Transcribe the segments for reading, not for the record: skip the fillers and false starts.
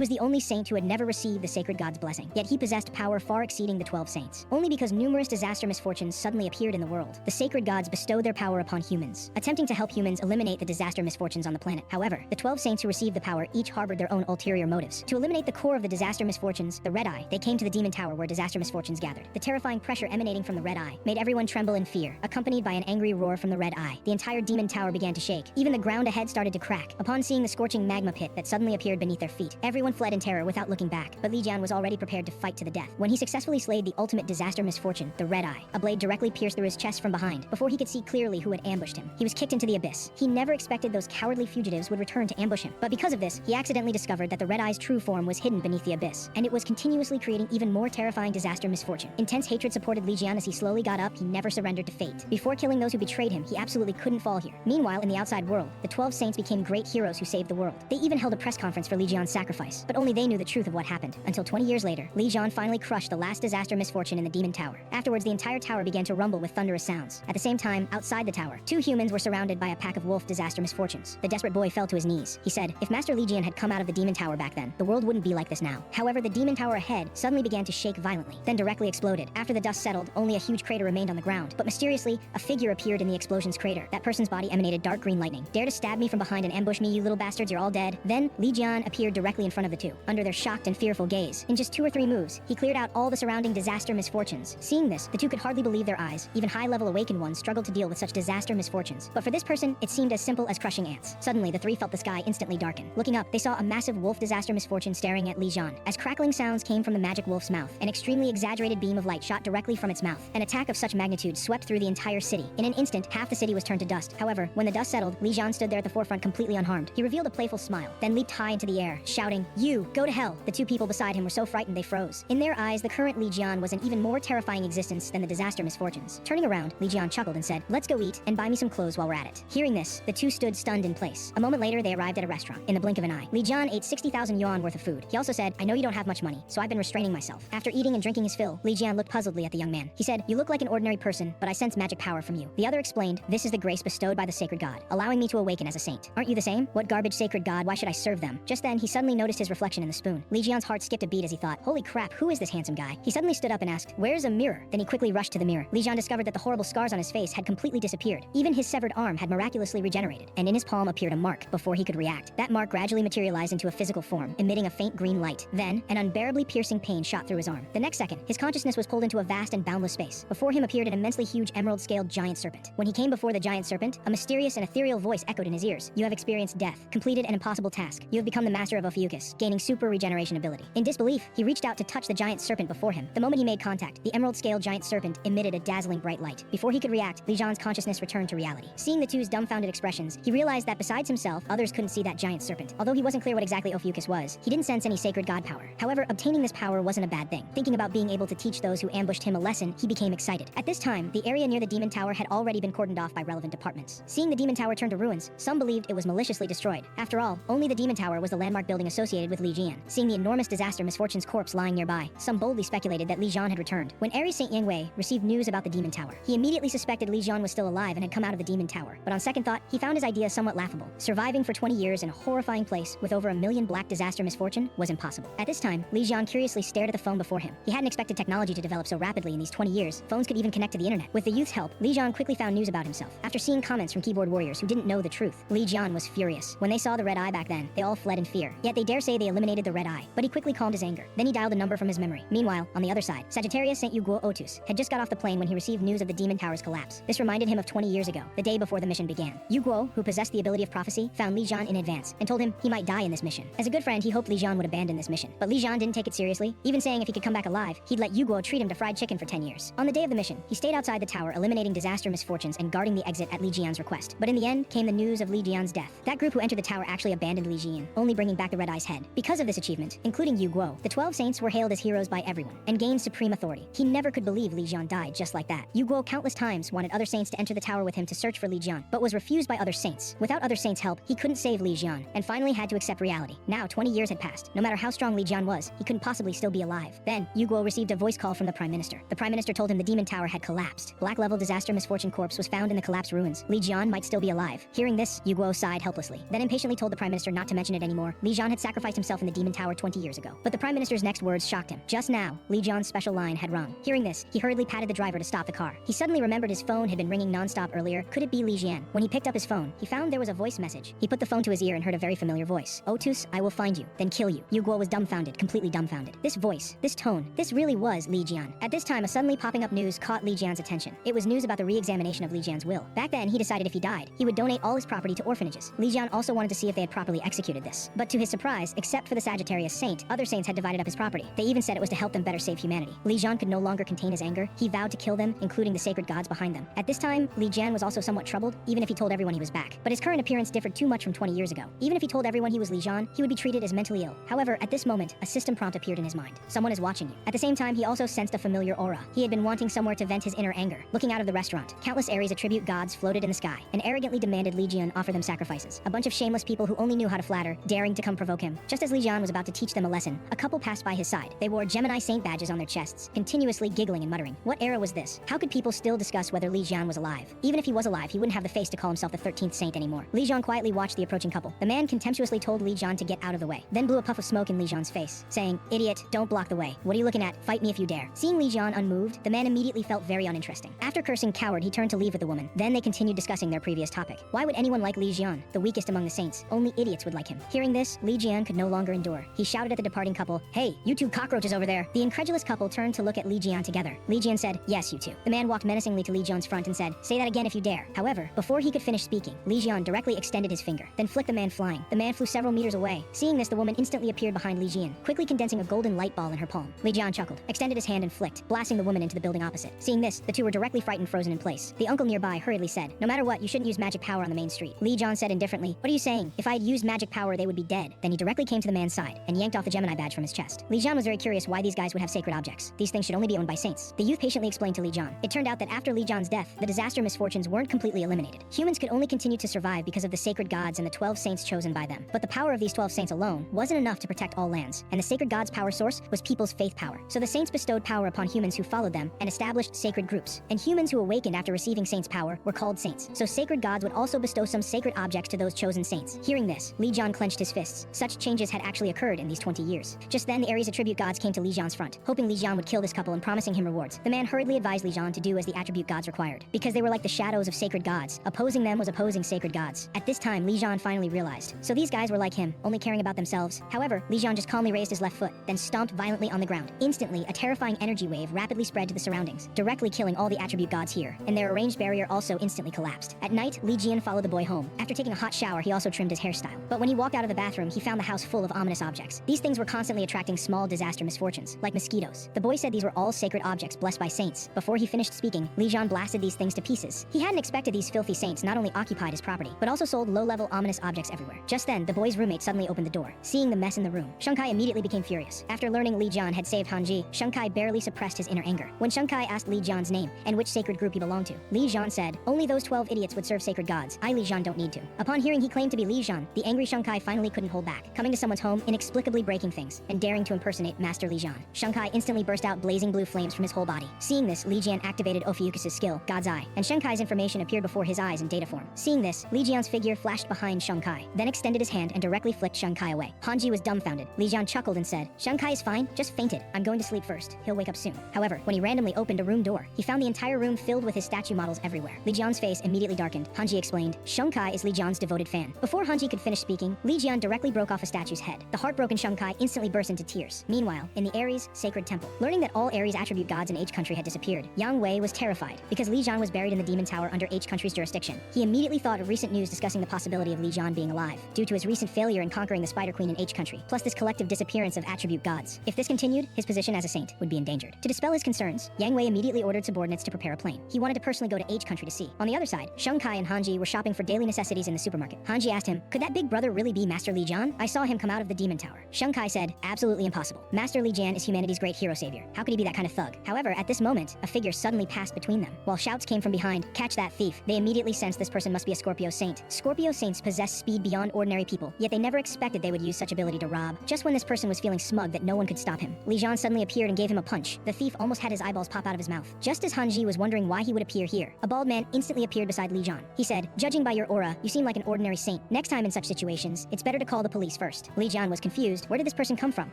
He was the only saint who had never received the sacred god's blessing, yet he possessed power far exceeding the 12 saints. Only because numerous disaster misfortunes suddenly appeared in the world, the sacred gods bestowed their power upon humans, attempting to help humans eliminate the disaster misfortunes on the planet. However, the 12 saints who received the power each harbored their own ulterior motives. To eliminate the core of the disaster misfortunes, the Red Eye, they came to the demon tower where disaster misfortunes gathered. The terrifying pressure emanating from the Red Eye made everyone tremble in fear, accompanied by an angry roar from the Red Eye. The entire demon tower began to shake. Even the ground ahead started to crack. Upon seeing the scorching magma pit that suddenly appeared beneath their feet, everyone fled in terror without looking back. But Li Jian was already prepared to fight to the death. When he successfully slayed the ultimate disaster misfortune, the Red Eye, a blade directly pierced through his chest from behind. Before he could see clearly who had ambushed him, he was kicked into the abyss. He never expected those cowardly fugitives would return to ambush him. But because of this, he accidentally discovered that the Red Eye's true form was hidden beneath the abyss, and it was continuously creating even more terrifying disaster misfortune. Intense hatred supported Li Jian as he slowly got up. He never surrendered to fate. Before killing those who betrayed him, he absolutely couldn't fall here. Meanwhile, in the outside world, the 12 saints became great heroes who saved the world. They even held a press conference for Li Jian's sacrifice, but only they knew the truth of what happened. Until 20 years later, Li Jian finally crushed the last disaster misfortune in the demon tower. Afterwards, the entire tower began to rumble with thunderous sounds. At the same time, outside the tower, two humans were surrounded by a pack of wolf disaster misfortunes. The desperate boy fell to his knees. He said, if Master Li Jian had come out of the demon tower back then, the world wouldn't be like this now. However, the demon tower ahead suddenly began to shake violently, then directly exploded. After the dust settled, only a huge crater remained on the ground, but mysteriously, a figure appeared in the explosion's crater. That person's body emanated dark green lightning. Dare to stab me from behind and ambush me, you little bastards, you're all dead. Then, Li Jian appeared directly in front of the two, under their shocked and fearful gaze. In just 2 or 3 moves, he cleared out all the surrounding disaster misfortunes. Seeing this, the two could hardly believe their eyes. Even high-level awakened ones struggled to deal with such disaster misfortunes. But for this person, it seemed as simple as crushing ants. Suddenly, the three felt the sky instantly darken. Looking up, they saw a massive wolf disaster misfortune staring at Li Jian. As crackling sounds came from the magic wolf's mouth, an extremely exaggerated beam of light shot directly from its mouth. An attack of such magnitude swept through the entire city. In an instant, half the city was turned to dust. However, when the dust settled, Li Jian stood there at the forefront completely unharmed. He revealed a playful smile, then leaped high into the air, shouting, "You, go to hell!" The two people beside him were so frightened they froze. In their eyes, the current Li Jian was an even more terrifying existence than the disaster misfortunes. Turning around, Li Jian chuckled and said, "Let's go eat and buy me some clothes while we're at it." Hearing this, the two stood stunned in place. A moment later, they arrived at a restaurant. In the blink of an eye, Li Jian ate 60,000 yuan worth of food. He also said, "I know you don't have much money, so I've been restraining myself." After eating and drinking his fill, Li Jian looked puzzledly at the young man. He said, "You look like an ordinary person, but I sense magic power from you." The other explained, "This is the grace bestowed by the sacred god, allowing me to awaken as a saint. Aren't you the same? What garbage sacred god, why should I serve them?" Just then, he suddenly noticed his reflection in the spoon. Li Jian's heart skipped a beat as he thought, "Holy crap, who is this handsome guy?" He suddenly stood up and asked, "Where's a mirror?" Then he quickly rushed to the mirror. Li Jian discovered that the horrible scars on his face had completely disappeared. Even his severed arm had miraculously regenerated, and in his palm appeared a mark. Before he could react, that mark gradually materialized into a physical form, emitting a faint green light. Then, an unbearably piercing pain shot through his arm. The next second, his consciousness was pulled into a vast and boundless space. Before him appeared an immensely huge emerald-scaled giant serpent. When he came before the giant serpent, a mysterious and ethereal voice echoed in his ears. "You have experienced death, completed an impossible task. You have become the master of Ophiuchus, gaining super regeneration ability." In disbelief, he reached out to touch the giant serpent before him. The moment he made contact, the emerald-scaled giant serpent emitted a dazzling bright light. Before he could react, Li Jian's consciousness returned to reality. Seeing the two's dumbfounded expressions, he realized that besides himself, others couldn't see that giant serpent. Although he wasn't clear what exactly Ophiuchus was, he didn't sense any sacred god power. However, obtaining this power wasn't a bad thing. Thinking about being able to teach those who ambushed him a lesson, he became excited. At this time, the area near the demon tower had already been cordoned off by relevant departments. Seeing the demon tower turn to ruins, some believed it was maliciously destroyed. After all, only the demon tower was the landmark building associated with Li Jian. Seeing the enormous disaster misfortune's corpse lying nearby, some boldly speculated that Li Jian had returned. When Aries Saint Yangwei received news about the demon tower, he immediately suspected Li Jian was still alive and had come out of the demon tower. But on second thought, he found his idea somewhat laughable. Surviving for 20 years in a horrifying place with over 1 million black disaster misfortune was impossible. At this time, Li Jian curiously stared at the phone before him. He hadn't expected technology to develop so rapidly in these 20 years. Phones could even connect to the internet. With the youth's help, Li Jian quickly found news about himself. After seeing comments from keyboard warriors who didn't know the truth, Li Jian was furious. When they saw the Red Eye back then, they all fled in fear. Yet they dare say they eliminated the Red Eye. But he quickly calmed his anger. Then he dialed a number from his memory. Meanwhile, on the other side, Sagittarius Saint Yuguo Otus had just got off the plane when he received news of the demon tower's collapse. This reminded him of 20 years ago, the day before the mission began. Yuguo, who possessed the ability of prophecy, found Li Jian in advance and told him he might die in this mission. As a good friend, he hoped Li Jian would abandon this mission. But Li Jian didn't take it seriously, even saying if he could come back alive, he'd let Yuguo treat him to fried chicken for 10 years. On the day of the mission, he stayed outside the tower eliminating disaster misfortunes and guarding the exit at Li Jian's request. But in the end came the news of Li Jian's death. That group who entered the tower actually abandoned Li Jian, only bringing back the Red Eye's head. Because of this achievement, including Yuguo, the 12 saints were hailed as heroes by everyone and gained supreme authority. He never could believe Li Jian died just like that. Yuguo countless times wanted other saints to enter the tower with him to search for Li Jian, but was refused by other saints. Without other saints' help, he couldn't save Li Jian, and finally had to accept reality. Now 20 years had passed. No matter how strong Li Jian was, he couldn't possibly still be alive. Then, Yuguo received a voice call from the Prime Minister. The Prime Minister told him the demon tower had collapsed. Black-level disaster misfortune corpse was found in the collapsed ruins. Li Jian might still be alive. Hearing this, Yuguo sighed helplessly, then impatiently told the Prime Minister not to mention it anymore. Li Jian had sacrificed sacrificed himself in the demon tower 20 years ago. But the Prime Minister's next words shocked him. Just now, Li Jian's special line had rung. Hearing this, he hurriedly patted the driver to stop the car. He suddenly remembered his phone had been ringing non-stop earlier. Could it be Li Jian? When he picked up his phone, he found there was a voice message. He put the phone to his ear and heard a very familiar voice. Otus, I will find you, then kill you. Yu Guo was dumbfounded, completely dumbfounded. This voice, this tone, this really was Li Jian. At this time, a suddenly popping up news caught Li Jian's attention. It was news about the re-examination of Li Jian's will. Back then, he decided if he died, he would donate all his property to orphanages. Li Jian also wanted to see if they had properly executed this. But to his surprise, except for the Sagittarius Saint, other saints had divided up his property. They even said it was to help them better save humanity. Li Jian could no longer contain his anger. He vowed to kill them, including the sacred gods behind them. At this time, Li Jian was also somewhat troubled, even if he told everyone he was back. But his current appearance differed too much from 20 years ago. Even if he told everyone he was Li Jian, he would be treated as mentally ill. However, at this moment, a system prompt appeared in his mind. Someone is watching you. At the same time, he also sensed a familiar aura. He had been wanting somewhere to vent his inner anger. Looking out of the restaurant, countless Ares attribute gods floated in the sky and arrogantly demanded Li Jian offer them sacrifices. A bunch of shameless people who only knew how to flatter, daring to come provoke him. Just as Li Jian was about to teach them a lesson, a couple passed by his side. They wore Gemini Saint badges on their chests, continuously giggling and muttering. What era was this? How could people still discuss whether Li Jian was alive? Even if he was alive, he wouldn't have the face to call himself the 13th saint anymore. Li Jian quietly watched the approaching couple. The man contemptuously told Li Jian to get out of the way, then blew a puff of smoke in Li Jian's face, saying, "Idiot, don't block the way. What are you looking at? Fight me if you dare." Seeing Li Jian unmoved, the man immediately felt very uninteresting. After cursing coward, he turned to leave with the woman. Then they continued discussing their previous topic. Why would anyone like Li Jian, the weakest among the saints? Only idiots would like him. Hearing this, Li Jian could no longer endure. He shouted at the departing couple, "Hey, you two cockroaches over there." The incredulous couple turned to look at Li Jian together. Li Jian said, "Yes, you two." The man walked menacingly to Li Jian's front and said, "Say that again if you dare." However, before he could finish speaking, Li Jian directly extended his finger, then flicked the man flying. The man flew several meters away. Seeing this, the woman instantly appeared behind Li Jian, quickly condensing a golden light ball in her palm. Li Jian chuckled, extended his hand and flicked, blasting the woman into the building opposite. Seeing this, the two were directly frightened, frozen in place. The uncle nearby hurriedly said, "No matter what, you shouldn't use magic power on the main street." Li Jian said indifferently, "What are you saying? If I had used magic power, they would be dead." Then he directly came to the man's side and yanked off the Gemini badge from his chest. Li Jian was very curious why these guys would have sacred objects. These things should only be owned by saints. The youth patiently explained to Li Jian. It turned out that after Li Jian's death, the disaster misfortunes weren't completely eliminated. Humans could only continue to survive because of the sacred gods and the 12 saints chosen by them. But the power of these 12 saints alone wasn't enough to protect all lands, and the sacred gods' power source was people's faith power. So the saints bestowed power upon humans who followed them and established sacred groups. And humans who awakened after receiving saints' power were called saints. So sacred gods would also bestow some sacred objects to those chosen saints. Hearing this, Li Jian clenched his fists. Such changes had actually occurred in these 20 years. Just then, the Ares attribute gods came to Li Jian's front, hoping Li Jian would kill this couple and promising him rewards. The man hurriedly advised Li Jian to do as the attribute gods required, because they were like the shadows of sacred gods. Opposing them was opposing sacred gods. At this time, Li Jian finally realized. So these guys were like him, only caring about themselves. However, Li Jian just calmly raised his left foot, then stomped violently on the ground. Instantly, a terrifying energy wave rapidly spread to the surroundings, directly killing all the attribute gods here, and their arranged barrier also instantly collapsed. At night, Li Jian followed the boy home. After taking a hot shower, he also trimmed his hairstyle. But when he walked out of the bathroom, he found the house full of ominous objects. These things were constantly attracting small disaster misfortunes, like mosquitoes. The boy said these were all sacred objects blessed by saints. Before he finished speaking, Li Jian blasted these things to pieces. He hadn't expected these filthy saints not only occupied his property, but also sold low-level ominous objects everywhere. Just then, the boy's roommate suddenly opened the door. Seeing the mess in the room, Shengkai immediately became furious. After learning Li Jian had saved Hanji, Shengkai barely suppressed his inner anger. When Shengkai asked Li Jian's name and which sacred group he belonged to, Li Jian said, "Only those 12 idiots would serve sacred gods. I, Li Jian, don't need to." Upon hearing he claimed to be Li Jian, the angry Shengkai finally couldn't hold back, coming to someone's home, inexplicably breaking things, and daring to impersonate Master Li Jian. Shengkai instantly burst out blazing blue flames from his whole body. Seeing this, Li Jian activated Ophiuchus' skill, God's Eye, and Shenkai's information appeared before his eyes in data form. Seeing this, Li Jian's figure flashed behind Shengkai, then extended his hand and directly flicked Shengkai away. Hanji was dumbfounded. Li Jian chuckled and said, "Shengkai is fine, just fainted. I'm going to sleep first. He'll wake up soon." However, when he randomly opened a room door, he found the entire room filled with his statue models everywhere. Li Jian's face immediately darkened. Hanji explained, "Shengkai is Li Jian's devoted fan." Before Hanji could finish speaking, Li Jian directly broke off a statue's head. The heartbroken Shengkai instantly burst into tears. Meanwhile, in the Ares sacred temple, learning that all Ares attribute gods in H country had disappeared, Yang Wei was terrified because Li Jian was buried in the demon tower under H country's jurisdiction. He immediately thought of recent news discussing the possibility of Li Jian being alive, due to his recent failure in conquering the Spider Queen in H country, plus this collective disappearance of attribute gods. If this continued, his position as a saint would be endangered. To dispel his concerns, Yang Wei immediately ordered subordinates to prepare a plane. He wanted to personally go to H country to see. On the other side, Shengkai and Hanji were shopping for daily necessities in the supermarket. Hanji asked him, "Could that big brother really be Master Li Jian? I saw him come out of the demon tower." Shengkai said, "Absolutely impossible. Master Li Jian is humanity's great hero savior. How could he be that kind of thug?" However, at this moment, a figure suddenly passed between them. While shouts came from behind, "Catch that thief!" they immediately sensed this person must be a Scorpio saint. Scorpio saints possess speed beyond ordinary people, yet they never expected they would use such ability to rob. Just when this person was feeling smug that no one could stop him, Li Jian suddenly appeared and gave him a punch. The thief almost had his eyeballs pop out of his mouth. Just as Hanji was wondering why he would appear here, a bald man instantly appeared beside Li Jian. He said, "Judging by your aura, you seem like an ordinary saint. Next time in such situations, it's better to call the police first." first. Li Jian was confused. Where did this person come from?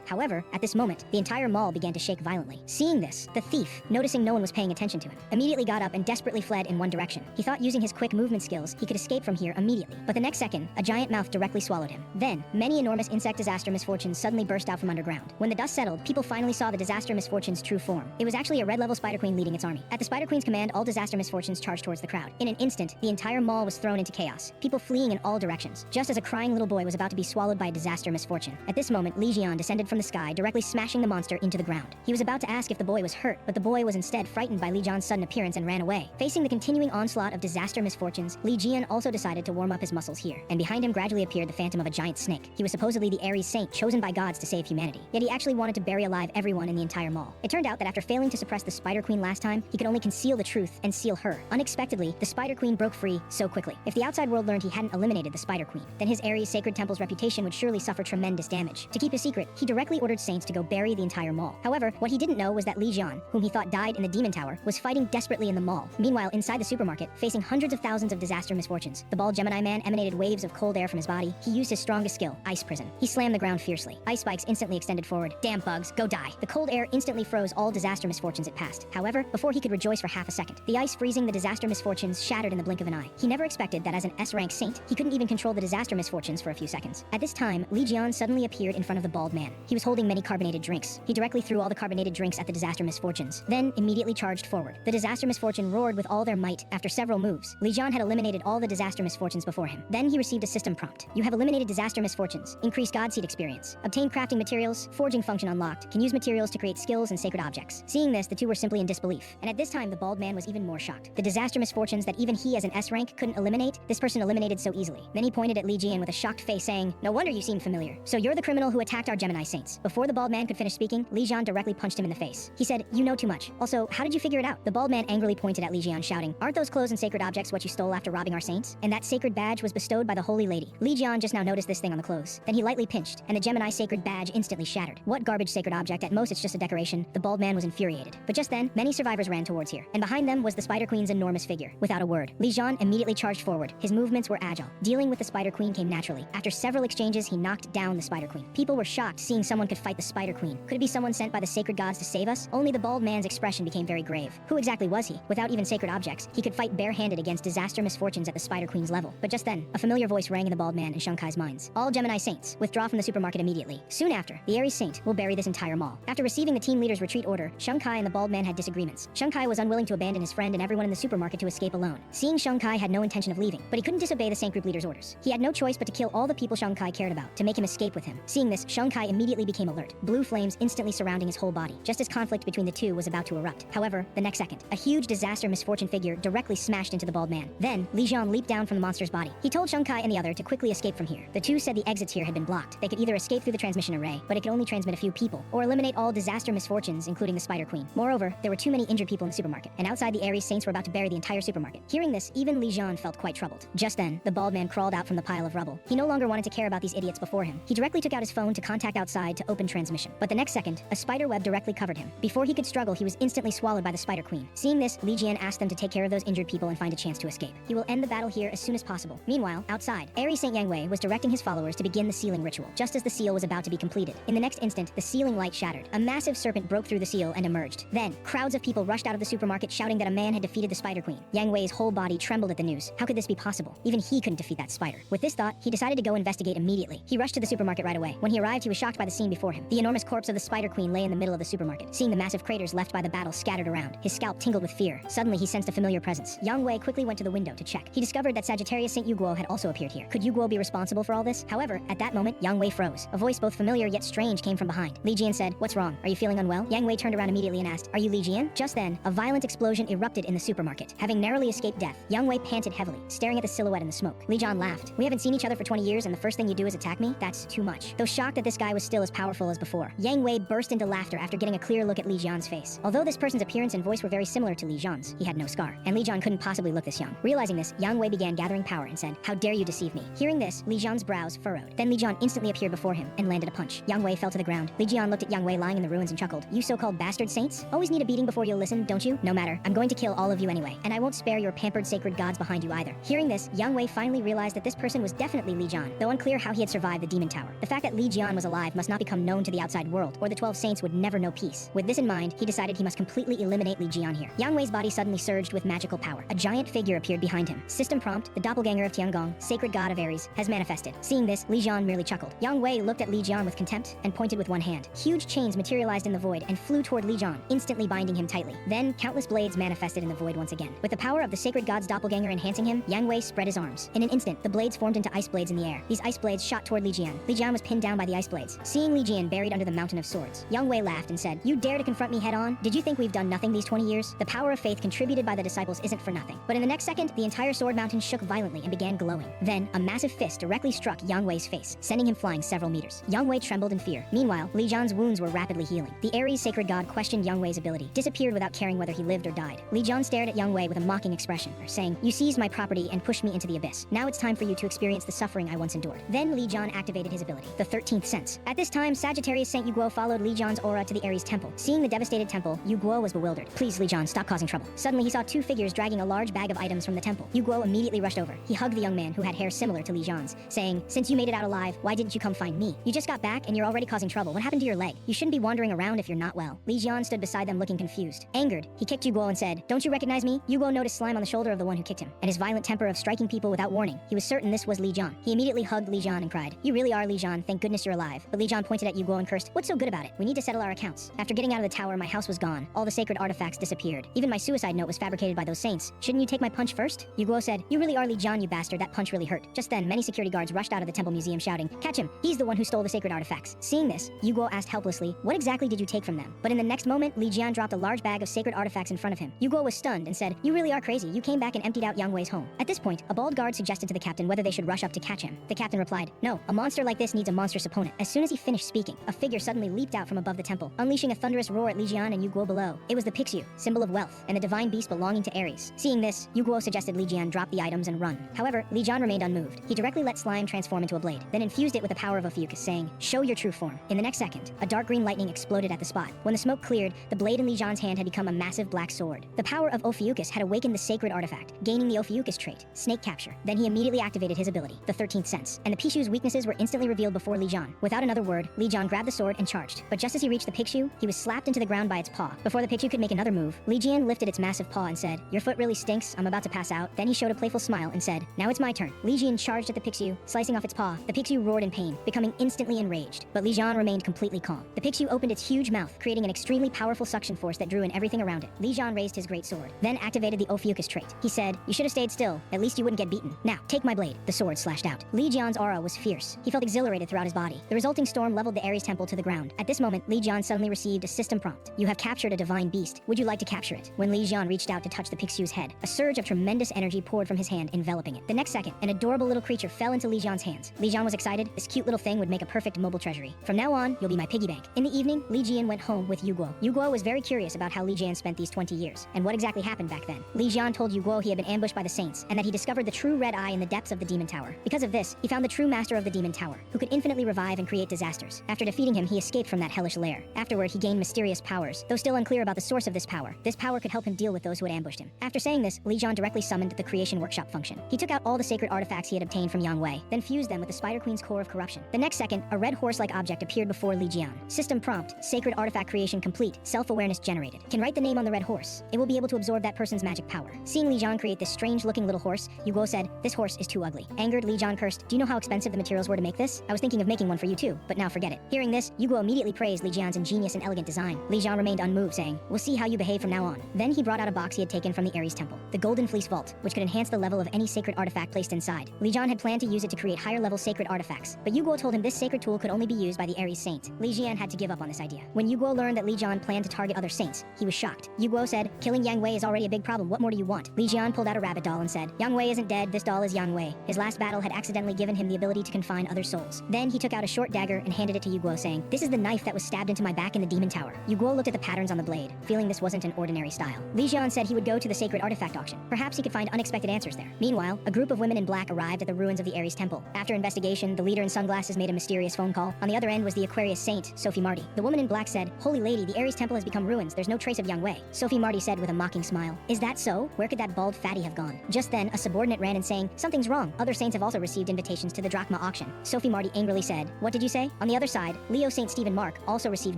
However, at this moment, the entire mall began to shake violently. Seeing this, the thief, noticing no one was paying attention to him, immediately got up and desperately fled in one direction. He thought using his quick movement skills, he could escape from here immediately. But the next second, a giant mouth directly swallowed him. Then, many enormous insect disaster misfortunes suddenly burst out from underground. When the dust settled, people finally saw the disaster misfortune's true form. It was actually a red-level Spider Queen leading its army. At the Spider Queen's command, all disaster misfortunes charged towards the crowd. In an instant, the entire mall was thrown into chaos, people fleeing in all directions, just as a crying little boy was about to be swallowed by a disaster misfortune. At this moment, Li Jian descended from the sky, directly smashing the monster into the ground. He was about to ask if the boy was hurt, but the boy was instead frightened by Li Jian's sudden appearance and ran away. Facing the continuing onslaught of disaster misfortunes, Li Jian also decided to warm up his muscles here, and behind him gradually appeared the phantom of a giant snake. He was supposedly the Ares saint chosen by gods to save humanity, yet he actually wanted to bury alive everyone in the entire mall. It turned out that after failing to suppress the Spider Queen last time, he could only conceal the truth and seal her. Unexpectedly, the Spider Queen broke free so quickly. If the outside world learned he hadn't eliminated the Spider Queen, then his Ares sacred temple's reputation would surely suffer tremendous damage. To keep his secret, he directly ordered saints to go bury the entire mall. However, what he didn't know was that Li Jian, whom he thought died in the Demon Tower, was fighting desperately in the mall. Meanwhile, inside the supermarket, facing hundreds of thousands of disaster misfortunes, the bald Gemini man emanated waves of cold air from his body. He used his strongest skill, Ice Prison. He slammed the ground fiercely. Ice spikes instantly extended forward. Damn bugs, go die. The cold air instantly froze all disaster misfortunes it passed. However, before he could rejoice for half a second, the ice freezing the disaster misfortunes shattered in the blink of an eye. He never expected that as an S-rank saint, he couldn't even control the disaster misfortunes for a few seconds. At this time, Li Jian suddenly appeared in front of the bald man. He was holding many carbonated drinks. He directly threw all the carbonated drinks at the disaster misfortunes, then immediately charged forward. The disaster misfortune roared with all their might. After several moves, Li Jian had eliminated all the disaster misfortunes before him. Then he received a system prompt. You have eliminated disaster misfortunes. Increase God Seed experience. Obtain crafting materials. Forging function unlocked. Can use materials to create skills and sacred objects. Seeing this, the two were simply in disbelief. And at this time, the bald man was even more shocked. The disaster misfortunes that even he as an S rank couldn't eliminate, this person eliminated so easily. Then he pointed at Li Jian with a shocked face saying, "No wonder you seem familiar. So you're the criminal who attacked our Gemini saints." Before the bald man could finish speaking, Li Jian directly punched him in the face. He said, "You know too much. Also, how did you figure it out?" The bald man angrily pointed at Li Jian shouting, "Aren't those clothes and sacred objects what you stole after robbing our saints? And that sacred badge was bestowed by the Holy Lady." Li Jian just now noticed this thing on the clothes. Then he lightly pinched, and the Gemini sacred badge instantly shattered. What garbage sacred object? At most it's just a decoration. The bald man was infuriated. But just then, many survivors ran towards here, and behind them was the Spider Queen's enormous figure. Without a word, Li Jian immediately charged forward. His movements were agile. Dealing with the Spider Queen came naturally. After several exchanges, he knocked down the Spider Queen. People were shocked seeing someone could fight the Spider Queen. Could it be someone sent by the sacred gods to save us? Only the bald man's expression became very grave. Who exactly was he? Without even sacred objects, he could fight barehanded against disaster misfortunes at the Spider Queen's level. But just then, a familiar voice rang in the bald man and Shunkai's minds. All Gemini saints, withdraw from the supermarket immediately. Soon after, the Ares saint will bury this entire mall. After receiving the team leader's retreat order, Shunkai and the bald man had disagreements. Shunkai was unwilling to abandon his friend and everyone in the supermarket to escape alone. Seeing Shunkai had no intention of leaving, but he couldn't disobey the Saint Group leader's orders. He had no choice but to kill all the people Shunkai cared about, to make him escape with him. Seeing this, Shunkai immediately became alert, blue flames instantly surrounding his whole body, just as conflict between the two was about to erupt. However, the next second, a huge disaster misfortune figure directly smashed into the bald man. Then, Li Jian leaped down from the monster's body. He told Shunkai and the other to quickly escape from here. The two said the exits here had been blocked. They could either escape through the transmission array, but it could only transmit a few people, or eliminate all disaster misfortunes, including the Spider Queen. Moreover, there were too many injured people in the supermarket, and outside the Ares saints were about to bury the entire supermarket. Hearing this, even Li Jian felt quite troubled. Just then, the bald man crawled out from the pile of rubble. He no longer wanted to care about these idiots before him. He directly took out his phone to contact outside to open transmission. But the next second, a spider web directly covered him. Before he could struggle, he was instantly swallowed by the Spider Queen. Seeing this, Li Jian asked them to take care of those injured people and find a chance to escape. He will end the battle here as soon as possible. Meanwhile, outside, Ares Saint Yang Wei was directing his followers to begin the sealing ritual, just as the seal was about to be completed. In the next instant, the sealing light shattered. A massive serpent broke through the seal and emerged. Then, crowds of people rushed out of the supermarket shouting that a man had defeated the Spider Queen. Yang Wei's whole body trembled at the news. How could this be possible? Even he couldn't defeat that spider. With this thought, he decided to go investigate immediately. He rushed to the supermarket right away. When he arrived, he was shocked by the scene before him. The enormous corpse of the Spider Queen lay in the middle of the supermarket. Seeing the massive craters left by the battle scattered around, his scalp tingled with fear. Suddenly, he sensed a familiar presence. Yang Wei quickly went to the window to check. He discovered that Sagittarius Saint Yuguo had also appeared here. Could Yuguo be responsible for all this? However, at that moment, Yang Wei froze. A voice both familiar yet strange came from behind. Li Jian said, "What's wrong? Are you feeling unwell?" Yang Wei turned around immediately and asked, "Are you Li Jian?" Just then, a violent explosion erupted in the supermarket. Having narrowly escaped death, Yang Wei panted heavily, staring at the silhouette in the smoke. Li Jian laughed. "We haven't seen each other for 20 years and the first thing you do is attack me? That's too much." Though shocked that this guy was still as powerful as before, Yang Wei burst into laughter after getting a clear look at Li Jian's face. Although this person's appearance and voice were very similar to Li Jian's, he had no scar, and Li Jian couldn't possibly look this young. Realizing this, Yang Wei began gathering power and said, "How dare you deceive me?" Hearing this, Li Jian's brows furrowed. Then Li Jian instantly appeared before him and landed a punch. Yang Wei fell to the ground. Li Jian looked at Yang Wei lying in the ruins and chuckled. "You so-called bastard saints? Always need a beating before you'll listen, don't you? No matter, I'm going to kill all of you anyway, and I won't spare your pampered sacred gods behind you either." Hearing this, Yang Wei finally realized that this person was definitely Li Jian. Though unclear how he had survived survive the demon tower. The fact that Li Jian was alive must not become known to the outside world, or the 12 saints would never know peace. With this in mind, he decided he must completely eliminate Li Jian here. Yang Wei's body suddenly surged with magical power. A giant figure appeared behind him. System prompt: the doppelganger of Tiangong, sacred god of Ares, has manifested. Seeing this, Li Jian merely chuckled. Yang Wei looked at Li Jian with contempt and pointed with one hand. Huge chains materialized in the void and flew toward Li Jian, instantly binding him tightly. Then, countless blades manifested in the void once again. With the power of the sacred god's doppelganger enhancing him, Yang Wei spread his arms. In an instant, the blades formed into ice blades in the air. These ice blades shot toward Li Jian. Li Jian was pinned down by the ice blades. Seeing Li Jian buried under the mountain of swords, Yang Wei laughed and said, "You dare to confront me head-on? Did you think we've done nothing these 20 years? The power of faith contributed by the disciples isn't for nothing." But in the next second, the entire sword mountain shook violently and began glowing. Then, a massive fist directly struck Yang Wei's face, sending him flying several meters. Yang Wei trembled in fear. Meanwhile, Li Jian's wounds were rapidly healing. The Ares sacred god questioned Yang Wei's ability, disappeared without caring whether he lived or died. Li Jian stared at Yang Wei with a mocking expression, saying, "You seized my property and pushed me into the abyss. Now it's time for you to experience the suffering I once endured." Then Li Jian activated his ability, the 13th sense. At this time, Sagittarius Saint Yu Guo followed Li Jian's aura to the Ares temple. Seeing the devastated temple, Yu Guo was bewildered. "Please, Li Jian, stop causing trouble." Suddenly, he saw two figures dragging a large bag of items from the temple. Yu Guo immediately rushed over. He hugged the young man who had hair similar to Li Jian's, saying, "Since you made it out alive, why didn't you come find me? You just got back and you're already causing trouble. What happened to your leg? You shouldn't be wandering around if you're not well." Li Jian stood beside them looking confused. Angered, he kicked Yu Guo and said, "Don't you recognize me?" Yu Guo noticed slime on the shoulder of the one who kicked him, and his violent temper of striking people without warning. He was certain this was Li Jian. He immediately hugged Li Jian and cried, "You really are Li Jian, thank goodness you're alive." But Li Jian pointed at Yu Guo and cursed, "What's so good about it? We need to settle our accounts. After getting out of the tower, my house was gone. All the sacred artifacts disappeared. Even my suicide note was fabricated by those saints. Shouldn't you take my punch first?" Yu Guo said, "You really are Li Jian, you bastard. That punch really hurt." Just then, many security guards rushed out of the temple museum shouting, "Catch him! He's the one who stole the sacred artifacts." Seeing this, Yu Guo asked helplessly, "What exactly did you take from them?" But in the next moment, Li Jian dropped a large bag of sacred artifacts in front of him. Yu Guo was stunned and said, "You really are crazy. You came back and emptied out Yang Wei's home." At this point, a bald guard suggested to the captain whether they should rush up to catch him. The captain replied, "No, a monster like this needs a monstrous opponent." As soon as he finished speaking, a figure suddenly leaped out from above the temple, unleashing a thunderous roar at Li Jian and Yu Guo below. It was the Pixiu, symbol of wealth, and the divine beast belonging to Ares. Seeing this, Yu Guo suggested Li Jian drop the items and run. However, Li Jian remained unmoved. He directly let slime transform into a blade, then infused it with the power of Ophiuchus, saying, "Show your true form." In the next second, a dark green lightning exploded at the spot. When the smoke cleared, the blade in Li Jian's hand had become a massive black sword. The power of Ophiuchus had awakened the sacred artifact, gaining the Ophiuchus trait, snake capture. Then he immediately activated his ability, the 13th sense, and the Pixiu's weaknesses were instantly revealed before Li Jian. Without another word, Li Jian grabbed the sword and charged. But just as he reached the Pixiu, he was slapped into the ground by its paw. Before the Pixiu could make another move, Li Jian lifted its massive paw and said, "Your foot really stinks, I'm about to pass out." Then he showed a playful smile and said, "Now it's my turn." Li Jian charged at the Pixiu, slicing off its paw. The Pixiu roared in pain, becoming instantly enraged. But Li Jian remained completely calm. The Pixiu opened its huge mouth, creating an extremely powerful suction force that drew in everything around it. Li Jian raised his great sword, then activated the Ophiuchus trait. He said, "You should have stayed still. At least you wouldn't get beaten. Now, take my blade." The sword slashed out. Li Jian's aura was fierce. He felt exhilarated throughout his body. The resulting storm leveled the Ares temple to the ground. At this moment, Li Jian suddenly received a system prompt. "You have captured a divine beast. Would you like to capture it?" When Li Jian reached out to touch the Pixiu's head, a surge of tremendous energy poured from his hand, enveloping it. The next second, an adorable little creature fell into Li Jian's hands. Li Jian was excited. This cute little thing would make a perfect mobile treasury. "From now on, you'll be my piggy bank." In the evening, Li Jian went home with Yu Guo. Yu Guo was very curious about how Li Jian spent these 20 years, and what exactly happened back then. Li Jian told Yu Guo he had been ambushed by the saints, and that he discovered the true red eye in the depths of the demon tower. Because of this, he found the true master of the demon tower, who could infinitely revive and create disasters. After defeating him, he escaped from that hellish lair. Afterward, he gained mysterious powers, though still unclear about the source of this power. This power could help him deal with those who had ambushed him. After saying this, Li Jian directly summoned the creation workshop function. He took out all the sacred artifacts he had obtained from Yang Wei, then fused them with the Spider Queen's core of corruption. The next second, a red horse-like object appeared before Li Jian. System prompt: sacred artifact creation complete, self-awareness generated. Can write the name on the red horse. It will be able to absorb that person's magic power. Seeing Li Jian create this strange-looking little horse, Yu Guo said, "This horse is too ugly." Angered, Li Jian cursed, "Do you know how expensive the materials were to make this? I was thinking of making one for you too, but now forget it." Hearing this, Yu Guo immediately praised Li Jian's ingenious and elegant design. Li Jian remained unmoved, saying, "We'll see how you behave from now on." Then he brought out a box he had taken from the Ares temple, the Golden Fleece Vault, which could enhance the level of any sacred artifact placed inside. Li Jian had planned to use it to create higher-level sacred artifacts, but Yu Guo told him this sacred tool could only be used by the Ares saint. Li Jian had to give up on this idea. When Yu Guo learned that Li Jian planned to target other saints, he was shocked. Yu Guo said, "Killing Yang Wei is already a big problem. What more do you want?" Li Jian pulled out a rabbit doll and said, "Yang Wei isn't dead. This doll is Yang Wei. His last battle had accidentally given him the ability to confine other souls." Then he took out a short dagger and handed it to Yu Guo, saying, "This is the knife that was stabbed into my back in the demon tower." Yu Guo looked at the patterns on the blade, feeling this wasn't an ordinary style. Li Jian said he would go to the sacred artifact auction. Perhaps he could find unexpected answers there. Meanwhile, a group of women in black arrived at the ruins of the Ares temple. After investigation, the leader in sunglasses made a mysterious phone call. On the other end was the Aquarius saint, Sophie Marty. The woman in black said, "Holy lady, the Ares temple has become ruins. There's no trace of Yang Wei." Sophie Marty said with a mocking smile, "Is that so? Where could that bald fatty have gone?" Just then, a subordinate ran in saying, "Something's wrong. Other saints have also received invitations to the drachma auction." auction. Sophie Marty angrily said, "What did you say?" On the other side, Leo St. Stephen Mark also received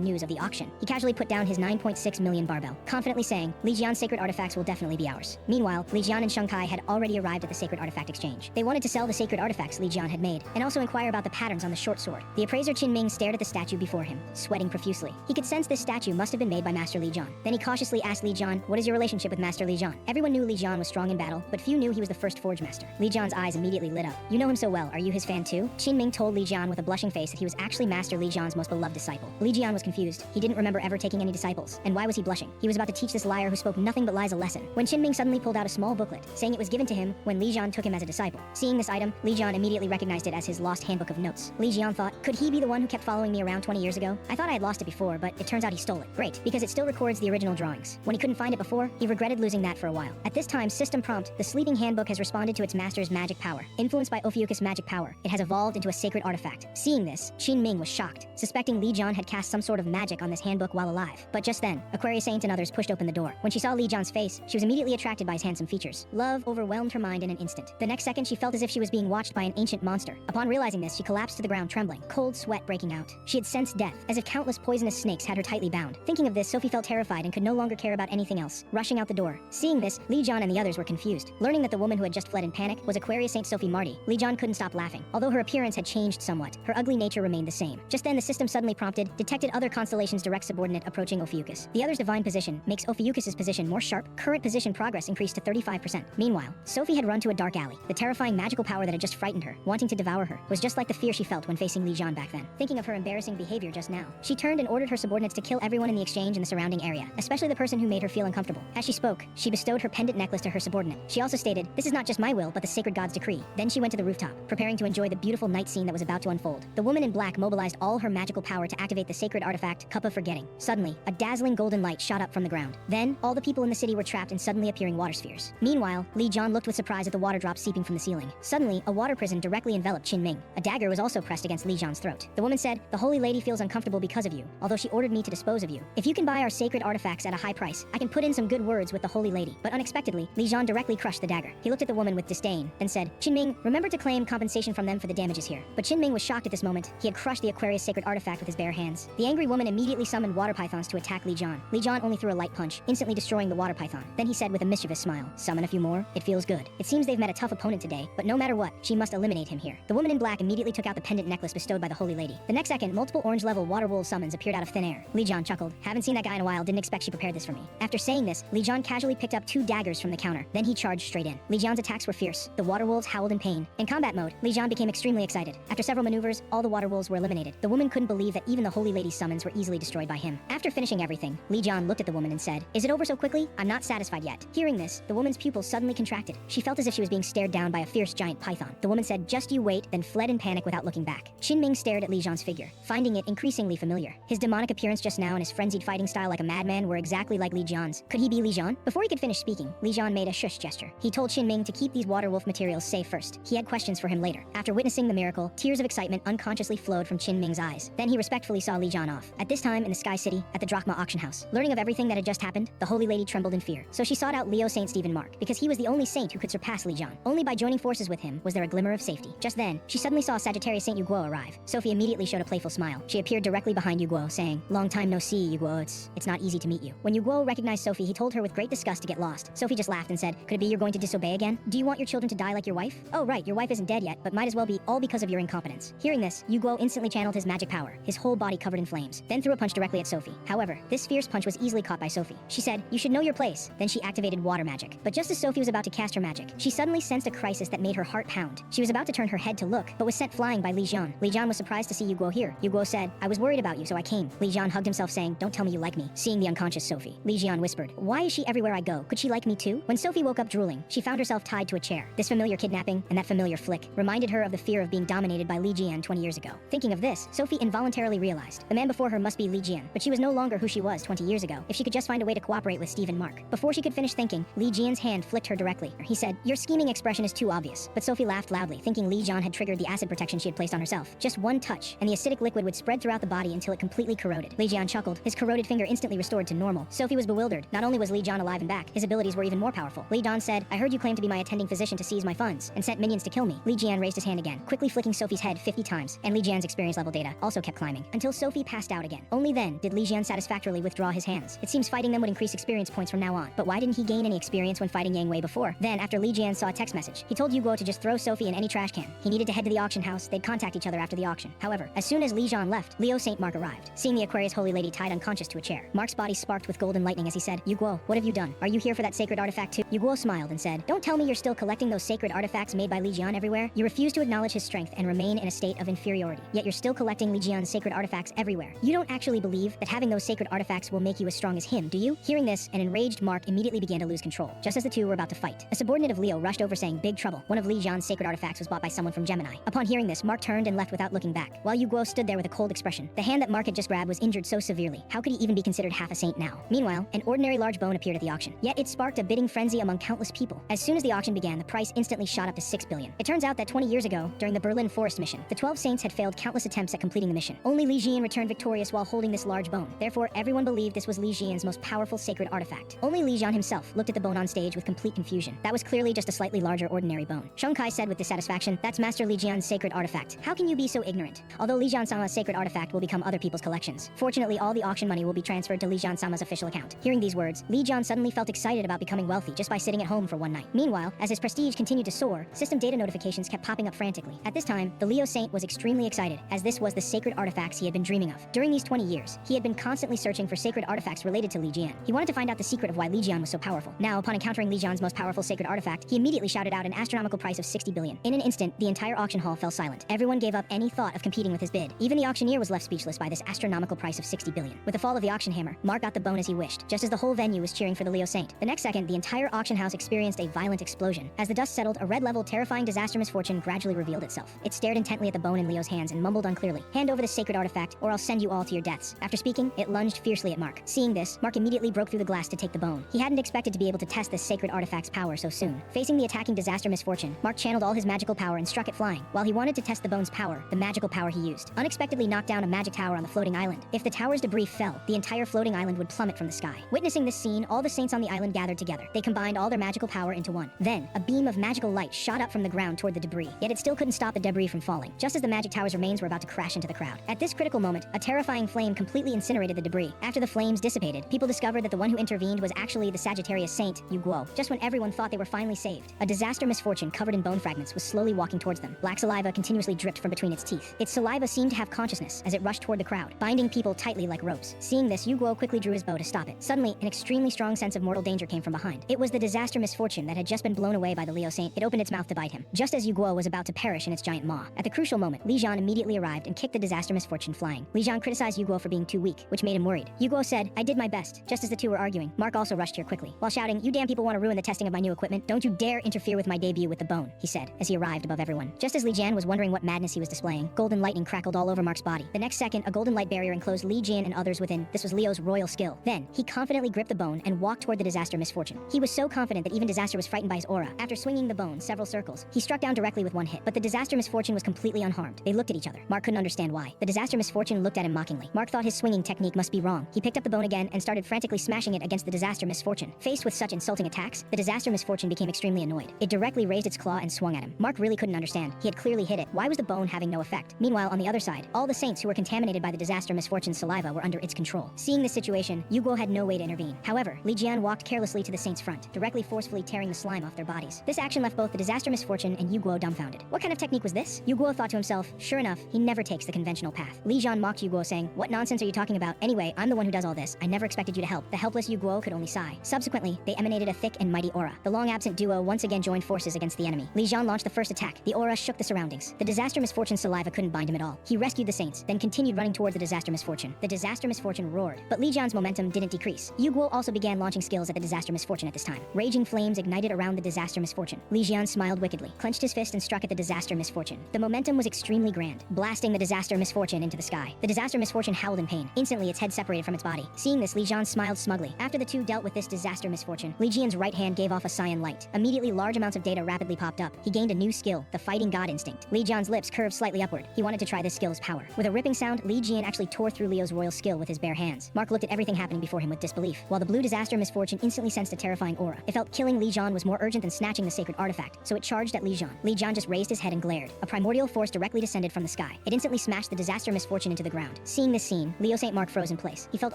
news of the auction. He casually put down his 9.6 million barbell, confidently saying, "Li Jian's sacred artifacts will definitely be ours." Meanwhile, Li Jian and Sheng Kai had already arrived at the sacred artifact exchange. They wanted to sell the sacred artifacts Li Jian had made, and also inquire about the patterns on the short sword. The appraiser Qin Ming stared at the statue before him, sweating profusely. He could sense this statue must have been made by Master Li Jian. Then he cautiously asked Li Jian, "What is your relationship with Master Li Jian?" Everyone knew Li Jian was strong in battle, but few knew he was the first forge master. Li Jian's eyes immediately lit up. "You know him so well, are you his fan too?" Qin Ming told Li Jian with a blushing face that he was actually Master Li Jian's most beloved disciple. Li Jian was confused. He didn't remember ever taking any disciples. And why was he blushing? He was about to teach this liar who spoke nothing but lies a lesson, when Qin Ming suddenly pulled out a small booklet, saying it was given to him when Li Jian took him as a disciple. Seeing this item, Li Jian immediately recognized it as his lost handbook of notes. Li Jian thought, could he be the one who kept following me around 20 years ago? I thought I had lost it before, but it turns out he stole it. Great, because it still records the original drawings. When he couldn't find it before, he regretted losing that for a while. At this time, System Prompt, the sleeping handbook has responded to its master's magic power. Influenced by Ophiuchus' magic power, it has evolved into a sacred artifact. Seeing this, Qin Ming was shocked, suspecting Li Jian had cast some sort of magic on this handbook while alive. But just then, Aquarius Saint and others pushed open the door. When she saw Li Jian's face, she was immediately attracted by his handsome features. Love overwhelmed her mind in an instant. The next second, she felt as if she was being watched by an ancient monster. Upon realizing this, she collapsed to the ground trembling, cold sweat breaking out. She had sensed death, as if countless poisonous snakes had her tightly bound. Thinking of this, Sophie felt terrified and could no longer care about anything else, rushing out the door. Seeing this, Li Jian and the others were confused. Learning that the woman who had just fled in panic was Aquarius Saint Sophie Marty, Li Jian couldn't stop laughing. Although her appearance had changed somewhat, her ugly nature remained the same. Just then, the system suddenly prompted, detected other constellations' direct subordinate approaching Ophiuchus. The other's divine position makes Ophiuchus' position more sharp. Current position progress increased to 35%. Meanwhile, Sophie had run to a dark alley. The terrifying magical power that had just frightened her, wanting to devour her, was just like the fear she felt when facing Li Jian back then. Thinking of her embarrassing behavior just now, she turned and ordered her subordinates to kill everyone in the exchange in the surrounding area, especially the person who made her feel uncomfortable. As she spoke, she bestowed her pendant necklace to her subordinate. She also stated, "This is not just my will, but the sacred god's decree." Then she went to the rooftop, preparing to enjoy the beautiful night scene that was about to unfold. The woman in black mobilized all her magical power to activate the sacred artifact, Cup of Forgetting. Suddenly, a dazzling golden light shot up from the ground. Then, all the people in the city were trapped in suddenly appearing water spheres. Meanwhile, Li Jian looked with surprise at the water drops seeping from the ceiling. Suddenly, a water prison directly enveloped Qin Ming. A dagger was also pressed against Li Jian's throat. The woman said, "The holy lady feels uncomfortable because of you, although she ordered me to dispose of you. If you can buy our sacred artifacts at a high price, I can put in some good words with the holy lady." But unexpectedly, Li Jian directly crushed the dagger. He looked at the woman with disdain, then said, "Qin Ming, remember to claim compensation from them for the damages here." But Qin Ming was shocked at this moment. He had crushed the Aquarius sacred artifact with his bare hands. The angry woman immediately summoned water pythons to attack Li Jian. Li Jian only threw a light punch, instantly destroying the water python. Then he said with a mischievous smile, "Summon a few more? It feels good. It seems they've met a tough opponent today, but no matter what, she must eliminate him here." The woman in black immediately took out the pendant necklace bestowed by the holy lady. The next second, multiple orange-level water wolf summons appeared out of thin air. Li Jian chuckled. "Haven't seen that guy in a while, didn't expect she prepared this for me." After saying this, Li Jian casually picked up 2 daggers from the counter. Then he charged straight in. Li Jian's attacks were fierce. The water wolves howled in pain. In combat mode, Li Jian became extremely excited. After several maneuvers, all the water wolves were eliminated. The woman couldn't believe that even the holy lady's summons were easily destroyed by him. After finishing everything, Li Jian looked at the woman and said, "Is it over so quickly? I'm not satisfied yet." Hearing this, the woman's pupils suddenly contracted. She felt as if she was being stared down by a fierce giant python. The woman said, "Just you wait," then fled in panic without looking back. Qin Ming stared at Li Jian's figure, finding it increasingly familiar. His demonic appearance just now and his frenzied fighting style like a madman were exactly like Li Jian's. Could he be Li Jian? Before he could finish speaking, Li Jian made a shush gesture. He told Qin Ming to keep these water wolf materials safe first. He had questions for him later. After witnessing the miracle, tears of excitement unconsciously flowed from Qin Ming's eyes. Then he respectfully saw Li Jian off. At this time, in the Sky City, at the Drachma auction house, learning of everything that had just happened, the holy lady trembled in fear. So she sought out Leo St. Stephen Mark, because he was the only saint who could surpass Li Jian. Only by joining forces with him was there a glimmer of safety. Just then, she suddenly saw Sagittarius St. Yuguo arrive. Sophie immediately showed a playful smile. She appeared directly behind Yuguo, saying, "Long time no see, Yuguo. It's not easy to meet you." When Yuguo recognized Sophie, he told her with great disgust to get lost. Sophie just laughed and said, "Could it be you're going to disobey again? Do you want your children to die like your wife? Oh right, your wife isn't dead yet, but might as well be, all because of your incompetence." Hearing this, Yuguo instantly channeled his magic power, his whole body covered in flames, then threw a punch directly at Sophie. However, this fierce punch was easily caught by Sophie. She said, "You should know your place." Then she activated water magic. But just as Sophie was about to cast her magic, she suddenly sensed a crisis that made her heart pound. She was about to turn her head to look, but was sent flying by Li Jian. Li Jian was surprised to see Yuguo here. Yuguo said, "I was worried about you, so I came." Li Jian hugged himself saying, "Don't tell me you like me." Seeing the unconscious Sophie, Li Jian whispered, "Why is she everywhere I go? Could she like me too?" When Sophie woke up drooling, she found herself tied to a chair. This familiar kidnapping and that familiar flick reminded her of the fear of being dominated by Li Jian 20 years ago. Thinking of this, Sophie involuntarily realized the man before her must be Li Jian, but she was no longer who she was 20 years ago if she could just find a way to cooperate with Stephen Mark. Before she could finish thinking, Li Jian's hand flicked her directly. He said, "Your scheming expression is too obvious." But Sophie laughed loudly, thinking Li Jian had triggered the acid protection she had placed on herself. Just one touch, and the acidic liquid would spread throughout the body until it completely corroded. Li Jian chuckled, his corroded finger instantly restored to normal. Sophie was bewildered. Not only was Li Jian alive and back, his abilities were even more powerful. Li Jian said, "I heard you claim to be my attending physician to seize my funds, and sent minions to kill me." Li Jian raised his hand again, quickly flicking Sophie's head 50 times, and Li Jian's experience level data also kept climbing, until Sophie passed out again. Only then did Li Jian satisfactorily withdraw his hands. It seems fighting them would increase experience points from now on, but why didn't he gain any experience when fighting Yang Wei before? Then, after Li Jian saw a text message, he told Yu Guo to just throw Sophie in any trash can. He needed to head to the auction house. They'd contact each other after the auction. However, as soon as Li Jian left, Leo Saint Mark arrived. Seeing the Aquarius Holy Lady tied unconscious to a chair, Mark's body sparked with golden lightning as he said, "Yu Guo, what have you done? Are you here for that sacred artifact too?" Yu Guo smiled and said, "Don't tell me you're still collecting those sacred artifacts made by Li Jian everywhere. You refuse to acknowledge his strength and remain in a state of inferiority. Yet you're still collecting Li Jian's sacred artifacts everywhere. You don't actually believe that having those sacred artifacts will make you as strong as him, do you?" Hearing this, an enraged Mark immediately began to lose control, just as the two were about to fight. A subordinate of Leo rushed over saying, "Big trouble. One of Li Jian's sacred artifacts was bought by someone from Gemini." Upon hearing this, Mark turned and left without looking back, while Yu Guo stood there with a cold expression. The hand that Mark had just grabbed was injured so severely. How could he even be considered half a saint now? Meanwhile, an ordinary large bone appeared at the auction, yet it sparked a bidding frenzy among countless people. As soon as the auction began, the price instantly shot up to 6 billion. It turns out that 20 years ago, during the Berlin Forest mission, the 12 saints had failed countless attempts at completing the mission. Only Li Jian returned victorious while holding this large bone. Therefore, everyone believed this was Li Jian's most powerful sacred artifact. Only Li Jian himself looked at the bone on stage with complete confusion. That was clearly just a slightly larger ordinary bone. Sheng Kai said with dissatisfaction, "That's Master Li Jian's sacred artifact. How can you be so ignorant?" Although Li Jian-sama's sacred artifact will become other people's collections, fortunately all the auction money will be transferred to Li Jian-sama's official account. Hearing these words, Li Jian suddenly felt excited about becoming wealthy just by sitting at home for one night. Meanwhile, as his prestige continued to soar, system data notifications kept popping up frantically. At this time, the Leo Saint was extremely excited, as this was the sacred artifacts he had been dreaming of. During these 20 years, he had been constantly searching for sacred artifacts related to Li Jian. He wanted to find out the secret of why Li Jian was so powerful. Now, upon encountering Li Jian's most powerful sacred artifact, he immediately shouted out an astronomical price of 60 billion. In an instant, the entire auction hall fell silent. Everyone gave up any thought of competing with his bid. Even the auctioneer was left speechless by this astronomical price of 60 billion. With the fall of the auction hammer, Mark got the bone as he wished, just as the whole venue was cheering for the Leo Saint. The next second, the entire auction house experienced a violent explosion. As the dust settled, a red-level, terrifying disaster misfortune gradually revealed itself. It stared intently at the bone in Leo's hands and mumbled unclearly, "Hand over the sacred artifact, or I'll send you all to your deaths." After speaking, it lunged fiercely at Mark. Seeing this, Mark immediately broke through the glass to take the bone. He hadn't expected to be able to test this sacred artifact's power so soon. Facing the attacking disaster misfortune, Mark channeled all his magical power and struck it flying. While he wanted to test the bone's power, the magical power he used unexpectedly knocked down a magic tower on the floating island. If the tower's debris fell, the entire floating island would plummet from the sky. Witnessing this scene, all the saints on the island gathered together. They combined all their magical power into one. Then, a beam of magical light shot up from the ground toward the debris, yet it still couldn't stop the debris from falling, just as the magic tower's remains were about to crash into the crowd. At this critical moment, a terrifying flame completely incinerated the debris. After the flames dissipated, people discovered that the one who intervened was actually the Sagittarius Saint, Yu Guo. Just when everyone thought they were finally saved, a disaster misfortune covered in bone fragments was slowly walking towards them. Black saliva continuously dripped from between its teeth. Its saliva seemed to have consciousness as it rushed toward the crowd, binding people tightly like ropes. Seeing this, Yu Guo quickly drew his bow to stop it. Suddenly, an extremely strong sense of mortal danger came from behind. It was the disaster misfortune that had just been blown away by the Leo Saint. It opened its mouth to bite him, just as Yu Guo was about to perish in its giant maw. At the crucial moment, Li Jian immediately arrived and kicked the disaster misfortune flying. Li Jian criticized Yu Guo for being too weak, which made him worried. Yu Guo said, "I did my best." Just as the two were arguing, Mark also rushed here quickly, while shouting, "You damn people want to ruin the testing of my new equipment? Don't you dare interfere with my debut with the bone," he said, as he arrived above everyone. Just as Li Jian was wondering what madness he was displaying, golden lightning crackled all over Mark's body. The next second, a golden light barrier enclosed Li Jian and others within. This was Leo's royal skill. Then, he confidently gripped the bone and walked toward the disaster misfortune. He was so confident that even Disaster was frightened by his aura. After swinging the bone several circles, he struck down directly with one hit, but the disaster misfortune was completely unharmed. They looked at each other. Mark couldn't understand why. The disaster misfortune looked at him mockingly. Mark thought his swinging technique must be wrong. He picked up the bone again and started frantically smashing it against the disaster misfortune. Faced with such insulting attacks, the disaster misfortune became extremely annoyed. It directly raised its claw and swung at him. Mark really couldn't understand. He had clearly hit it. Why was the bone having no effect? Meanwhile, on the other side, all the saints who were contaminated by the disaster misfortune's saliva were under its control. Seeing this situation, Yu Guo had no way to intervene. However, Li Jian walked carelessly to the saints' front, directly forcefully tearing the slime off their bodies. This action left both the disaster misfortune and Yu Guo dumbfounded. What kind of technique was this? Yu Guo thought to himself, sure enough, he never takes the conventional path. Li Jian mocked Yu Guo saying, "What nonsense are you talking about? Anyway, I'm the one who does all this. I never expected you to help." The helpless Yu Guo could only sigh. Subsequently, they emanated a thick and mighty aura. The long-absent duo once again joined forces against the enemy. Li Jian launched the first attack. The aura shook the surroundings. The disaster misfortune's saliva couldn't bind him at all. He rescued the saints, then continued running towards the disaster misfortune. The disaster misfortune roared, but Li Jian's momentum didn't decrease. Yu Guo also began launching skills at the disaster misfortune at this time. Raging flames ignited around the disaster misfortune. Li Jian smiled wickedly, clenched his fist and struck at the disaster misfortune. The momentum was extremely grand, blasting the disaster misfortune into the sky. The disaster misfortune howled in pain. Instantly, its head separated from its body. Seeing this, Li Jian smiled smugly. After the two dealt with this disaster misfortune, Li Jian's right hand gave off a cyan light. Immediately, large amounts of data rapidly popped up. He gained a new skill, the fighting god instinct. Li Jian's lips curved slightly upward. He wanted to try this skill's power. With a ripping sound, Li Jian actually tore through Leo's royal skill with his bare hands. Mark looked at everything happening before him with disbelief, while the blue disaster misfortune instantly sensed a terrifying aura. It felt killing Li Jian was more urgent than snatching the sacred artifact, so it charged at Li Jian. Li Jian just raised his head and and glared. A primordial force directly descended from the sky. It instantly smashed the disaster misfortune into the ground. Seeing this scene, Leo St. Mark froze in place. He felt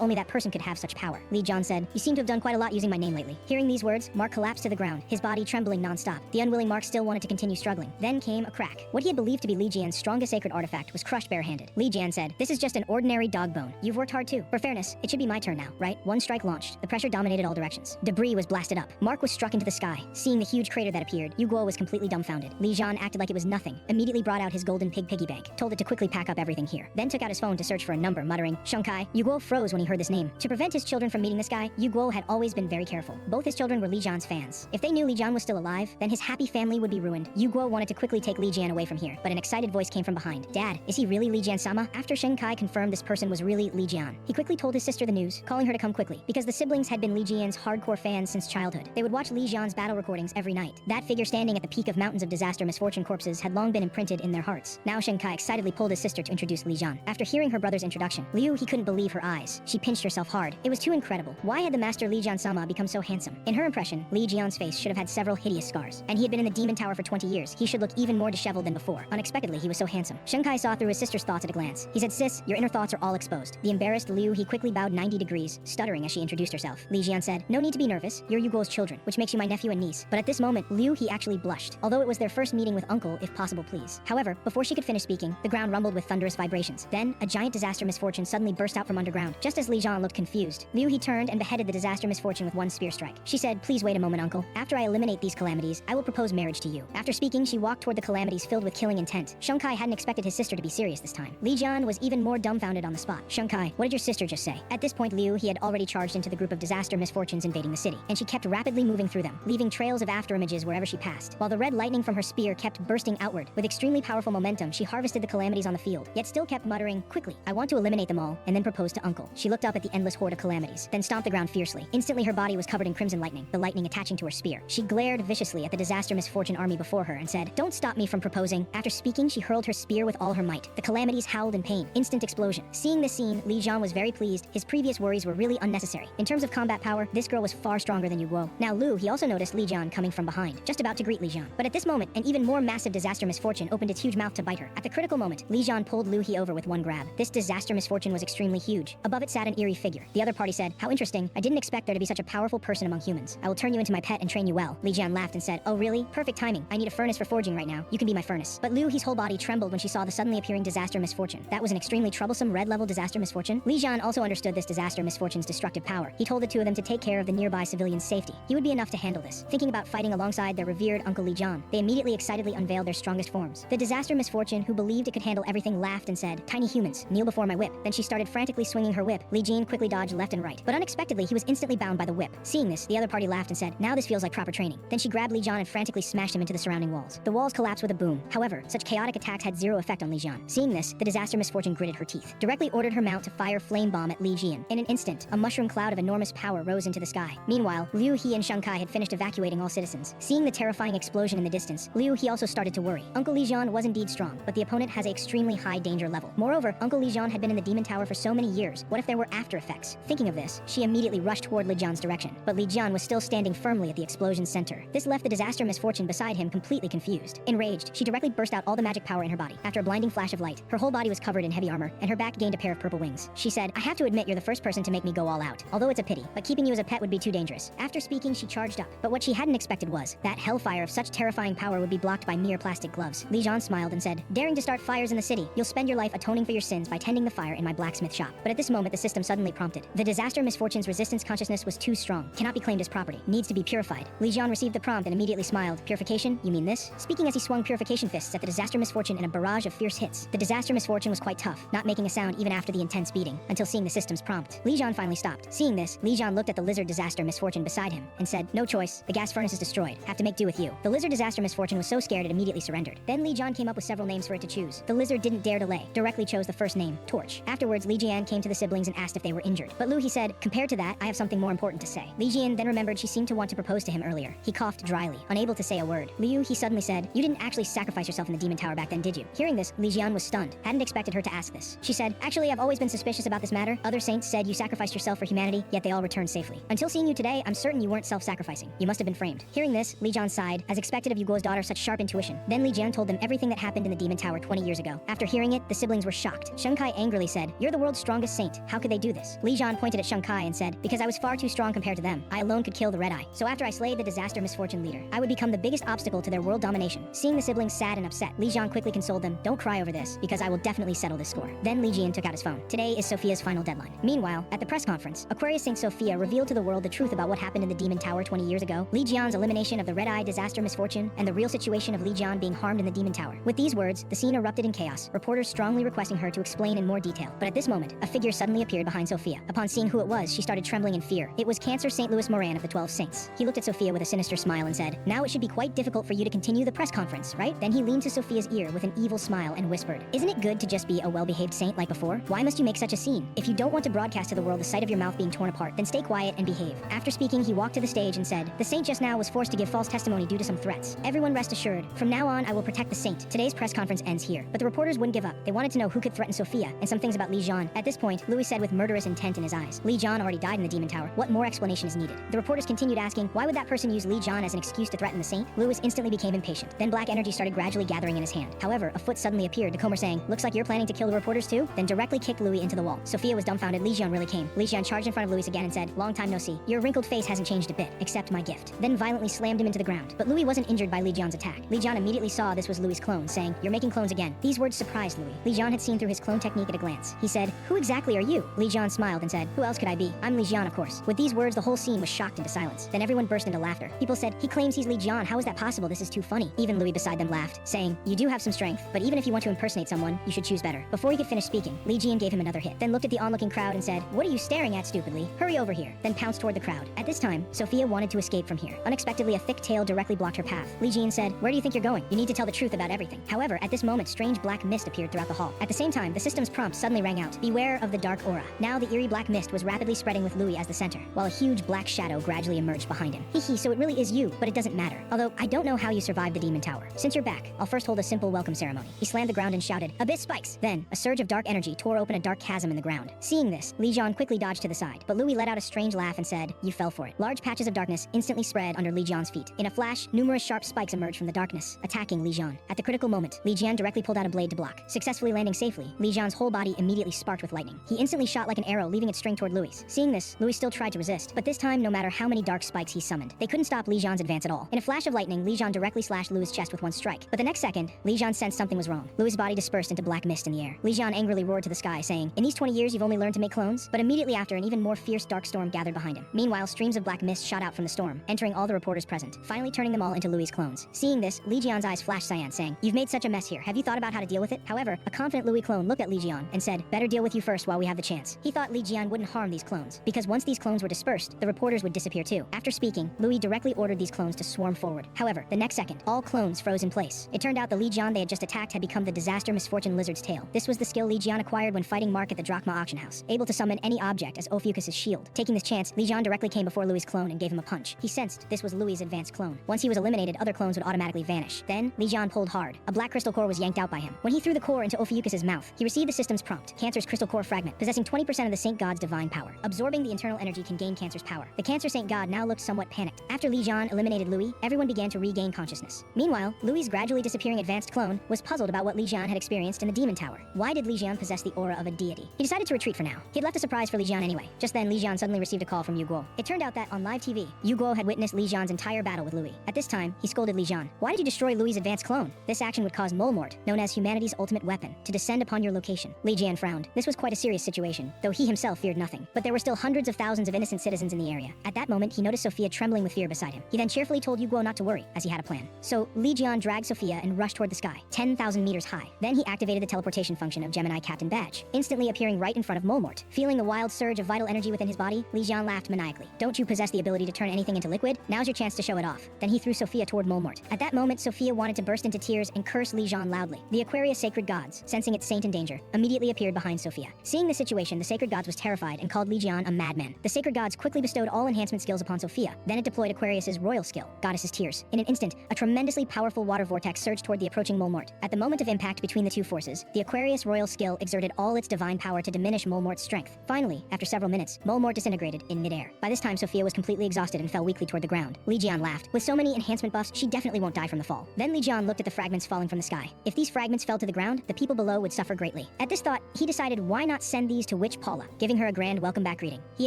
only that person could have such power. Li Jian said, "You seem to have done quite a lot using my name lately." Hearing these words, Mark collapsed to the ground, his body trembling non-stop. The unwilling Mark still wanted to continue struggling. Then came a crack. What he had believed to be Li Jian's strongest sacred artifact was crushed barehanded. Li Jian said, "This is just an ordinary dog bone. You've worked hard too. For fairness, it should be my turn now, right?" One strike launched. The pressure dominated all directions. Debris was blasted up. Mark was struck into the sky. Seeing the huge crater that appeared, Yu Guo was completely dumbfounded. Li Jian acted like it was nothing, immediately brought out his golden piggy bank, told it to quickly pack up everything here, then took out his phone to search for a number, muttering, "Shunkai." Yu Guo froze when he heard this name. To prevent his children from meeting this guy, Yu Guo had always been very careful. Both his children were Li Jian's fans. If they knew Li Jian was still alive, then his happy family would be ruined. Yu Guo wanted to quickly take Li Jian away from here, but an excited voice came from behind. "Dad, is he really Li Jian-sama?" After Shunkai confirmed this person was really Li Jian, he quickly told his sister the news, calling her to come quickly, because the siblings had been Li Jian's hardcore fans since childhood. They would watch Li Jian's battle recordings every night. That figure standing at the peak of mountains of disaster misfortune corpses had long been imprinted in their hearts. Now Shunkai excitedly pulled his sister to introduce Li Jian. After hearing her brother's introduction, Liu, he couldn't believe her eyes. She pinched herself hard. It was too incredible. Why had the master Li Jian-sama become so handsome? In her impression, Li Jian's face should have had several hideous scars, and he had been in the demon tower for 20 years. He should look even more disheveled than before. Unexpectedly, he was so handsome. Shunkai saw through his sister's thoughts at a glance. He said, "Sis, your inner thoughts are all exposed." The embarrassed Liu, he quickly bowed 90 degrees, stuttering as she introduced herself. Li Jian said, "No need to be nervous. You're Yu Guo's children, which makes you my nephew and niece." But at this moment, Liu, he actually blushed, although it was their first meeting with uncle, if possible please. However, before she could finish speaking, the ground rumbled with thunderous vibrations. Then, a giant disaster misfortune suddenly burst out from underground. Just as Li Jian looked confused, Liu, he turned and beheaded the disaster misfortune with one spear strike. She said, "Please wait a moment, uncle. After I eliminate these calamities, I will propose marriage to you." After speaking, she walked toward the calamities filled with killing intent. Shunkai hadn't expected his sister to be serious this time. Li Jian was even more dumbfounded on the spot. "Shunkai, what did your sister just say?" At this point, Liu, he had already charged into the group of disaster misfortunes invading the city, and she kept rapidly moving through them, leaving trails of afterimages wherever she passed, while the red lightning from her spear kept bursting outward. With extremely powerful momentum, she harvested the calamities on the field, yet still kept muttering, "Quickly, I want to eliminate them all," and then proposed to uncle. She looked up at the endless horde of calamities, then stomped the ground fiercely. Instantly, her body was covered in crimson lightning, the lightning attaching to her spear. She glared viciously at the disaster misfortune army before her and said, "Don't stop me from proposing." After speaking, she hurled her spear with all her might. The calamities howled in pain. Instant explosion. Seeing this scene, Li Jian was very pleased. His previous worries were really unnecessary. In terms of combat power, this girl was far stronger than Yu Guo. Now Liu, he also noticed Li Jian coming from behind, just about to greet Li Jian. But at this moment, an even more massive disaster misfortune opened its huge mouth to bite her. At the critical moment, Li Jian pulled Liu He over with one grab. This disaster misfortune was extremely huge. Above it sat an eerie figure. The other party said, "How interesting. I didn't expect there to be such a powerful person among humans. I will turn you into my pet and train you well." Li Jian laughed and said, "Oh really? Perfect timing. I need a furnace for forging right now. You can be my furnace." But Liu He's whole body trembled when she saw the suddenly appearing disaster misfortune. That was an extremely troublesome red-level disaster misfortune. Li Jian also understood this disaster misfortune's destructive power. He told the two of them to take care of the nearby civilians' safety. He would be enough to handle this. Thinking about fighting alongside their revered Uncle Li Jian, they immediately excitedly unveiled their strongest forms. The disaster misfortune, who believed it could handle everything, laughed and said, "Tiny humans, kneel before my whip." Then she started frantically swinging her whip. Li Jian quickly dodged left and right, but unexpectedly he was instantly bound by the whip. Seeing this, the other party laughed and said, "Now this feels like proper training." Then she grabbed Li Jian and frantically smashed him into the surrounding walls. The walls collapsed with a boom. However, such chaotic attacks had zero effect on Li Jian. Seeing this, the disaster misfortune gritted her teeth, directly ordered her mount to fire flame bomb at Li Jian. In an instant, a mushroom cloud of enormous power rose into the sky. Meanwhile, Liu He and Shunkai had finished evacuating all citizens. Seeing the terrifying explosion in the distance, Liu He also started to worry. Uncle Li Jian was indeed strong, but the opponent has an extremely high danger level. Moreover, Uncle Li Jian had been in the demon tower for so many years. What if there were after effects? Thinking of this, she immediately rushed toward Li Jian's direction, but Li Jian was still standing firmly at the explosion's center. This left the disaster misfortune beside him completely confused. Enraged, she directly burst out all the magic power in her body. After a blinding flash of light, her whole body was covered in heavy armor, and her back gained a pair of purple wings. She said, "I have to admit you're the first person to make me go all out. Although it's a pity, but keeping you as a pet would be too dangerous." After speaking, she charged up, but what she hadn't expected was that hellfire of such terrifying power would be blocked by mere plastic gloves. Li Jian smiled and said, "Daring to start fires in the city, you'll spend your life atoning for your sins by tending the fire in my blacksmith shop." But at this moment, the system suddenly prompted. The disaster misfortune's resistance consciousness was too strong, cannot be claimed as property, needs to be purified. Li Jian received the prompt and immediately smiled. "Purification? You mean this?" Speaking as he swung purification fists at the disaster misfortune in a barrage of fierce hits. The disaster misfortune was quite tough, not making a sound even after the intense beating, until seeing the system's prompt. Li Jian finally stopped. Seeing this, Li Jian looked at the lizard disaster misfortune beside him and said, "No choice. The gas furnace is destroyed. Have to make do with you." The lizard disaster misfortune was so scared it immediately surrendered. Then Li Jian came up with several names for it to choose. The lizard didn't dare delay, directly chose the first name, Torch. Afterwards, Li Jian came to the siblings and asked if they were injured. But Liu, he said, "Compared to that, I have something more important to say." Li Jian then remembered she seemed to want to propose to him earlier. He coughed dryly, unable to say a word. Liu, he suddenly said, "You didn't actually sacrifice yourself in the demon tower back then, did you?" Hearing this, Li Jian was stunned, hadn't expected her to ask this. She said, "Actually, I've always been suspicious about this matter. Other saints said you sacrificed yourself for humanity, yet they all returned safely. Until seeing you today, I'm certain you weren't self-sacrificing. You must have been framed." Hearing this, Li Jian sighed. As expected of Yu Guo's daughter, such sharp intuition. Then Li Jian told them everything that happened in the Demon Tower 20 years ago. After hearing it, the siblings were shocked. Sheng Kai angrily said, "You're the world's strongest saint. How could they do this?" Li Jian pointed at Sheng Kai and said, "Because I was far too strong compared to them. I alone could kill the Red Eye. So after I slayed the disaster misfortune leader, I would become the biggest obstacle to their world domination." Seeing the siblings sad and upset, Li Jian quickly consoled them, "Don't cry over this, because I will definitely settle this score." Then Li Jian took out his phone. Today is Sophia's final deadline. Meanwhile, at the press conference, Aquarius Saint Sophia revealed to the world the truth about what happened in the Demon Tower 20 years ago, Li Jian's elimination of the Red Eye disaster misfortune, and the real situation of Li Jian being harmed in the Demon Tower. With these words, the scene erupted in chaos, reporters strongly requesting her to explain in more detail. But at this moment, a figure suddenly appeared behind Sophia. Upon seeing who it was, she started trembling in fear. It was Cancer Saint Louis Moran of the 12 Saints. He looked at Sophia with a sinister smile and said, "Now it should be quite difficult for you to continue the press conference, right?" Then he leaned to Sophia's ear with an evil smile and whispered, "Isn't it good to just be a well-behaved saint like before? Why must you make such a scene? If you don't want to broadcast to the world the sight of your mouth being torn apart, then stay quiet and behave." After speaking, he walked to the stage and said, "The saint just now was forced to give false testimony due to some threats. Everyone rest assured, from now on I will protect the saint." Today's press conference ends here, but the reporters wouldn't give up. They wanted to know who could threaten Sophia, and some things about Li Jian. At this point, Louis said with murderous intent in his eyes, "Li Jian already died in the Demon Tower. What more explanation is needed?" The reporters continued asking, why would that person use Li Jian as an excuse to threaten the saint? Louis instantly became impatient. Then black energy started gradually gathering in his hand. However, a foot suddenly appeared, Decomer saying, "Looks like you're planning to kill the reporters too?" Then directly kicked Louis into the wall. Sophia was dumbfounded. Li Jian really came. Li Jian charged in front of Louis again and said, "Long time no see. Your wrinkled face hasn't changed a bit, except my gift." Then violently slammed him into the ground. But Louis wasn't injured by Li Jian's attack. Li Jian immediately saw this was Louis' clone, saying, "You're making clones again." These words surprised Louis. Li Jian had seen through his clone technique at a glance. He said, "Who exactly are you?" Li Jian smiled and said, "Who else could I be? I'm Li Jian, of course." With these words, the whole scene was shocked into silence. Then everyone burst into laughter. People said, "He claims he's Li Jian. How is that possible? This is too funny." Even Louis beside them laughed, saying, "You do have some strength, but even if you want to impersonate someone, you should choose better." Before he could finish speaking, Li Jian gave him another hit, then looked at the onlooking crowd and said, "What are you staring at stupidly? Hurry over here." Then pounced toward the crowd. At this time, Sophia wanted to escape from here. Unexpectedly, a thick tail directly blocked her path. Li Jian said, "Where do you think you're going? You need to tell the truth about everything." However, at this moment, strange black mist appeared throughout the hall. At the same time, the system's prompt suddenly rang out, "Beware of the dark aura." Now the eerie black mist was rapidly spreading with Louis as the center, while a huge black shadow gradually emerged behind him. Hee, so it really is you, but it doesn't matter. Although, I don't know how you survived the Demon Tower. Since you're back, I'll first hold a simple welcome ceremony. He slammed the ground and shouted, "Abyss spikes!" Then, a surge of dark energy tore open a dark chasm in the ground. Seeing this, Li Jian quickly dodged to the side, but Louis let out a strange laugh and said, "You fell for it." Large patches of darkness instantly spread under Li Jian's feet. In a flash, numerous sharp spikes emerged from the darkness, attacking Li Jian. At the critical moment, Li Jian directly pulled out a blade to block. Successfully landing safely, Li Jian's whole body immediately sparked with lightning. He instantly shot like an arrow, leaving its string toward Louis. Seeing this, Louis still tried to resist, but this time, no matter how many dark spikes he summoned, they couldn't stop Li Jian's advance at all. In a flash of lightning, Li Jian directly slashed Louis' chest with one strike. But the next second, Li Jian sensed something was wrong. Louis' body dispersed into black mist in the air. Li Jian angrily roared to the sky, saying, "In these 20 years, you've only learned to make clones?" But immediately after, an even more fierce dark storm gathered behind him. Meanwhile, streams of black mist shot out from the storm, entering all the reporters present, finally turning them all into Louis' clones. Seeing this, Li Jian's eyes flashed cyan, saying, "You've made such a mess here. Have you thought about how to deal with it?" However, a confident Louis clone looked at Li Jian and said, "Better deal with you first while we have the chance." He thought Li Jian wouldn't harm these clones, because once these clones were dispersed, the reporters would disappear too. After speaking, Louis directly ordered these clones to swarm forward. However, the next second, all clones froze in place. It turned out the Li Jian they had just attacked had become the disaster misfortune lizard's tail. This was the skill Li Jian acquired when fighting Mark at the Drachma auction house, able to summon any object as Ophiuchus' shield. Taking this chance, Li Jian directly came before Louis' clone and gave him a punch. He sensed this was Louis' advanced clone. Once he was eliminated, other clones would automatically vanish. Then, Li Jian pulled hard. A black crystal core was yanked out by him. When he threw the core into Ophiuchus' mouth, he received the system's prompt, Cancer's crystal core fragment, possessing 20% of the Saint God's divine power. Absorbing the internal energy can gain Cancer's power. The Cancer Saint God now looked somewhat panicked. After Li Jian eliminated Louis, everyone began to regain consciousness. Meanwhile, Louis' gradually disappearing advanced clone was puzzled about what Li Jian had experienced in the Demon Tower. Why did Li Jian possess the aura of a deity? He decided to retreat for now. He had left a surprise for Li Jian anyway. Just then, Li Jian suddenly received a call from Yu Guo. It turned out that on live TV, Yu Guo had witnessed Li Jian's entire battle with Louis. At this time, he scolded Li Jian. "Why did you destroy Louis' advanced clone? This action would cause Molmort, known as humanity's ultimate weapon, to descend upon your location." Li Jian frowned. This was quite a serious situation, though he himself feared nothing. But there were still hundreds of thousands of innocent citizens in the area. At that moment, he noticed Sophia trembling with fear beside him. He then cheerfully told Yu Guo not to worry, as he had a plan. So, Li Jian dragged Sophia and rushed toward the sky, 10,000 meters high. Then he activated the teleportation function of Gemini Captain Badge, instantly appearing right in front of Molmort. Feeling the wild surge of vital energy within his body, Li Jian laughed maniacally. "Don't you possess the ability to turn anything into liquid? Now's your chance to show it off." Then he threw Sophia toward Molmort. At that moment, Sophia wanted to burst into tears and curse Li Jian loudly. The Aquarius sacred gods, sensing its saint in danger, immediately appeared behind Sophia. Seeing the situation, the sacred gods was terrified and called Li Jian a madman. The sacred gods quickly bestowed all enhancement skills upon Sophia. Then it deployed Aquarius' royal skill, Goddess's Tears. In an instant, a tremendously powerful water vortex surged toward the approaching Molmort. At the moment of impact between the two forces, the Aquarius royal skill exerted all its divine power to diminish Molmort's strength. Finally, after several minutes, Molmort disintegrated in midair. By this time, Sophia was completely exhausted and fell weakly toward the ground. Li Jian laughed. With so many enhancement buffs, she definitely won't die from the fall. Then Li Jian looked at the fragments falling from the sky. If these fragments fell to the ground, the people below would suffer greatly. At this thought, he decided why not send these to Witch Paula, giving her a grand welcome back greeting. He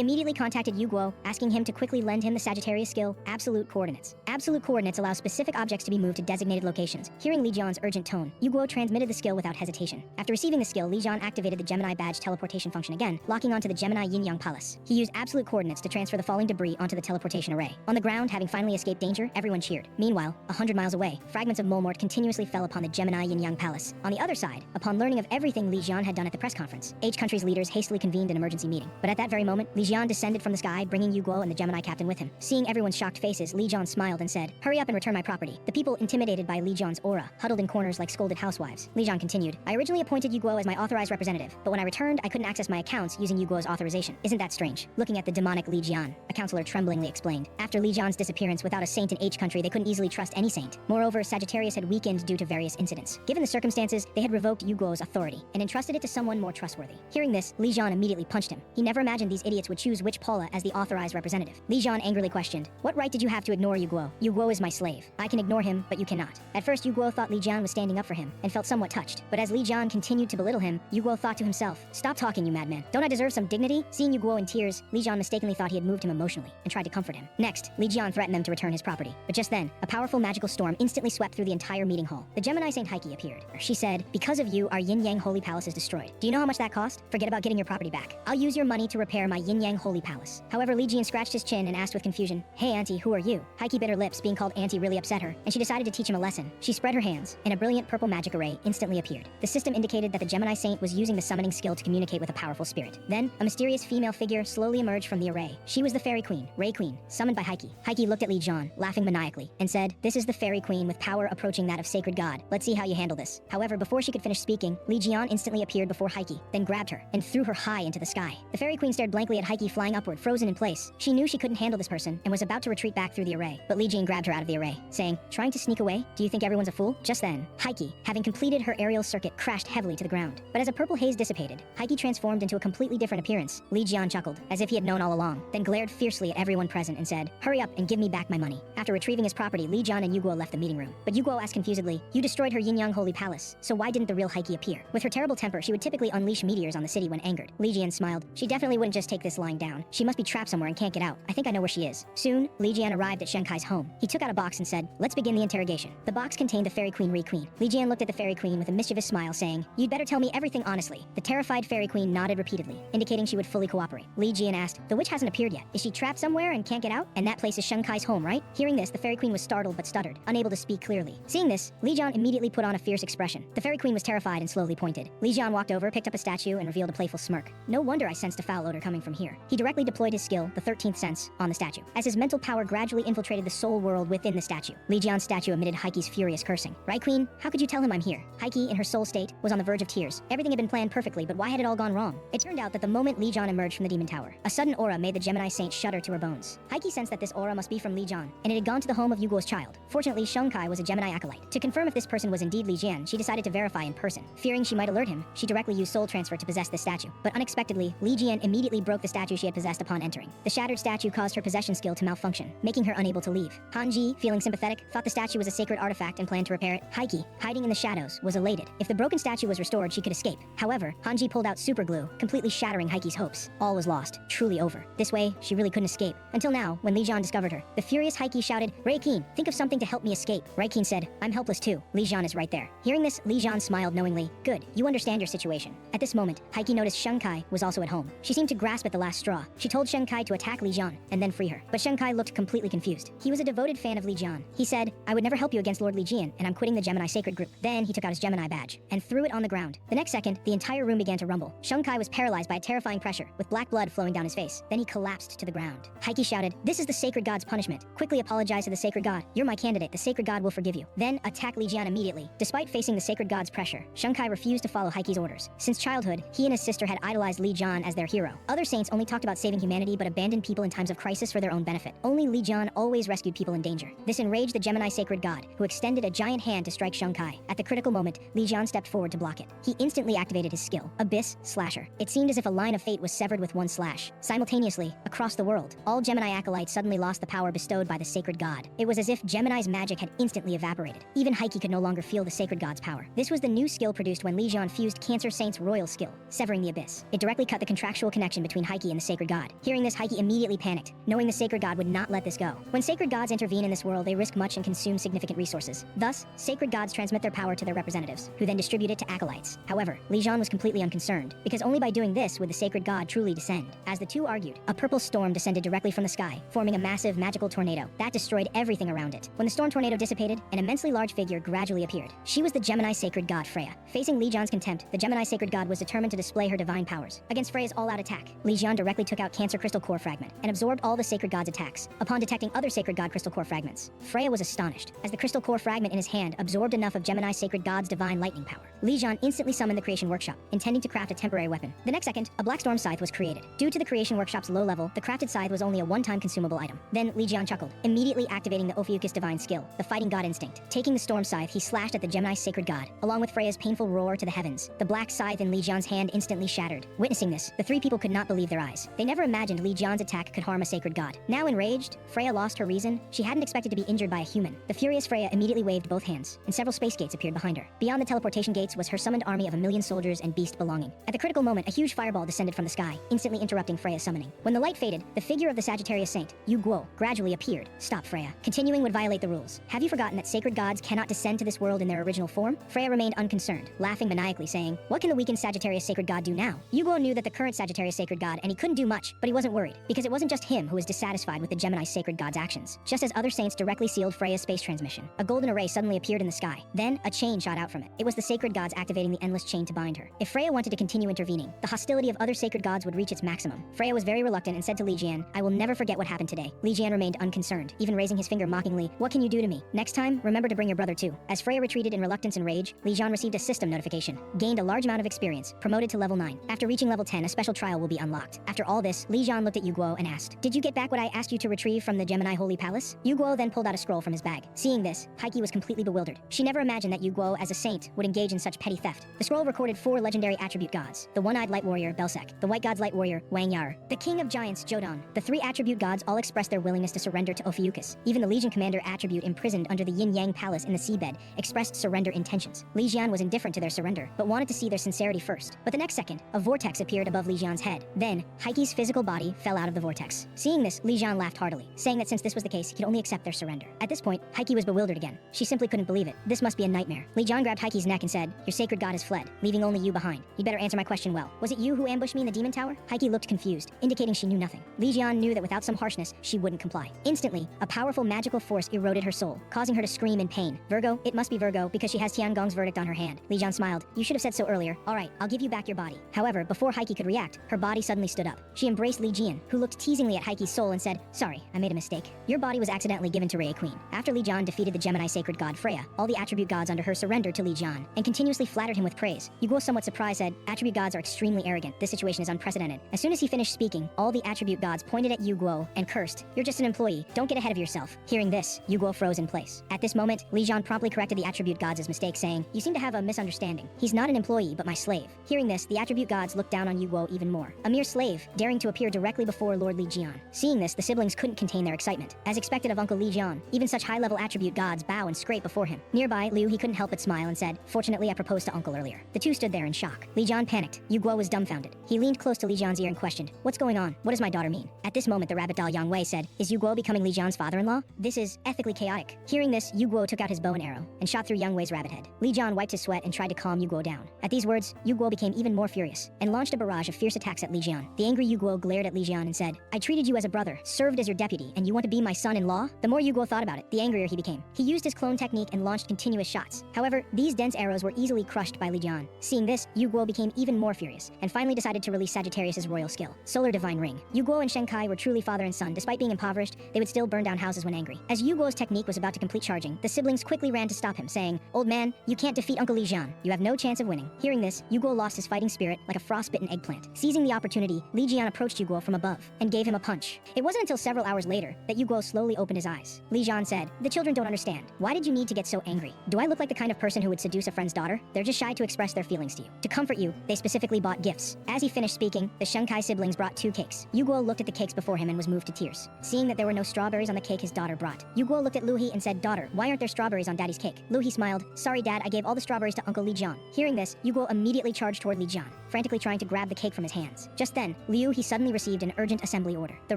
immediately contacted Yu Guo, asking him to quickly lend him the Sagittarius skill, Absolute Coordinates. Absolute Coordinates allow specific objects to be moved to designated locations. Hearing Li Jian's urgent tone, Yu Guo transmitted the skill without hesitation. After receiving the skill, Li Jian activated the Gemini badge teleportation function again, locking onto the Gemini Yin-Yang Palace. He used Absolute Coordinates to transfer the falling debris onto the teleportation array. On the ground, having finally escaped danger, everyone cheered. Meanwhile, 100 miles away, fragments of Molmort continuously fell upon the Gemini Yin-Yang Palace. On the other side, upon learning of everything Li Jian had done at the press conference, each country's leaders hastily convened an emergency meeting. But at that very moment, Li Jian descended from the sky, bringing Yu Guo and the Gemini captain with him. Seeing everyone's shocked faces, Li Jian smiled and said, "Hurry up and return my property." The people, intimidated by Li Jian's aura, huddled in corners like scolded housewives. Li Jian continued, "I originally appointed Yu Guo as my authorized representative, but when I returned, I couldn't access my accounts using Yu Guo's authorization. Isn't that strange?" Looking at the demonic Li Jian, a counselor tremblingly explained. After Li Jian's disappearance, without a saint in H country, they couldn't easily trust any saint. Moreover, Sagittarius had weakened due to various incidents. Given the circumstances, they had revoked Yu Guo's authority and entrusted it to someone more trustworthy. Hearing this, Li Jian immediately punched him. He never imagined these idiots would choose Witch Paula as the authorized representative. Li Jian angrily questioned, "What right did you have to ignore Yu Guo? Yu Guo is my slave. I can ignore him, but you cannot." At first, Yu Guo thought Li Jian was standing up for him and felt somewhat touched. But as Li Jian continued to belittle him, Yu Guo thought to himself, "Stop talking, you madman. Don't I deserve some dignity?" Seeing Yu Guo in tears, Li Jian mistakenly thought he had moved him emotionally and tried to comfort him. Next, Li Jian threatened them to return his property. But just then, a powerful magical storm instantly swept through the entire meeting hall. The Gemini Saint Heike appeared. She said, "Because of you, our Yin-Yang Holy Palace is destroyed. Do you know how much that cost? Forget about getting your property back. I'll use your money to repair my Yin-Yang Holy Palace." However, Li Jian scratched his chin and asked with confusion, "Hey auntie, who are you?" Heike bit her lips. Being called auntie really upset her, and she decided to teach him a lesson. She spread her hands, and a brilliant purple magic array instantly appeared. The system indicated that the Gemini Saint was using the summoning skill to communicate with a powerful spirit. Then, a mysterious female figure slowly emerged from the array. She was the Fairy Queen, Ray Queen, summoned by Heike. Heike looked at Li Jian, laughing maniacally, and said, "This is the Fairy Queen with power approaching that of Sacred God. Let's see how you handle this." However, before she could finish speaking, Li Jian instantly appeared before Heike, then grabbed her and threw her high into the sky. The Fairy Queen stared blankly at Heike flying upward, frozen in place. She knew she couldn't handle this person and was about to retreat back through the array. But Li Jian grabbed her out of the array, saying, "Trying to sneak away? Do you think everyone's a fool?" Just then, Heike, having completed her aerial circuit, crashed heavily to the ground. But as a purple haze dissipated, Heike transformed into a completely different appearance. Li Jian chuckled, as if he had known all along, then glared fiercely at everyone present and said, "Hurry up and give me back my money." After retrieving his property, Li Jian and Yu Guo left the meeting room. But Yu Guo asked confusedly, "You destroyed her Yin-Yang Holy Palace, so why didn't the real Heike appear?" With her terrible temper, she would typically unleash meteors on the city when angered. Li Jian smiled. She definitely wouldn't just take this lying down. She must be trapped somewhere and can't get out. I think I know where she is. Soon, Li Jian arrived at Shen Kai's home. He took out a box and said, "Let's begin the interrogation." The box contained the Fairy Queen Ray Queen. Li Jian looked at the Fairy Queen with a mischievous smile, saying, "You'd better tell me everything honestly." The terrified Fairy Queen nodded repeatedly, indicating she would fully cooperate. Li Jian asked, "The witch hasn't appeared yet. Is she trapped somewhere and can't get out? And that place is Shen Kai's home, right?" Hearing this, the Fairy Queen was startled but stuttered, unable to speak clearly. Seeing this, Li Jian immediately put on a fierce expression. The Fairy Queen was terrified and slowly pointed. Li Jian walked over, picked up a statue, and revealed a playful smirk. "No wonder I sensed a foul odor coming from here." He directly deployed his skill, the 13th sense, on the statue. As his mental power gradually infiltrated the soul world within the statue, Li Jian's statue emitted Heike's furious cursing. "Right, Queen? How could you tell him I'm here?" Heike, in her soul state, was on the verge of tears. Everything had been planned perfectly, but why had it all gone wrong? It turned out that the moment Li Jian emerged from the demon tower, a sudden aura made the Gemini Saint shudder to her bones. Heike sensed that this aura must be from Li Jian, and it had gone to the home of Yu Guo's child. Fortunately, Shen Kai was a Gemini acolyte. To confirm if this person was indeed Li Jian, she decided to verify in person. Fearing she might alert him, she directly used soul transfer to possess the statue. But unexpectedly, Li Jian immediately broke the statue she had possessed upon entering. The shattered statue caused her possession skill to malfunction, making her unable to leave. Hanji, feeling sympathetic, thought the statue was a sacred artifact and planned to repair it. Heike, hiding in the shadows, was elated. If the broken statue was restored, she could escape. However, Hanji pulled out super glue, completely shattering Heike's hopes. All was lost, truly over. This way, she really couldn't escape. Until now, when Li Jian discovered her, the furious Heike shouted, "Ray Keen, think of something to help me escape." Ray Keen said, "I'm helpless too. Li Jian is right there." Hearing this, Li Jian smiled knowingly. "Good, you understand your situation." At this moment, Heike noticed Shen Kai was also at home. She seemed to grasp at the last straw. She told Shen Kai to attack Li Jian and then free her. But Shen Kai looked completely confused. He was a devoted fan of Li Jian. He said, "I would never help you against Lord Li Jian, and I'm quitting the Gemini Sacred Group." Then he took out his Gemini badge and threw it on the ground. The next second, the entire room began to rumble. Shen Kai was paralyzed by a terrifying pressure, with black blood flowing down his face. Then he collapsed to the ground. Heike shouted, "This is the Sacred God's punishment. Quickly apologize to the Sacred God. You're my candidate. The Sacred God will forgive you." Then attack Li Jian immediately. Despite facing the Sacred God's pressure, Shen Kai refused to follow Heike's orders. Since childhood, he and his sister had idolized Li Jian as their hero. Other saints only talked about saving humanity but abandoned people in times of crisis for their own benefit. Only Li Jian always rescued people in danger. This enraged the Gemini Sacred God, who extended a giant hand to strike Shen Kai. At the critical moment, Li Jian stepped forward to block it. He instantly activated his skill, Abyss Slasher. It seemed as if a line of fate was severed with one slash. Simultaneously, across the world, all Gemini acolytes suddenly lost the power bestowed by the Sacred God. It was as if Gemini's magic had instantly instantly evaporated. Even Heike could no longer feel the sacred god's power. This was the new skill produced when Li Jian fused Cancer Saint's royal skill, severing the abyss. It directly cut the contractual connection between Heike and the sacred god. Hearing this, Heike immediately panicked, knowing the sacred god would not let this go. When sacred gods intervene in this world, they risk much and consume significant resources. Thus, sacred gods transmit their power to their representatives, who then distribute it to acolytes. However, Li Jian was completely unconcerned, because only by doing this would the sacred god truly descend. As the two argued, a purple storm descended directly from the sky, forming a massive magical tornado that destroyed everything around it. When the storm tornado dissipated, an immensely large figure gradually appeared. She was the Gemini sacred god Freya. Facing Li Jian's contempt, the Gemini sacred god was determined to display her divine powers. Against Freya's all-out attack, Li Jian directly took out Cancer Crystal Core Fragment and absorbed all the sacred god's attacks. Upon detecting other sacred god crystal core fragments, Freya was astonished, as the crystal core fragment in his hand absorbed enough of Gemini sacred god's divine lightning power. Li Jian instantly summoned the creation workshop, intending to craft a temporary weapon. The next second, a black storm scythe was created. Due to the creation workshop's low level, the crafted scythe was only a one-time consumable item. Then Li Jian chuckled, immediately activating the Ophiuchus divine skill, the fighting god instinct. Taking the storm scythe, he slashed at the Gemini sacred god, along with Freya's painful roar to the heavens. The black scythe in Li Jian's hand instantly shattered. Witnessing this, the three people could not believe their eyes. They never imagined Li Jian's attack could harm a sacred god. Now enraged, Freya lost her reason. She hadn't expected to be injured by a human. The furious Freya immediately waved both hands, and several space gates appeared behind her. Beyond the teleportation gates was her summoned army of 1,000,000 soldiers and beast belonging. At the critical moment, a huge fireball descended from the sky, instantly interrupting Freya's summoning. When the light faded, the figure of the Sagittarius saint, Yu Guo, gradually appeared. Stop, Freya. Continuing would violate the rules. Have you forgotten that sacred gods cannot descend to this world in their original form? Freya remained unconcerned, laughing maniacally, saying, what can the weakened Sagittarius sacred god do now? Yu Guo knew that the current Sagittarius sacred god, and he couldn't do much, but he wasn't worried, because it wasn't just him who was dissatisfied with the Gemini sacred god's actions. Just as other saints directly sealed Freya's space transmission, a golden array suddenly appeared in the sky. Then, a chain shot out from it. It was the sacred gods activating the endless chain to bind her. If Freya wanted to continue intervening, the hostility of other sacred gods would reach its maximum. Freya was very reluctant and said to Li Jian, I will never forget what happened today. Li Jian remained unconcerned, even raising his finger mockingly, what can you do to me? Next time, remember to bring your brother too. As Freya retreated in reluctance and rage, Li Jian received a system notification, gained a large amount of experience, promoted to level 9. After reaching level 10, a special trial will be unlocked. After all this, Li Jian looked at Yu Guo and asked, did you get back what I asked you to retrieve from the Gemini Holy Palace? Yu Guo then pulled out a scroll from his bag. Seeing this, Heike was completely bewildered. She never imagined that Yu Guo, as a saint, would engage in such petty theft. The scroll recorded 4 legendary attribute gods: the one-eyed light warrior, Belsek; the white god's light warrior, Wang Yar; the king of giants, Jodan. The 3 attribute gods all expressed their willingness to surrender to Ophiuchus. Even the Legion commander attribute imprisoned under the Yin-Yang Palace in the seabed expressed surrender intentions. Li Jian was indifferent to their surrender, but wanted to see their sincerity first. But the next second, a vortex appeared above Li Jian's head. Then, Heike's physical body fell out of the vortex. Seeing this, Li Jian laughed heartily, saying that since this was the case, he could only accept their surrender. At this point, Heike was bewildered again. She simply couldn't believe it. This must be a nightmare. Li Jian grabbed Heike's neck and said, your sacred god has fled, leaving only you behind. You better answer my question well. Was it you who ambushed me in the demon tower? Heike looked confused, indicating she knew nothing. Li Jian knew that without some harshness, she wouldn't comply. Instantly, a powerful magical force eroded her soul, causing her to scream in pain. Virgo? It must be Virgo, because she has Tiangong's verdict on her hand. Li Jian smiled. You should have said so earlier. Alright, I'll give you back your body. However, before Heike could react, her body suddenly stood up. She embraced Li Jian, who looked teasingly at Heike's soul and said, sorry, I made a mistake. Your body was accidentally given to Rhea Queen. After Li Jian defeated the Gemini sacred god Freya, all the attribute gods under her surrendered to Li Jian, and continuously flattered him with praise. Yu Guo, somewhat surprised, said, attribute gods are extremely arrogant. This situation is unprecedented. As soon as he finished speaking, all the attribute gods pointed at Yu Guo and cursed, you're just an employee, don't get ahead of yourself. Hearing this, Yu Guo froze in place. At this moment, Li Jian promptly corrected the attribute gods' mistake, saying, you seem to have a misunderstanding. He's not an employee, but my slave. Hearing this, the attribute gods looked down on Yu Guo even more. A mere slave, daring to appear directly before Lord Li Jian. Seeing this, the siblings couldn't contain their excitement. As expected of Uncle Li Jian, even such high-level attribute gods bow and scrape before him. Nearby, Liu, he couldn't help but smile and said, fortunately I proposed to Uncle earlier. The two stood there in shock. Li Jian panicked. Yu Guo was dumbfounded. He leaned close to Li Jian's ear and questioned, what's going on? What does my daughter mean? At this moment, the rabbit doll Yang Wei said, is Yu Guo becoming Li Jian's father-in-law? This is ethically chaotic. Hearing this, Yu Guo took out his bow and arrow and shot through Yang Wei's rabbit head. Li Jian wiped his sweat and tried to calm Yu Guo down. At these words, Yu Guo became even more furious and launched a barrage of fierce attacks at Li Jian. The angry Yu Guo glared at Li Jian and said, I treated you as a brother, served as your deputy, and you want to be my son-in-law? The more Yu Guo thought about it, the angrier he became. He used his clone technique and launched continuous shots. However, these dense arrows were easily crushed by Li Jian. Seeing this, Yu Guo became even more furious and finally decided to release Sagittarius' royal skill, Solar Divine Ring. Yu Guo and Shen Kai were truly father and son. Despite being impoverished, they would still burn down houses when angry. As Yu Guo's technique was about to complete charging, the siblings quickly ran to stop him, saying, old man, you can't defeat Uncle Li Jian. You have no chance of winning. Hearing this, Yu Guo lost his fighting spirit like a frostbitten eggplant. Seizing the opportunity, Li Jian approached Yu Guo from above and gave him a punch. It wasn't until several hours later that Yu Guo slowly opened his eyes. Li Jian said, the children don't understand. Why did you need to get so angry? Do I look like the kind of person who would seduce a friend's daughter? They're just shy to express their feelings to you. To comfort you, they specifically bought gifts. As he finished speaking, the Shenkai siblings brought 2 cakes. Yu Guo looked at the cakes before him and was moved to tears. Seeing that there were no strawberries on the cake his daughter brought, Yu Guo looked at Lu He and said, daughter, daughter, why aren't there strawberries on daddy's cake? Liu He smiled. Sorry dad, I gave all the strawberries to Uncle Li Jian. Hearing this, Yu Guo immediately charged toward Li Jian, frantically trying to grab the cake from his hands. Just then, Liu He suddenly received an urgent assembly order. The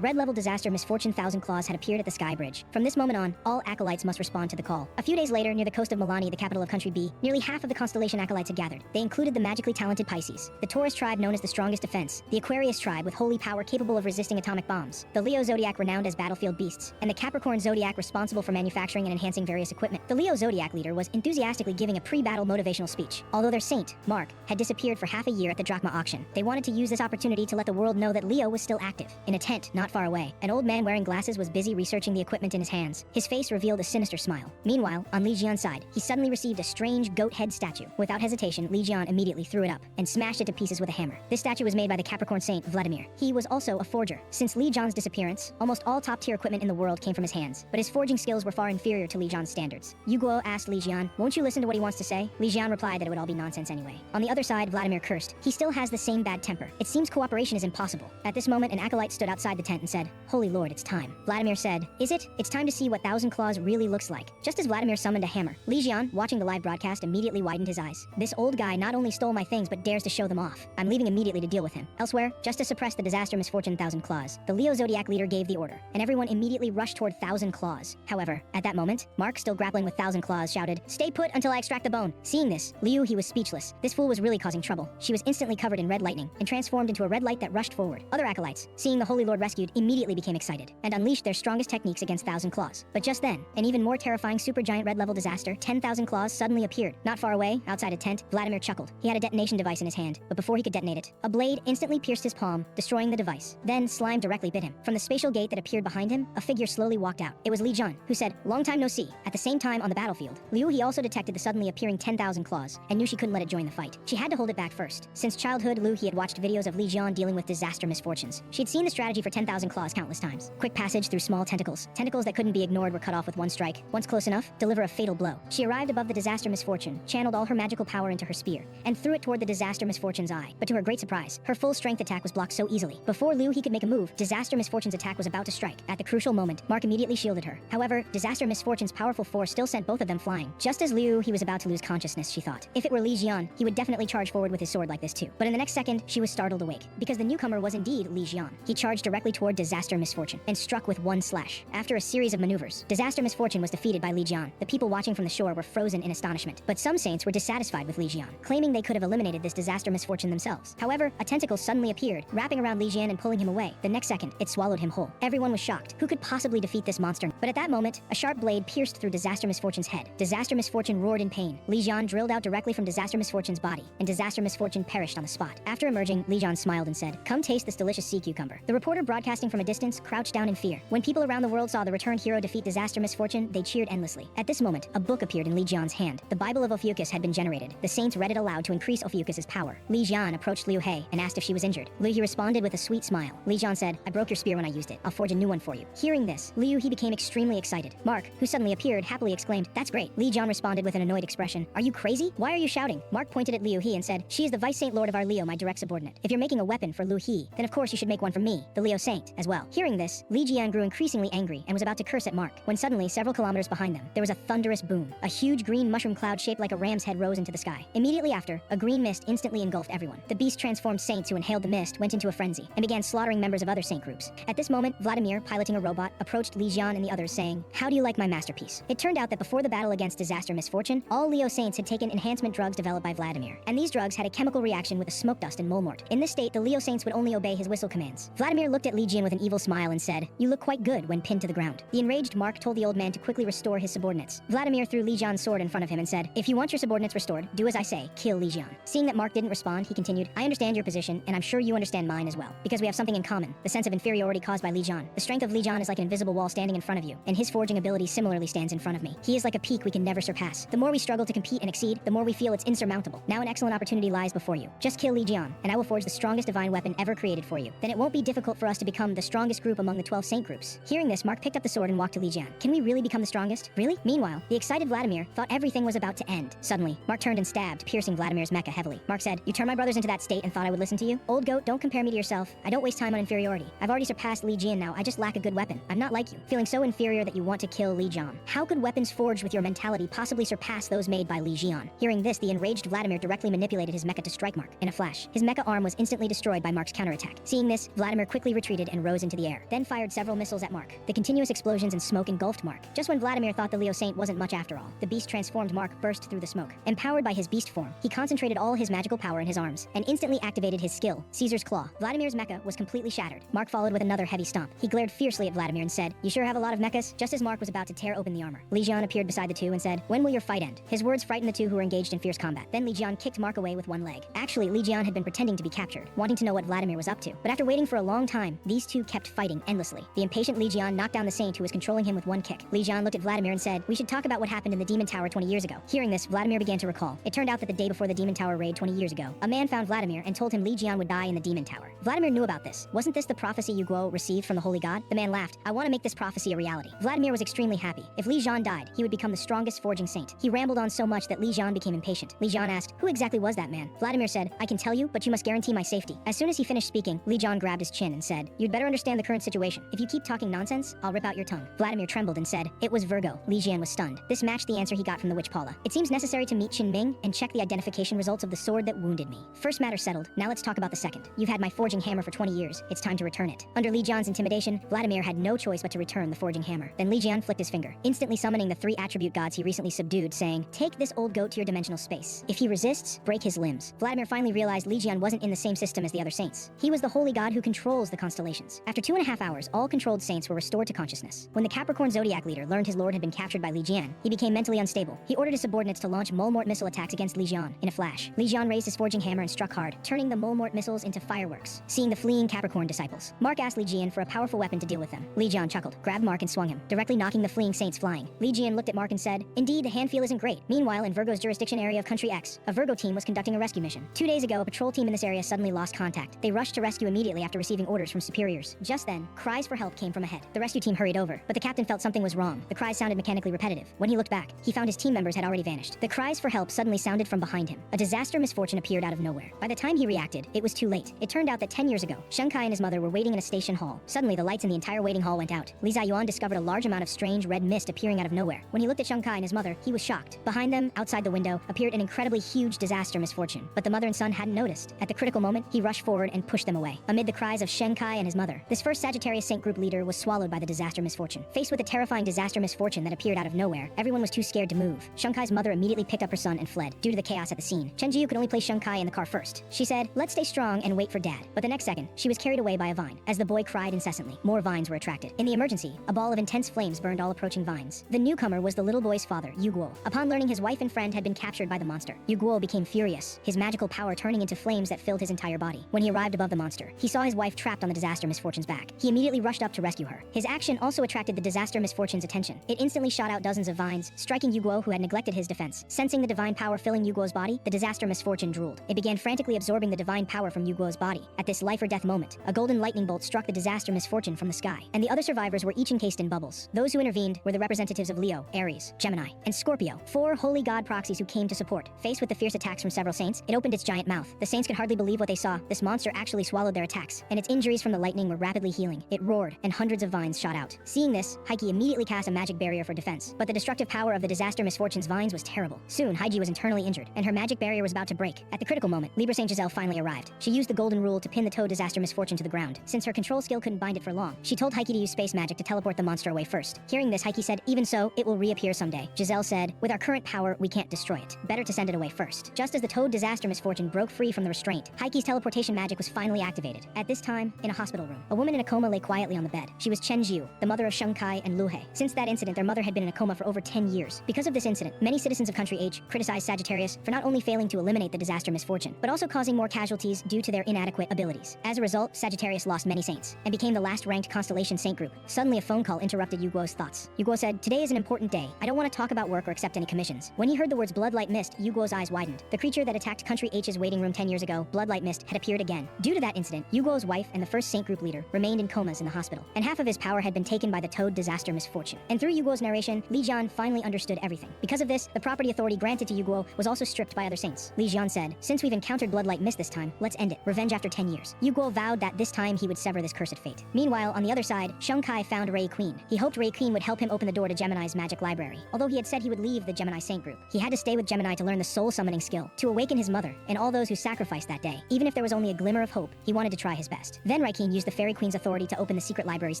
red-level disaster Misfortune Thousand Claws had appeared at the Sky Bridge. From this moment on, all acolytes must respond to the call. A few days later, near the coast of Milani, the capital of Country B, nearly half of the constellation acolytes had gathered. They included the magically talented Pisces, the Taurus tribe known as the strongest defense, the Aquarius tribe with holy power capable of resisting atomic bombs, the Leo zodiac renowned as battlefield beasts, and the Capricorn zodiac responsible for manufacturing and enhancing various equipment. The Leo zodiac leader was enthusiastically giving a pre-battle motivational speech. Although their saint, Mark, had disappeared for half a year at the drachma auction, they wanted to use this opportunity to let the world know that Leo was still active. In a tent not far away, an old man wearing glasses was busy researching the equipment in his hands. His face revealed a sinister smile. Meanwhile, on Li Jian's side, he suddenly received a strange goat head statue. Without hesitation, Li Jian immediately threw it up and smashed it to pieces with a hammer. This statue was made by the Capricorn saint Vladimir. He was also a forger. Since Li Jian's disappearance, almost all top-tier equipment in the world came from his hands, but his forging skills were far inferior to Li Jian's standards. Yu Guo asked Li Jian, won't you listen to what he wants to say? Li Jian replied that it would all be nonsense anyway. On the other side, Vladimir cursed. He still has the same bad temper. It seems cooperation is impossible. At this moment, an acolyte stood outside the tent and said, Holy Lord, it's time. Vladimir said, is it? It's time to see what Thousand Claws really looks like. Just as Vladimir summoned a hammer, Li Jian, watching the live broadcast, immediately widened his eyes. This old guy not only stole my things but dares to show them off. I'm leaving immediately to deal with him. Elsewhere, just to suppress the disaster Misfortune Thousand Claws, the Leo zodiac leader gave the order, and everyone immediately rushed toward Thousand Claws. However, at that moment, Mark, still grappling with Thousand Claws, shouted, stay put until I extract the bone. Seeing this, Liu He was speechless. This fool was really causing trouble. She was instantly covered in red lightning and transformed into a red light that rushed forward. Other acolytes, seeing the Holy Lord rescued, immediately became excited and unleashed their strongest techniques against Thousand Claws. But just then, an even more terrifying supergiant red-level disaster, 10,000 Claws, suddenly appeared. Not far away, outside a tent, Vladimir chuckled. He had a detonation device in his hand, but before he could detonate it, a blade instantly pierced his palm, destroying the device. Then, slime directly bit him. From the spatial gate that appeared behind him, a figure slowly walked out. It was Li Jian, who said, long time no see. At the same time, on the battlefield, Liu He also detected the suddenly appearing 10,000 Claws, and knew she couldn't let it join the fight. She had to hold it back first. Since childhood, Liu He had watched videos of Li Jian dealing with disaster misfortunes. She had seen the strategy for 10,000 Claws countless times. Quick passage through small tentacles. Tentacles that couldn't be ignored were cut off with one strike. Once close enough, deliver a fatal blow. She arrived above the disaster misfortune, channeled all her magical power into her spear, and threw it toward the disaster misfortune's eye. But to her great surprise, her full strength attack was blocked so easily. Before Liu He could make a move, disaster misfortune's attack was about to strike. At the crucial moment, Mark immediately shielded her. However, disaster misfortune's powerful force still sent both of them flying. Just as Liu He was about to lose consciousness, she thought, if it were Li Jian, he would definitely charge forward with his sword like this too. But in the next second, she was startled awake, because the newcomer was indeed Li Jian. He charged directly toward disaster misfortune and struck with one slash. After a series of maneuvers, disaster misfortune was defeated by Li Jian. The people watching from the shore were frozen in astonishment. But some saints were dissatisfied with Li Jian, claiming they could have eliminated this disaster misfortune themselves. However, a tentacle suddenly appeared, wrapping around Li Jian and pulling him away. The next second, it swallowed him whole. Everyone was shocked. Who could possibly defeat this monster? But at that moment, a sharp blade pierced through disaster misfortune's head. Disaster misfortune roared in pain. Li Jian drilled out directly from disaster misfortune's body, and disaster misfortune perished on the spot. After emerging, Li Jian smiled and said, come taste this delicious sea cucumber. The reporter broadcasting from a distance crouched down in fear. When people around the world saw the returned hero defeat disaster misfortune, they cheered endlessly. At this moment, a book appeared in Li Jian's hand. The Bible of Ophiuchus had been generated. The saints read it aloud to increase Ophiuchus's power. Li Jian approached Liu He and asked if she was injured. Liu He responded with a sweet smile. Li Jian said, I broke your spear when I used it. I'll forge a new one for you. Hearing this, Liu He became extremely excited. Mark, who suddenly appeared, happily exclaimed, that's great. Li Jian responded with an annoyed expression. Are you crazy? Why are you shouting? Mark pointed at Liu He and said, she is the Vice Saint Lord of our Leo, my direct subordinate. If you're making a weapon for Liu He, then of course you should make one for me, the Leo Saint, as well. Hearing this, Li Jian grew increasingly angry and was about to curse at Mark, when suddenly, several kilometers behind them, there was a thunderous boom. A huge green mushroom cloud shaped like a ram's head rose into the sky. Immediately after, a green mist instantly engulfed everyone. The beast-transformed saints who inhaled the mist went into a frenzy and began slaughtering members of other saint groups. At this moment, Vladimir, piloting a robot, approached Li Jian and the others, saying, how do you like my masterpiece? It turned out that before the battle against disaster misfortune, all Leo saints had taken enhancement drugs developed by Vladimir, and these drugs had a chemical reaction with the smoke dust and molmort. In this state, the Leo saints would only obey his whistle commands. Vladimir looked at Li Jian with an evil smile and said, you look quite good when pinned to the ground. The enraged Mark told the old man to quickly restore his subordinates. Vladimir threw Li Jian's sword in front of him and said, if you want your subordinates restored, do as I say, kill Li Jian. Seeing that Mark didn't respond, he continued, I understand your position, and I'm sure you understand mine as well, because we have something in common, the sense of inferiority caused by Li Jian. The strength of Li Jian is like an invisible wall standing in front of you, and his forging ability similarly stands in front of me. He is like a peak we can never surpass. The more we struggle to compete and exceed, the more we feel it's insurmountable. Now an excellent opportunity lies before you. Just kill Li Jian, and I will forge the strongest divine weapon ever created for you. Then it won't be difficult for us to become the strongest group among the 12 saint groups. Hearing this, Mark picked up the sword and walked to Li Jian. Can we really become the strongest? Really? Meanwhile, the excited Vladimir thought everything was about to end. Suddenly, Mark turned and stabbed, piercing Vladimir's mecha heavily. Mark said, you turned my brothers into that state and thought I would listen to you? Old goat, don't compare me to yourself. I don't waste time on inferiority. I've already surpassed Li Jian now, I just lack a good weapon. I'm not like you, feeling so inferior that you want to kill Li Jian. Jian. How could weapons forged with your mentality possibly surpass those made by Li Jian? Hearing this, the enraged Vladimir directly manipulated his mecha to strike Mark. In a flash, his mecha arm was instantly destroyed by Mark's counterattack. Seeing this, Vladimir quickly retreated and rose into the air, then fired several missiles at Mark. The continuous explosions and smoke engulfed Mark. Just when Vladimir thought the Leo Saint wasn't much after all, the beast transformed Mark burst through the smoke. Empowered by his beast form, he concentrated all his magical power in his arms and instantly activated his skill, Caesar's Claw. Vladimir's mecha was completely shattered. Mark followed with another heavy stomp. He glared fiercely at Vladimir and said, "You sure have a lot of mechas?" Just as Mark was about to tear open the armor, Li Jian appeared beside the two and said, "When will your fight end?" His words frightened the two who were engaged in fierce combat. Then Li Jian kicked Mark away with one leg. Actually, Li Jian had been pretending to be captured, wanting to know what Vladimir was up to. But after waiting for a long time, these two kept fighting endlessly. The impatient Li Jian knocked down the saint who was controlling him with one kick. Li Jian looked at Vladimir and said, "We should talk about what happened in the Demon Tower 20 years ago." Hearing this, Vladimir began to recall. It turned out that the day before the Demon Tower raid 20 years ago, a man found Vladimir and told him Li Jian would die in the Demon Tower. Vladimir knew about this. Wasn't this the prophecy Yu Guo received from the Holy God? The man laughed. "I want to make this prophecy a reality." Vladimir was extremely happy. If Li Jian died, he would become the strongest forging saint. He rambled on so much that Li Jian became impatient. Li Jian asked, "Who exactly was that man?" Vladimir said, "I can tell you, but you must guarantee my safety." As soon as he finished speaking, Li Jian grabbed his chin and said, "You'd better understand the current situation. If you keep talking nonsense, I'll rip out your tongue." Vladimir trembled and said, "It was Virgo." Li Jian was stunned. This matched the answer he got from the witch Paula. "It seems necessary to meet Qin Ming and check the identification results of the sword that wounded me. First matter settled, now let's talk about the second. You've had my forging hammer for 20 years. It's time to return it." Under Li Jian's intimidation, Vladimir had no choice but to return the forging hammer. Then Li Jian flicked his finger, instantly summoning the 3 attribute gods he recently subdued, saying, "Take this old goat to your dimensional space. If he resists, break his limbs." Vladimir finally realized Li Jian wasn't in the same system as the other saints. He was the holy god who controls the constellations. After 2.5 hours, all controlled saints were restored to consciousness. When the Capricorn Zodiac leader learned his lord had been captured by Li Jian, he became mentally unstable. He ordered his subordinates to launch Molmort missile attacks against Li Jian. In a flash, Li Jian raised his forging hammer and struck hard, turning the Molmort missiles into fireworks. Seeing the fleeing Capricorn disciples, Mark asked Li Jian for a powerful weapon to deal with them. Li Jian chuckled, grabbed Mark and swung him, directly knocking the fleeing saints flying. Li Jian looked at Mark and said, "Indeed, the hand feel isn't great." Meanwhile, in Virgo's jurisdiction area of Country X, a Virgo team was conducting a rescue mission. 2 days ago, a patrol team in this area suddenly lost contact. They rushed to rescue immediately after receiving orders from superiors. Just then, cries for help came from ahead. The rescue team hurried over, but the captain felt something was wrong. The cries sounded mechanically repetitive. When he looked back, he found his team members had already vanished. The cries for help suddenly sounded from behind him. A disaster misfortune appeared out of nowhere. By the time he reacted, it was too late. It turned out that 10 years ago, Sheng Kai and his mother were waiting in a station hall. Suddenly, the lights in the entire waiting hall went out. Li Ziyuan discovered a large amount of strange red mist appearing out of nowhere. When he looked at Sheng Kai and his mother, he was shocked. Behind them, outside the window, appeared an incredibly huge disaster misfortune. But the mother and son hadn't noticed. At the critical moment, he rushed forward and pushed them away. Amid the cries of Sheng Kai and his mother, this first Sagittarius Saint group leader was swallowed by the disaster misfortune. Faced with a terrifying disaster misfortune that appeared out of nowhere, everyone was too scared to move. Sheng Kai's mother immediately picked up her son and fled. Due to the chaos at the scene, Chen Jiu could only place Sheng Kai in the car first. She said, "Let's stay strong and wait for Dad." But the next second, she was carried away by a vine. As the boy cried incessantly, more vines were attracted. In the emergency, a ball of intense flames burned all approaching vines. The newcomer was the little boy's father, Yu Guo. Upon learning his wife and friend had been captured by the monster, Yu Guo became furious, his magical power turning into flames that filled his entire body. When he arrived above the monster, he saw his wife trapped on the disaster misfortune's back. He immediately rushed up to rescue her. His action also attracted the disaster misfortune's attention. It instantly shot out dozens of vines, striking Yu Guo, who had neglected his defense. Sensing the divine power filling Yu Guo's body, the disaster misfortune drooled. It began frantically absorbing the divine power from Yu Guo's body. At this life or death moment, a golden lightning bolt struck the disaster misfortune from the sky, and the other survivors were each encased in bubbles. Those who intervened were the representatives of Leo, Aries, Gemini, and Scorpio, 4 holy god proxies who came to support. Faced with the fierce attacks from several saints, it opened its giant mouth. The saints could hardly believe what they saw. This monster actually swallowed their attacks, and its injuries from the lightning were rapidly healing. It roared, and hundreds of vines shot out. Seeing this, Heike immediately cast a magic barrier for defense, but the destructive power of the disaster misfortune's vines was terrible. Soon, Heiji was internally injured, and her magic barrier was about to break. At the critical moment, Libra Saint Giselle finally arrived. She used the golden rule to pin the toad disaster misfortune to the ground. Since her control skill couldn't bind it for long, she told Heike to use space magic to teleport the monster away first. Hearing this, Heike said, "Even so, it will reappear someday." Giselle said, "With our current power, we can't destroy it. Better to send it away first." Just as the toad disaster misfortune broke free from the restraint, Heike's teleportation magic was finally activated. At this time, in a hospital room, a woman in a coma lay quietly on the bed. She was Chen Jiu, the mother of Sheng Kai and Lu He. Since that incident, their mother had been in a coma for over 10 years. Because of this incident, many citizens of Country H criticized Sagittarius for not only failing to eliminate the disaster misfortune, but also causing more casualties due to their inadequate abilities. As a result, Sagittarius lost many saints, and became the last ranked constellation saint group. Suddenly, a phone call interrupted Yu Guo's thoughts. Yu Guo said, "Today is an important day. I don't want to talk about work or accept any commissions." When he heard the words Bloodlight Mist, Yu Guo's eyes widened. The creature that attacked Country H's waiting room 10 years ago, Bloodlight Mist, had appeared again. Due to that incident, Yu Guo's wife and the first saint group leader remained in comas in the hospital, and half of his power had been taken by the toad disaster misfortune. And through Yu Guo's narration, Li Jian finally understood everything. Because of this, the property authority granted to Yu Guo was also stripped by other saints. Li Jian said, "Since we've encountered Bloodlight Mist this time, let's end it. Revenge after 10 years. Yu Guo vowed that this time he would sever this cursed fate. Meanwhile, on the other side, Sheng Kai found Ray Queen. He hoped Ray Queen would help him him open the door to Gemini's magic library. Although he had said he would leave the Gemini Saint group, he had to stay with Gemini to learn the soul summoning skill, to awaken his mother, and all those who sacrificed that day. Even if there was only a glimmer of hope, he wanted to try his best. Then Raikeen used the Fairy Queen's authority to open the secret library's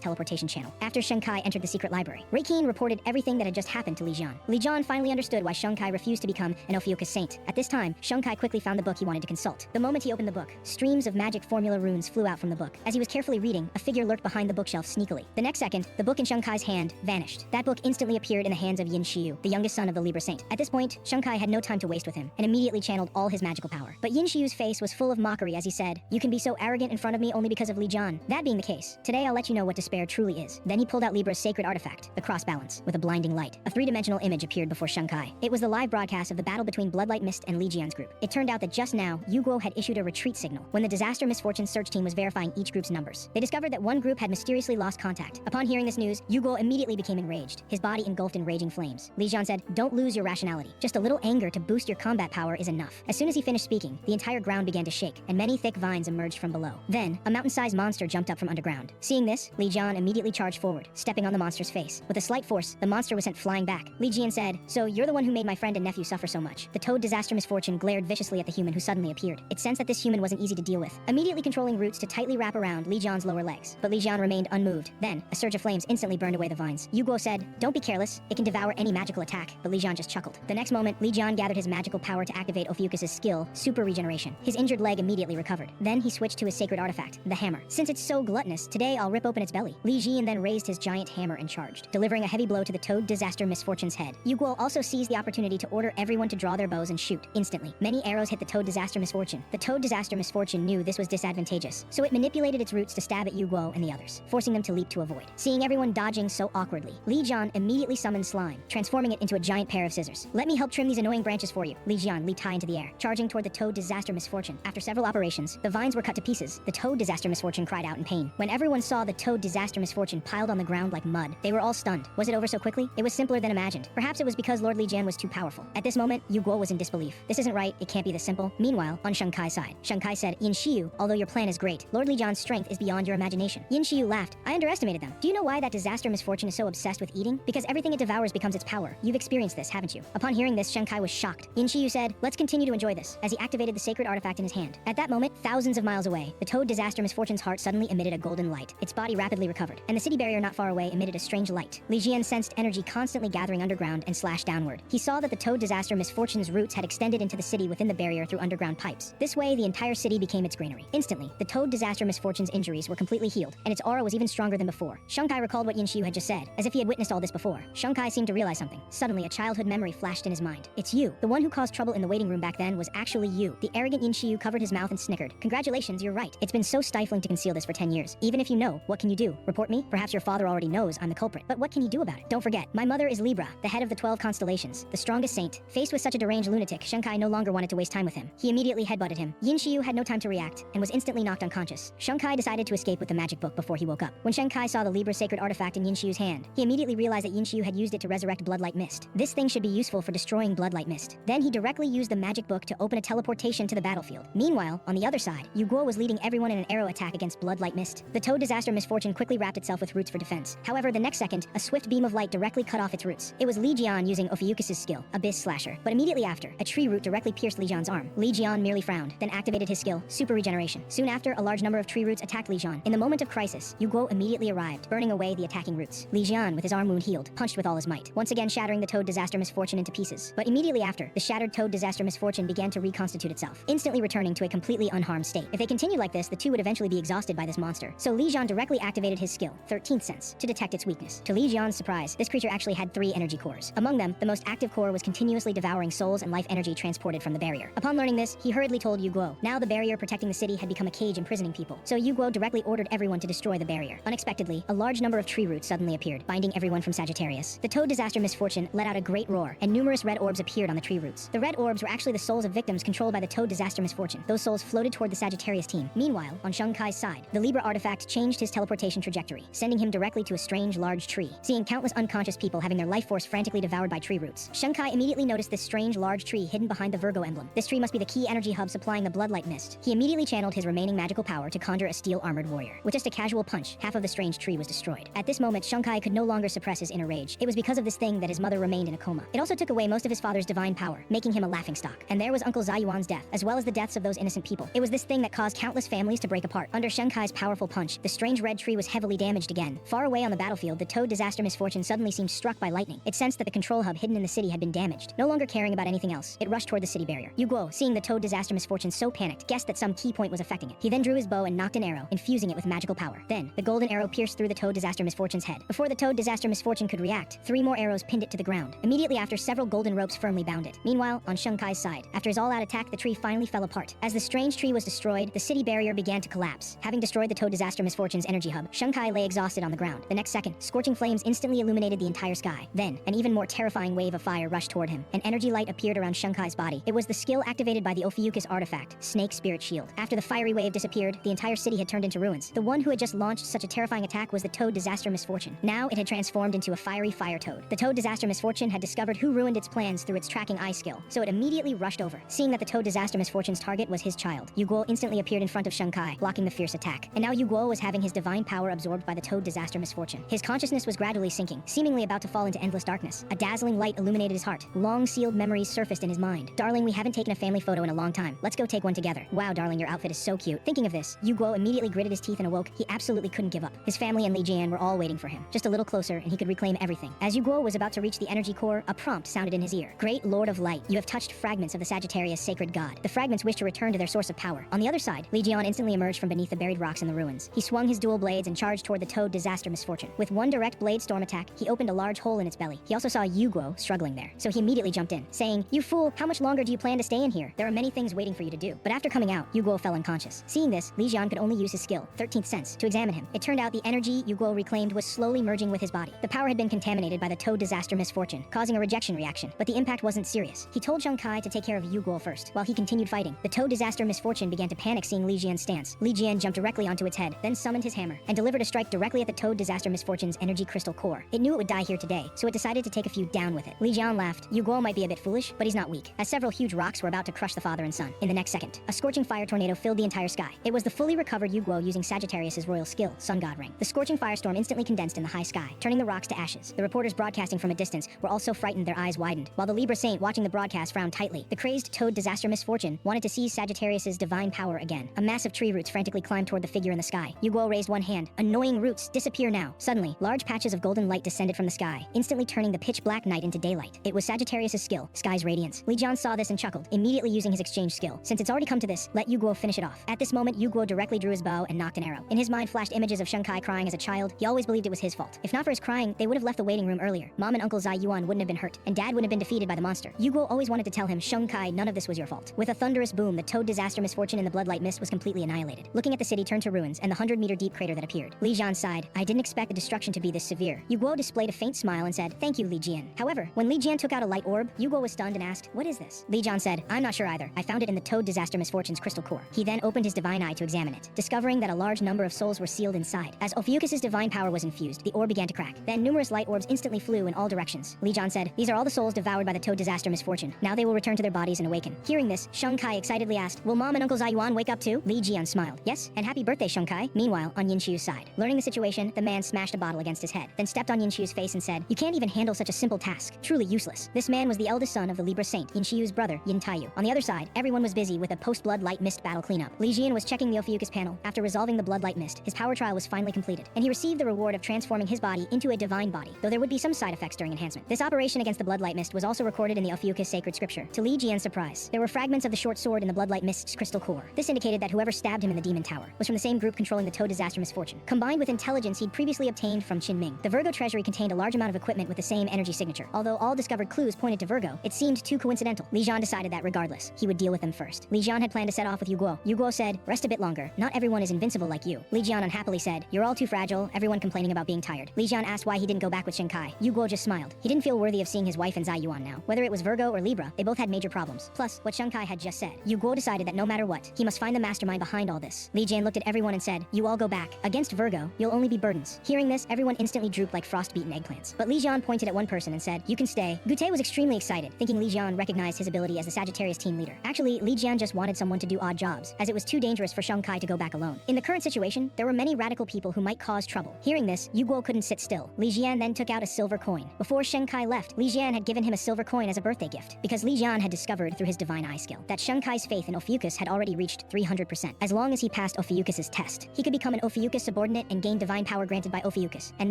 teleportation channel. After Shenkai entered the secret library, Raikeen reported everything that had just happened to Li Jian. Li Jian finally understood why Shenkai refused to become an Ophiuchus saint. At this time, Shenkai quickly found the book he wanted to consult. The moment he opened the book, streams of magic formula runes flew out from the book. As he was carefully reading, a figure lurked behind the bookshelf sneakily. The next second, the book in Shenkai's hand vanished. That book instantly appeared in the hands of Yin Shiyu, the youngest son of the Libra Saint. At this point, Shenkai had no time to waste with him, and immediately channeled all his magical power. But Yin Shiyu's face was full of mockery as he said, "You can be so arrogant in front of me only because of Li Jian. That being the case, today I'll let you know what despair truly is." Then he pulled out Libra's sacred artifact, the cross balance. With a blinding light, a three-dimensional image appeared before Shenkai. It was the live broadcast of the battle between Bloodlight Mist and Li Jian's group. It turned out that just now, Yu Guo had issued a retreat signal when the Disaster Misfortune search team was verifying each group's numbers. They discovered that one group had mysteriously lost contact. Upon hearing this news, Yu Guo immediately became enraged, his body engulfed in raging flames. Li Jian said, "Don't lose your rationality. Just a little anger to boost your combat power is enough." As soon as he finished speaking, the entire ground began to shake, and many thick vines emerged from below. Then, a mountain-sized monster jumped up from underground. Seeing this, Li Jian immediately charged forward, stepping on the monster's face. With a slight force, the monster was sent flying back. Li Jian said, "So you're the one who made my friend and nephew suffer so much." The toad Disaster Misfortune glared viciously at the human who suddenly appeared. It sensed that this human wasn't easy to deal with, immediately controlling roots to tightly wrap around Li Jian's lower legs. But Li Jian remained unmoved. Then, a surge of flames instantly burned away the vines. Yu Guo said, "Don't be careless. It can devour any magical attack." But Li Jian just chuckled. The next moment, Li Jian gathered his magical power to activate Ophiuchus' skill, Super Regeneration. His injured leg immediately recovered. Then he switched to his sacred artifact, the hammer. "Since it's so gluttonous, today I'll rip open its belly." Li Jian then raised his giant hammer and charged, delivering a heavy blow to the toad Disaster Misfortune's head. Yu Guo also seized the opportunity to order everyone to draw their bows and shoot. Instantly, many arrows hit the toad Disaster Misfortune. The toad Disaster Misfortune knew this was disadvantageous, so it manipulated its roots to stab at Yu Guo and the others, forcing them to leap to avoid. Seeing everyone dodging so awkwardly, Li Jian immediately summoned slime, transforming it into a giant pair of scissors. "Let me help trim these annoying branches for you." Li Jian leaped high into the air, charging toward the toad Disaster Misfortune. After several operations, the vines were cut to pieces. The toad Disaster Misfortune cried out in pain. When everyone saw the toad Disaster Misfortune piled on the ground like mud, they were all stunned. Was it over so quickly? It was simpler than imagined. Perhaps it was because Lord Li Jian was too powerful. At this moment, Yu Guo was in disbelief. This isn't right, it can't be this simple. Meanwhile, on Shenkai's side, Shenkai said, "Yin Shiyu, although your plan is great, Lord Li Jian's strength is beyond your imagination." Yin Shiyu laughed. "I underestimated them. Do you know why that Disaster Misfortune is so obsessed with eating? Because everything it devours becomes its power. You've experienced this, haven't you?" Upon hearing this, Shenkai was shocked. Yin Shiyu said, "Let's continue to enjoy this," as he activated the sacred artifact in his hand. At that moment, thousands of miles away, the toad Disaster Misfortune's heart suddenly emitted a golden light. Its body rapidly recovered, and the city barrier not far away emitted a strange light. Li Jian sensed energy constantly gathering underground and slashed downward. He saw that the toad Disaster Misfortune's roots had extended into the city within the barrier through underground pipes. This way, the entire city became its granary. Instantly, the toad Disaster Misfortune's injuries were completely healed, and its aura was even stronger than before. Shenkai recalled what Yin Shiyu had just said, as if he had witnessed all this before. Shenkai seemed to realize something. Suddenly, a childhood memory flashed in his mind. "It's you. The one who caused trouble in the waiting room back then was actually you." The arrogant Yin Shiyu covered his mouth and snickered. "Congratulations, you're right. It's been so stifling to conceal this for 10 years. Even if you know, what can you do? Report me? Perhaps your father already knows I'm the culprit. But what can you do about it? Don't forget, my mother is Libra, the head of the 12 constellations, the strongest saint." Faced with such a deranged lunatic, Shenkai no longer wanted to waste time with him. He immediately headbutted him. Yin Shiyu had no time to react, and was instantly knocked unconscious. Shenkai decided to escape with the magic book before he woke up. When Shenkai saw the Libra sacred artifact in Yin Shiyu's hand, he immediately realized that Yin Shiyu had used it to resurrect Bloodlight Mist. This thing should be useful for destroying Bloodlight Mist. Then he directly used the magic book to open a teleportation to the battlefield. Meanwhile, on the other side, Yu Guo was leading everyone in an arrow attack against Bloodlight Mist. The toad Disaster Misfortune quickly wrapped itself with roots for defense. However, the next second, a swift beam of light directly cut off its roots. It was Li Jian using Ophiuchus' skill, Abyss Slasher. But immediately after, a tree root directly pierced Li Jian's arm. Li Jian merely frowned, then activated his skill, Super Regeneration. Soon after, a large number of tree roots attacked Li Jian. In the moment of crisis, Yu Guo immediately arrived, burning away the attacking roots. Li Jian, with his arm wound healed, punched with all his might, once again shattering the toad Disaster Misfortune into pieces. But immediately after, the shattered toad Disaster Misfortune began to reconstitute itself, instantly returning to a completely unharmed state. If they continued like this, the two would eventually be exhausted by this monster. So Li Jian directly activated his skill, 13th Sense, to detect its weakness. To Li Jian's surprise, this creature actually had 3 energy cores. Among them, the most active core was continuously devouring souls and life energy transported from the barrier. Upon learning this, he hurriedly told Yu Guo. Now the barrier protecting the city had become a cage imprisoning people. So Yu Guo directly ordered everyone to destroy the barrier. Unexpectedly, a large number of tree roots suddenly appeared, binding everyone from Sagittarius. The toad Disaster Misfortune let out a great roar, and numerous red orbs appeared on the tree roots. The red orbs were actually the souls of victims controlled by the toad Disaster Misfortune. Those souls floated toward the Sagittarius team. Meanwhile, on Shenkai's side, the Libra artifact changed his teleportation trajectory, sending him directly to a strange large tree. Seeing countless unconscious people having their life force frantically devoured by tree roots, Shenkai immediately noticed this strange large tree hidden behind the Virgo emblem. This tree must be the key energy hub supplying the Bloodlight Mist. He immediately channeled his remaining magical power to conjure a steel armored warrior. With just a casual punch, half of the strange tree was destroyed. At this moment, Shenkai could no longer suppress his inner rage. It was because of this thing that his mother remained in a coma. It also took away most of his father's divine power, making him a laughingstock. And there was Uncle Zayuan's death, as well as the deaths of those innocent people. It was this thing that caused countless families to break apart. Under Sheng Kai's powerful punch, the strange red tree was heavily damaged again. Far away on the battlefield, the Toad Disaster Misfortune suddenly seemed struck by lightning. It sensed that the control hub hidden in the city had been damaged. No longer caring about anything else, it rushed toward the city barrier. Yu Guo, seeing the Toad Disaster Misfortune so panicked, guessed that some key point was affecting it. He then drew his bow and nocked an arrow, infusing it with magical power. Then, the golden arrow pierced through the Toad Disaster Misfortune's head. Before the Toad Disaster Misfortune could react, 3 more arrows pinned it to the ground. Immediately after, several golden ropes firmly bound it. Meanwhile, on Sheng Kai's side, after his all-out attack, the tree finally fell apart. As the strange tree was destroyed, the city barrier began to collapse. Having destroyed the Toad Disaster Misfortune's energy hub, Sheng Kai lay exhausted on the ground. The next second, scorching flames instantly illuminated the entire sky. Then, an even more terrifying wave of fire rushed toward him. An energy light appeared around Sheng Kai's body. It was the skill activated by the Ophiuchus artifact, Snake Spirit Shield. After the fiery wave disappeared, the entire city had turned into ruins. The one who had just launched such a terrifying attack was the Toad Disaster Misfortune. Now, it had transformed into a fiery fire toad. The Toad Disaster Misfortune had discovered who ruined its plans through its tracking eye skill, so it immediately rushed over. Seeing that the Toad Disaster Misfortune's target was his child, Yu Guo instantly appeared in front of Sheng Kai, blocking the fierce attack. And now Yu Guo was having his divine power absorbed by the Toad Disaster Misfortune. His consciousness was gradually sinking, seemingly about to fall into endless darkness. A dazzling light illuminated his heart. Long-sealed memories surfaced in his mind. Darling, we haven't taken a family photo in a long time. Let's go take one together. Wow, darling, your outfit is so cute. Thinking of this, Yu Guo immediately gritted his teeth and awoke. He absolutely couldn't give up. His family and Li Jian were all waiting for him. Just a little closer, and he could reclaim everything. As Yu Guo was about to reach the energy core, a prompt sounded in his ear. Great Lord of Light, you have touched fragments of the Sagittarius sacred god. The fragments wish to return to their source of power. On the other side, Li Jian instantly emerged from beneath the buried rocks in the ruins. He swung his dual blades and charged toward the Toad Disaster Misfortune. With one direct blade storm attack, he opened a large hole in its belly. He also saw Yu Guo struggling there, so he immediately jumped in, saying, "You fool, how much longer do you plan to stay in here? There are many things waiting for you to do." But after coming out, Yu Guo fell unconscious. Seeing this, Li Jian could only use his skill, 13th sense, to examine him. It turned out the energy Yu Guo reclaimed was slowly merging with his body. The power had been contaminated by the Toad Disaster Misfortune, causing a rejection reaction, but the impact wasn't serious. He told Sheng Kai to take care of Yu Guo first. While he continued fighting, the Toad Disaster Misfortune began to panic seeing Li Jian's stance. Li Jian jumped directly onto its head, then summoned his hammer, and delivered a strike directly at the Toad Disaster Misfortune's energy crystal core. It knew it would die here today, so it decided to take a few down with it. Li Jian laughed. Yu Guo might be a bit foolish, but he's not weak, as several huge rocks were about to crush the father and son. In the next second, a scorching fire tornado filled the entire sky. It was the fully recovered Yu Guo using Sagittarius's royal skill, Sun God Ring. The scorching firestorm instantly condensed in the high sky, turning the rocks to ashes. The reporters broadcasting from a distance were all so frightened their eyes widened, while the Libra Saint watching the broadcast frowned tightly. The crazed Toad Disaster Misfortune wanted to seize Sagittarius's divine power again. A massive tree roots frantically climbed toward the figure in the sky. Yu Guo raised one hand. Annoying roots, disappear now. Suddenly, large patches of golden light descended from the sky, instantly turning the pitch black night into daylight. It was Sagittarius's skill, Sky's Radiance. Li Jian saw this and chuckled, immediately using his exchange skill. Since it's already come to this, let Yu Guo finish it off. At this moment, Yu Guo directly drew his bow and nocked an arrow. In his mind flashed images of Sheng Kai crying as a child. He always believed it was his fault. If not for his crying, they would have left the waiting room earlier. Mom and Uncle Zai Yuan wouldn't have been hurt, and Dad wouldn't have been defeated by the monster. Yu Guo always wanted to tell him, Sheng Kai, none of this was your fault. With a thunderous boom, the Toad Disaster Misfortune in the bloodlight mist was completely annihilated. Looking at the city turned to ruins and the 100-meter deep crater that appeared. Li Jian sighed. I didn't expect the destruction to be this severe. Yu Guo displayed a faint smile and said, thank you, Li Jian. However, when Li Jian took out a light orb, Yu Guo was stunned and asked, what is this? Li Jian said, I'm not sure either. I found it in the Toad Disaster Misfortune's crystal core. He then opened his divine eye to examine it, discovering that a large number of souls were sealed inside. As Ophiuchus's divine power was infused, the orb began to crack. Then numerous light orbs instantly flew in all directions. Li Jian said, these are all the souls devoured by the Toad Disaster Misfortune. Now they will return to their bodies and awaken. Hearing this, Sheng Kai excitedly asked, will Mom and Uncle Zayuan wake up too? Li Jian smiled. Yes, and happy birthday, Sheng Kai. Meanwhile, on Yin-Qiu's side. Learning the situation, the man smashed a bottle against his head, then stepped on Yin-Qiu's face and said, you can't even handle such a simple task. Truly useless. This man was the eldest son of the Libra Saint, Yin-Qiu's brother, Yin Taiyu. On the other side, everyone was busy with a post-blood light mist battle cleanup. Li Jian was checking the Ophiuchus panel. After resolving the blood light mist, his power trial was finally completed, and he received the reward of transforming his body into a divine body, though there would be some side effects during enhancement. This operation against the blood light mist was also recorded in the Ophiuchus sacred scripture. To Li Jian's surprise, there were fragments of the short sword in the blood light mist's crystal core. This indicated that whoever stabbed him in the demon tower was from the same group controlling the Toad Disaster Misfortune. Combined with intelligence he'd previously obtained from Qin Ming, the Virgo treasury contained a large amount of equipment with the same energy signature. Although all discovered clues pointed to Virgo, it seemed too coincidental. Li Jian decided that regardless, he would deal with them first. Li Jian had planned to set off with Yu Guo. Yu Guo said, rest a bit longer. Not everyone is invincible like you. Li Jian unhappily said, you're all too fragile, everyone complaining about being tired. Li Jian asked why he didn't go back with Sheng Kai. Yu Guo just smiled. He didn't feel worthy of seeing his wife and Zai Yuan now. Whether it was Virgo or Libra, they both had major problems. Plus, what Sheng Kai had just said. Yu Guo decided that no matter what, he must find the mastermind behind all this. Li Jian looked at everyone and said, you all go back. Against Virgo, you'll only be burdens. Hearing this, everyone instantly drooped like frost-beaten eggplants. But Li Jian pointed at one person and said, you can stay. Gute was extremely excited, thinking Li Jian recognized his ability as the Sagittarius team leader. Actually, Li Jian just wanted someone to do odd jobs, as it was too dangerous for Sheng Kai to go back alone. In the current situation, there were many radical people who might cause trouble. Hearing this, Yu Guo couldn't sit still. Li Jian then took out a silver coin. Before Sheng Kai left, Li Jian had given him a silver coin as a birthday gift, because Li Jian had discovered through his divine eye skill that Sheng Kai's faith in Ophiuchus had already reached 300%. As long as he passed Ophiuchus's test, he could become an Ophiuchus subordinate and gain divine power granted by Ophiuchus, and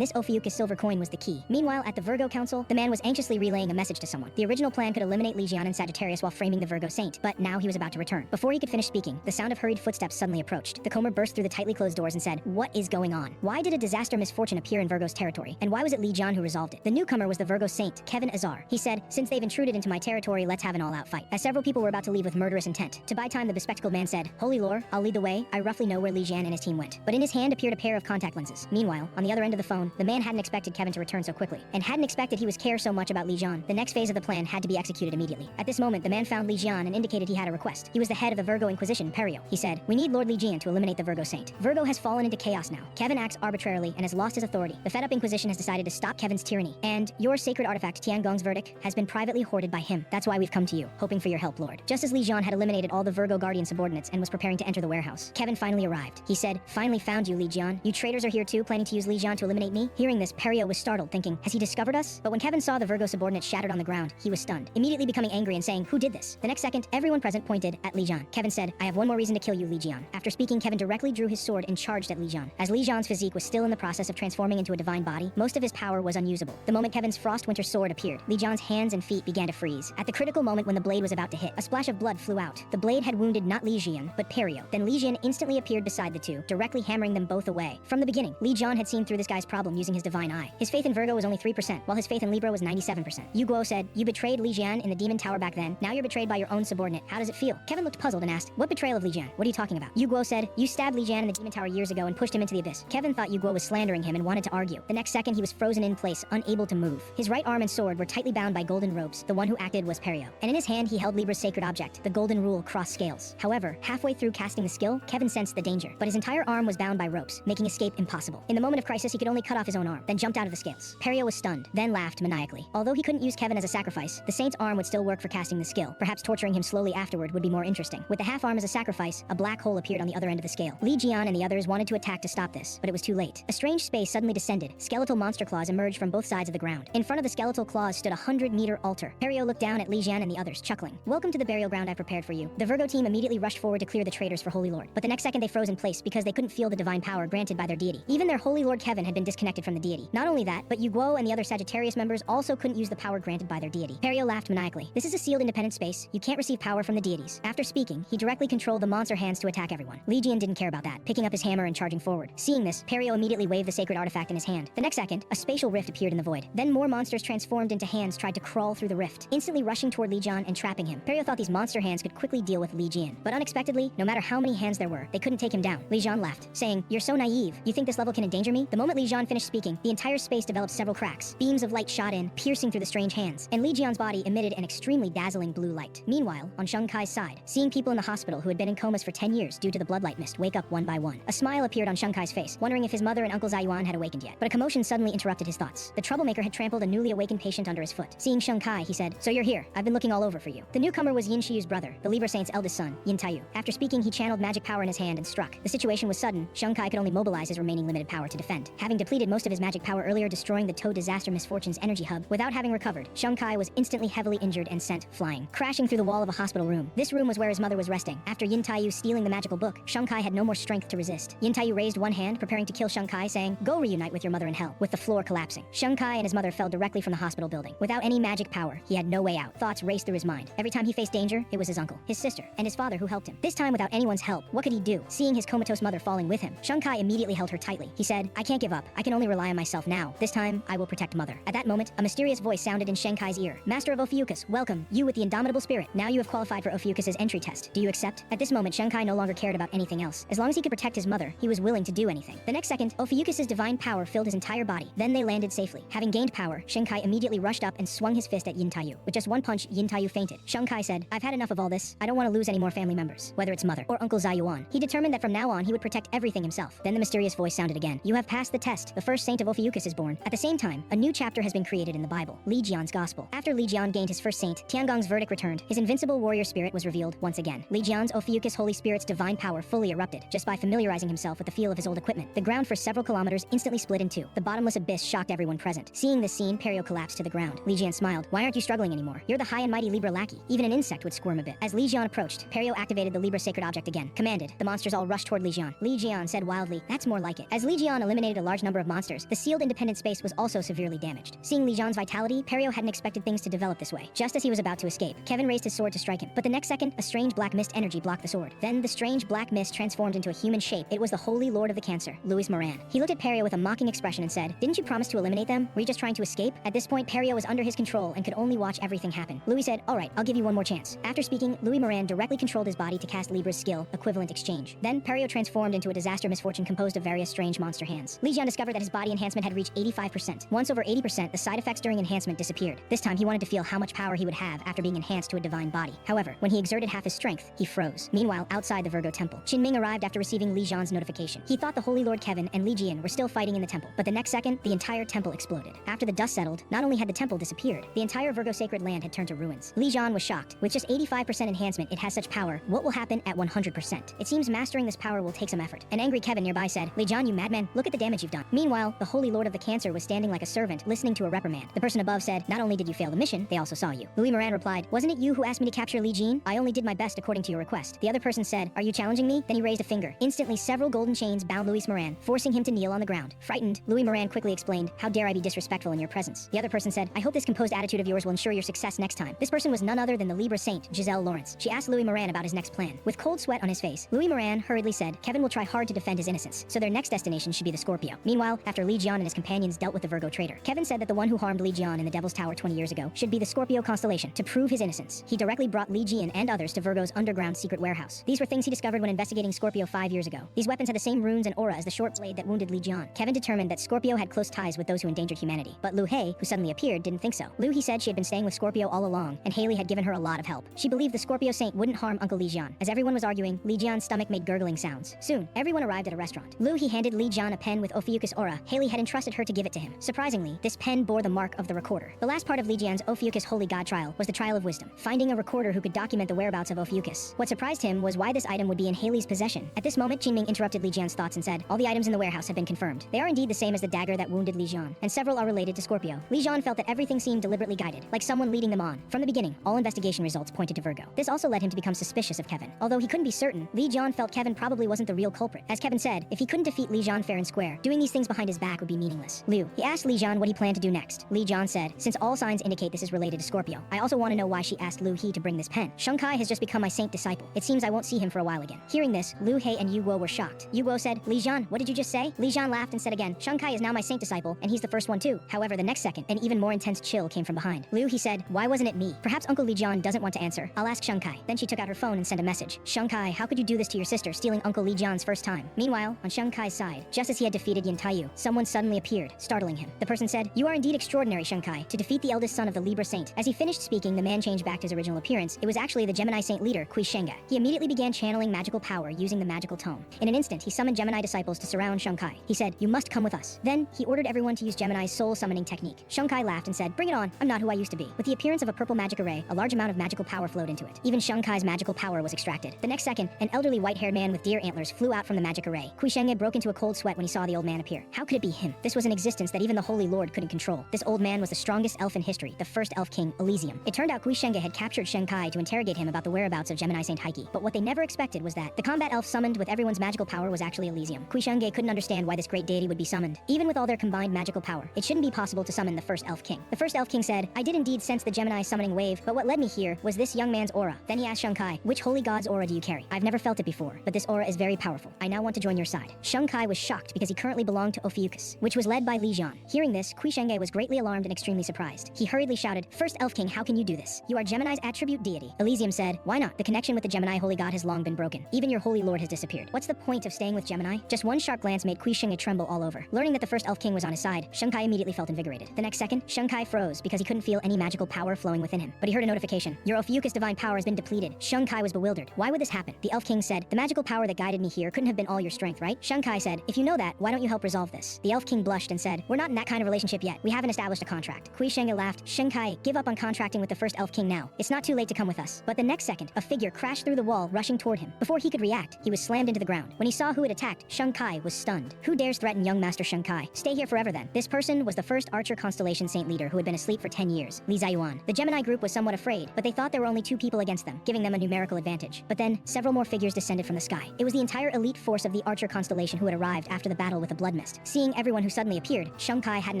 this Ophiuchus silver coin was the key. Meanwhile, at the Virgo Council, the man was anxiously relaying a message to someone. The original plan could eliminate Li Jian and Sagittarius while framing the Virgo saint, but now he was about to return. Before he could finish speaking, the sound of hurried footsteps suddenly approached. The Comer burst through the tightly closed doors and said, "What is going on? Why did a disaster misfortune appear in Virgo's territory? And why was it Li Jian who resolved it?" The newcomer was the Virgo saint, Kevin Azar. He said, "Since they've intruded into my territory, let's have an all-out fight." As several people were about to leave with murderous intent, to buy time, the bespectacled man said, "Holy lore, I'll lead the way. I roughly know where Li Jian and his team went." But in his hand appeared a pair of contact lenses. Meanwhile, on the other end of the phone, the man hadn't expected Kevin to return so quickly, and hadn't expected he was care so much about Li Jian. The next phase of the plan had to be executed immediately. At this moment, the man found Li Jian and indicated he had a request. He was the head of the Virgo Inquisition, Perio. He said, "We need Lord Li Jian to eliminate the Virgo saint. Virgo has fallen into chaos now. Kevin acts arbitrarily and has lost his authority. The fed-up Inquisition has decided to stop Kevin's tyranny, and your sacred artifact, Tiangong's verdict, has been privately hoarded by him. That's why we've come to you, hoping for your help, Lord." Just as Li Jian had eliminated all the Virgo Guardian subordinates and was preparing to enter the warehouse, Kevin finally arrived. He said, "Finally found you, Li Jian. You traitors are here too, planning to use Li Jian to eliminate me?" Hearing this, Perio was startled, thinking, has he discovered us? But when Kevin saw the Virgo subordinate shattered on the ground, he was stunned, immediately becoming angry and saying, "Who did this?" The next second, everyone present pointed at Li Jian. Kevin said, "I have one more reason to kill you, Li Jian." After speaking, Kevin directly drew his sword and charged at Li Jian. As Li Jian's physique was still in the process of transforming into a divine body, most of his power was unusable. The moment Kevin's Frost Winter sword appeared, Li Jian's hands and feet began to freeze. At the critical moment when the blade was about to hit, a splash of blood flew out. The blade had wounded not Li Jian, but Perio. Then Li Jian instantly appeared beside the two, directly hammering them both away. From the beginning, Li Jian had seen through this guy's problem using his divine eye. His faith in Virgo was only 3%, while his faith in Libra was 97%. Yu Guo said, "You betrayed Li Jian in the Demon Tower back then. Now you're betrayed by your own subordinate. How does it feel?" Kevin looked puzzled and asked, "What betrayal of Li Jian? What are you talking about?" Yu Guo said, "You stabbed Li Jian in the Demon Tower years ago and pushed him into the abyss." Kevin thought Yu Guo was slandering him and wanted to argue. The next second, he was frozen in place, unable to move. His right arm and sword were tightly bound by golden ropes. The one who acted was Perio, and in his hand he held Libra's sacred object, the golden rule cross scales. However, halfway through casting the skill, Kevin sensed the danger, but his entire arm was bound by ropes, making escape impossible. In the moment of crisis, he could only cut off his own arm, then jumped out of the scales. Perio was stunned, then laughed maniacally. Although he couldn't use Kevin as a sacrifice, the saint's arm would still work for casting the skill. Perhaps torturing him slowly afterward would be more interesting. With the half arm as a sacrifice, a black hole appeared on the other end of the scale. Li Jian and the others wanted to attack to stop this, but it was too late. A strange space suddenly descended. Skeletal monster claws emerged from both sides of the ground. In front of the skeletal claws stood a 100-meter altar. Perio looked down at Li Jian and the others, chuckling. "Welcome to the burial ground I've prepared for you." The Virgo team immediately rushed forward to clear the traitors for Holy Lord, but the next second they froze in place because they couldn't feel the divine power granted by their deity. Even their Holy Lord Kevin had been disconnected from the deity. Not only that, but Yu Guo and the other Sagittarius members also couldn't use the power granted by their deity. Perio laughed maniacally. "This is a sealed independent space. You can't receive power from the deities." After speaking, he directly controlled the monster hands to attack everyone. Li Jian didn't care about that, picking up his hammer and charging forward. Seeing this, Perio immediately waved the sacred artifact in his hand. The next second, a spatial rift appeared in the void. Then more monsters transformed into hands tried to crawl through the rift, instantly rushing toward Li Jian and trapping him. Perio thought these monster hands could quickly deal with Li Jian, but unexpectedly, no matter how many hands there were, they couldn't take him down. Li Jian laughed, saying, "You're so naive. You think this level can endanger me?" The moment Li Jian finished speaking, the entire space developed several cracks. Beams of light shot in, piercing through the strange hands, and Li Jian's body emitted an extremely dazzling blue light. Meanwhile, on Sheng Kai's side, seeing people in the hospital who had been in comas for 10 years due to the bloodlight mist wake up one by one, a smile appeared on Sheng Kai's face, wondering if his mother and Uncle Zayuan had awakened yet. But a commotion suddenly interrupted his thoughts. The troublemaker had trampled a newly awakened patient under his foot. Seeing Sheng Kai, he said, "So you're here. I've been looking all over for you." The newcomer was Yin Shiyu's brother, the Libra Saint's eldest son, Yin Taiyu. After speaking, he channeled magic power in his hand and struck. The situation was sudden. Sheng Kai could only mobilize his remaining limited power to defend. Having depleted most of his magic power earlier destroying the Toe Disaster Misfortune's energy hub, without having recovered, Sheng Kai was instantly heavily injured and sent flying, crashing through the wall of a hospital room. This room was where his mother was resting. After Yin Taiyu stealing the magical book, Sheng Kai had no more strength to resist. Yin Taiyu raised one hand, preparing to kill Sheng Kai, saying, "Go reunite with your mother in hell," with the floor collapsing. Sheng Kai and his mother fell directly from the hospital building. Without any magic power, he had no way out. Thoughts raced through his mind. Every time he faced danger, it was his uncle, his sister, and his father who helped him. This time without anyone's help, what could he do? Seeing his comatose mother falling with him, Sheng Kai immediately held her tightly. He said, "I can't give up. I can only rely on myself now. This time, I will protect mother." At that moment, a mysterious voice sounded in Sheng Kai's ear. "Master of Ophiuchus, welcome, you with the indomitable spirit. Now you have qualified for Ophiuchus's entry test. Do you accept?" At this moment, Sheng Kai no longer cared about anything else. As long as he could protect his mother, he was willing to do anything. The next second, Ophiuchus's divine power filled his entire body. Then they landed safely. Having gained power, Sheng Kai immediately rushed up and swung his fist at Yin Taiyu. With just one punch, Yin Taiyu fainted. Sheng Kai said, "I've had enough of all this. I don't want to lose any more family members, whether it's mother or Uncle Zayuan." He determined that from now on he would protect everything himself. Then the mysterious voice sounded again. "You have passed the test. The first saint of Ophiuchus is born." At the same time, a new chapter has been created in the Bible, Li Jian's Gospel. After Li Jian gained his first saint, Tiangong's verdict returned. His invincible warrior spirit was revealed once again. Li Jian's Ophiuchus Holy Spirit's divine power fully erupted. Just by familiarizing himself with the feel of his old equipment, the ground for several kilometers instantly split in two. too. The bottomless abyss shocked everyone present. Seeing this scene, Perio collapsed to the ground. Li Jian smiled. Why aren't you struggling anymore? You're the high and mighty Libra lackey. Even an insect would squirm a bit. As Li Jian approached, Perio activated the Libra sacred object again. Commanded. The monsters all rushed toward Li Jian. Li Jian said wildly, that's more like it. As Li Jian eliminated a large number of monsters, the sealed independent space was also severely damaged. Seeing Li Jian's vitality, Perio hadn't expected things to develop this way. Just as he was about to escape, Kevin raised his sword to strike him. But the next second, a strange black mist energy blocked the sword. Then the strange black mist transformed into a human shape. It was the Holy Lord of the Cancer, Luis Moran. He looked at Perio with a mocking expression and said, didn't you promise to eliminate them? Were you just trying to escape? At this point, Perio was under his control and could only watch everything happen. Louis said, alright, I'll give you one more chance. After speaking, Luis Moran directly controlled his body to cast Libra's skill, Equivalent Exchange. Then, Perio transformed into a disaster misfortune composed of various strange monster hands. Li Jian discovered that his body enhancement had reached 85%. Once over 80%, the side effects during enhancement disappeared. This time, he wanted to feel how much power he would have after being enhanced to a divine body. However, when he exerted half his strength, he froze. Meanwhile, outside the Virgo temple, Qinming arrived after receiving Li Jian's notification. He thought the Holy Lord Kevin and Li Jian were still fighting in the temple, but the next second, the entire temple exploded. After the dust settled, not only had the temple disappeared, the entire Virgo sacred land had turned to ruins. Li Jian was shocked. With just 85% enhancement, it has such power. What will happen at 100%? It seems mastering this power will take some effort. An angry Kevin nearby said, Li Jian, you madman, look at the damage you've done. Meanwhile, the Holy Lord of the Cancer was standing like a servant, listening to a reprimand. The person above said, not only did you fail the mission, they also saw you. Louis Moran replied, wasn't it you who asked me to capture Li Jian? I only did my best according to your request. The other person said, are you challenging me? Then he raised a finger. Instantly, several golden chains bound Louis Moran, forcing him to kneel on the ground. Frightened, Louis Moran quickly explained, how dare I be disrespectful in your presence? The other person said, I hope this composed attitude of yours will ensure your success next time. This person was none other than the Libra saint, Giselle Lawrence. She asked Louis Moran about his next plan. With cold sweat on his face, Louis Moran hurriedly said, Kevin will try hard to defend his innocence, so their next destination should be the Scorpio. Meanwhile, after Li Jian and his companions dealt with the Virgo traitor, Kevin said that the one who harmed Li Jian in the Devil's Tower 20 years ago should be the Scorpio constellation to prove his innocence. He directly brought Li Jian and others to Virgo's underground secret warehouse. These were things he discovered when investigating Scorpio 5 years ago. These weapons had the same runes and aura as the short blade that wounded Li Jian. Kevin determined that Scorpio had close ties with those who endangered humanity. But Lu Hei, who suddenly appeared, didn't think so. Lu He said she had been staying with Scorpio all along, and Haley had given her a lot of help. She believed the Scorpio saint wouldn't harm Uncle Li Jian. As everyone was arguing, Li Jian's stomach made gurgling sounds. Soon, everyone arrived at a restaurant. Lu He handed Li Jian a pen with Ophiuchus aura. Haley had entrusted her to give it to him. Surprisingly, this pen bore the mark of the recorder. The last part of Li Jian's Ophiuchus holy god trial was the trial of wisdom, finding a recorder who could document the whereabouts of Ophiuchus. What surprised him was why this item would be in Haley's possession. At this moment, Qinming interrupted Li Jian's thoughts and said, all the items in the warehouse have been confirmed. They are indeed the same as the dagger that wounded Li Jian, and several are related to Scorpio. Li Jian felt that everything seemed deliberately guided, like someone leading them on. From the beginning, all investigation results pointed to Virgo. This also led him to become suspicious of Kevin. Although he couldn't be certain, Li Jian felt Kevin probably wasn't the real culprit. As Kevin said, if he couldn't defeat Li Jian fair and square, doing these things behind his back would be meaningless. He asked Li Jian what he planned to do next. Li Jian said, since all signs indicate this is related to Scorpio, I also want to know why she asked Lu He to bring this pen. Sheng Kai has just become my saint disciple. It seems I won't see him for a while again. Hearing this, Lu He and Yu Guo were shocked. Yu Guo said, Li Jian, what did you just say? Li Jian laughed and said again, Sheng Kai is now my saint disciple, and he's the first one too. However, the next second, an even more intense chill came from behind. Lu He said, why wasn't it me? Perhaps Uncle Li Jian doesn't want to answer. I'll ask Sheng Kai. Then she took out her phone and sent a message. Sheng Kai, how could you do this to your sister, stealing Uncle Li Jian's first time? Meanwhile, on Sheng Kai's side, just as he had defeated Yin Taiyu, someone suddenly appeared, startling him. The person said, you are indeed extraordinary, Sheng Kai, to defeat the eldest son of the Libra saint. As he finished speaking, the man changed back to his original appearance. It was actually the Gemini saint leader, Kui Shenge. He immediately began channeling magical power using the magical tome. In an instant, he summoned Gemini disciples to surround Sheng Kai. He said, you must come with us. Then, he ordered everyone to use Gemini's soul summoning technique. Sheng Kai laughed and said, bring it on, I'm not who I used to be. With the appearance of a purple magic array, a large amount of magical power flowed into it. Even Sheng Kai's magical power was extracted. The next second, an elderly white-haired man with deer antlers flew out from the magic array. Kui Shenge broke into a cold sweat when he saw the old man appear. How could it be him? This was an existence that even the Holy Lord couldn't control. This old man was the strongest elf in history, the first elf king, Elysium. It turned out Kui Shenge had captured Sheng Kai to interrogate him about the whereabouts of Gemini Saint Heike. But what they never expected was that the combat elf summoned with everyone's magical power was actually Elysium. Kui Shenge couldn't understand why this great deity would be summoned. Even with all their combined magical power, it shouldn't be possible to summon the first elf king. The first elf king said, I did indeed sense the Gemini summoning wave, but what led me here was this young man's aura. Then he asked Sheng Kai, which holy god's aura do you carry? I've never felt it before, but this aura is very powerful. I now want to join your side. Sheng Kai was shocked because he currently belonged to Ophiuchus, which was led by Li Jian. Hearing this, Kui Shenge was greatly alarmed and extremely surprised. He hurriedly shouted, First Elf King, how can you do this? You are Gemini's attribute deity. Elysium said, why not? The connection with the Gemini holy god has long been broken. Even your holy lord has disappeared. What's the point of staying with Gemini? Just one sharp glance made Kui Shenge tremble all over. Learning that the first Elf King was on his side, Sheng Kai immediately felt invigorated. The next second, Sheng Kai froze because he couldn't feel any magical power flowing within him. But he heard a notification. Your Ophiuchus divine power has been depleted. Sheng Kai was bewildered. Why would this happen? The Elf King said, the magical power that guided me here couldn't have been all your strength, right? Sheng Kai said, if you know that, why don't you help resolve this? The Elf King blushed and said, we're not in that kind of relationship yet. We haven't established a contract. Kui Shenge laughed. Sheng Kai, give up on contracting with the first Elf King now. It's not too late to come with us. But the next second, a figure crashed through the wall, rushing toward him. Before he could react, he was slammed into the ground. When he saw who had attacked, Sheng Kai was stunned. Who dares threaten young Master Sheng Kai. Stay here forever then. This person was the first Archer Constellation Saint leader who had been asleep for 10 years, Li Zayuan. The Gemini group was somewhat afraid, but they thought there were only 2 people against them, giving them a numerical advantage. But then, several more figures descended from the sky. It was the entire elite force of the Archer Constellation who had arrived after the battle with the Blood Mist. Seeing everyone who suddenly appeared, Kai hadn't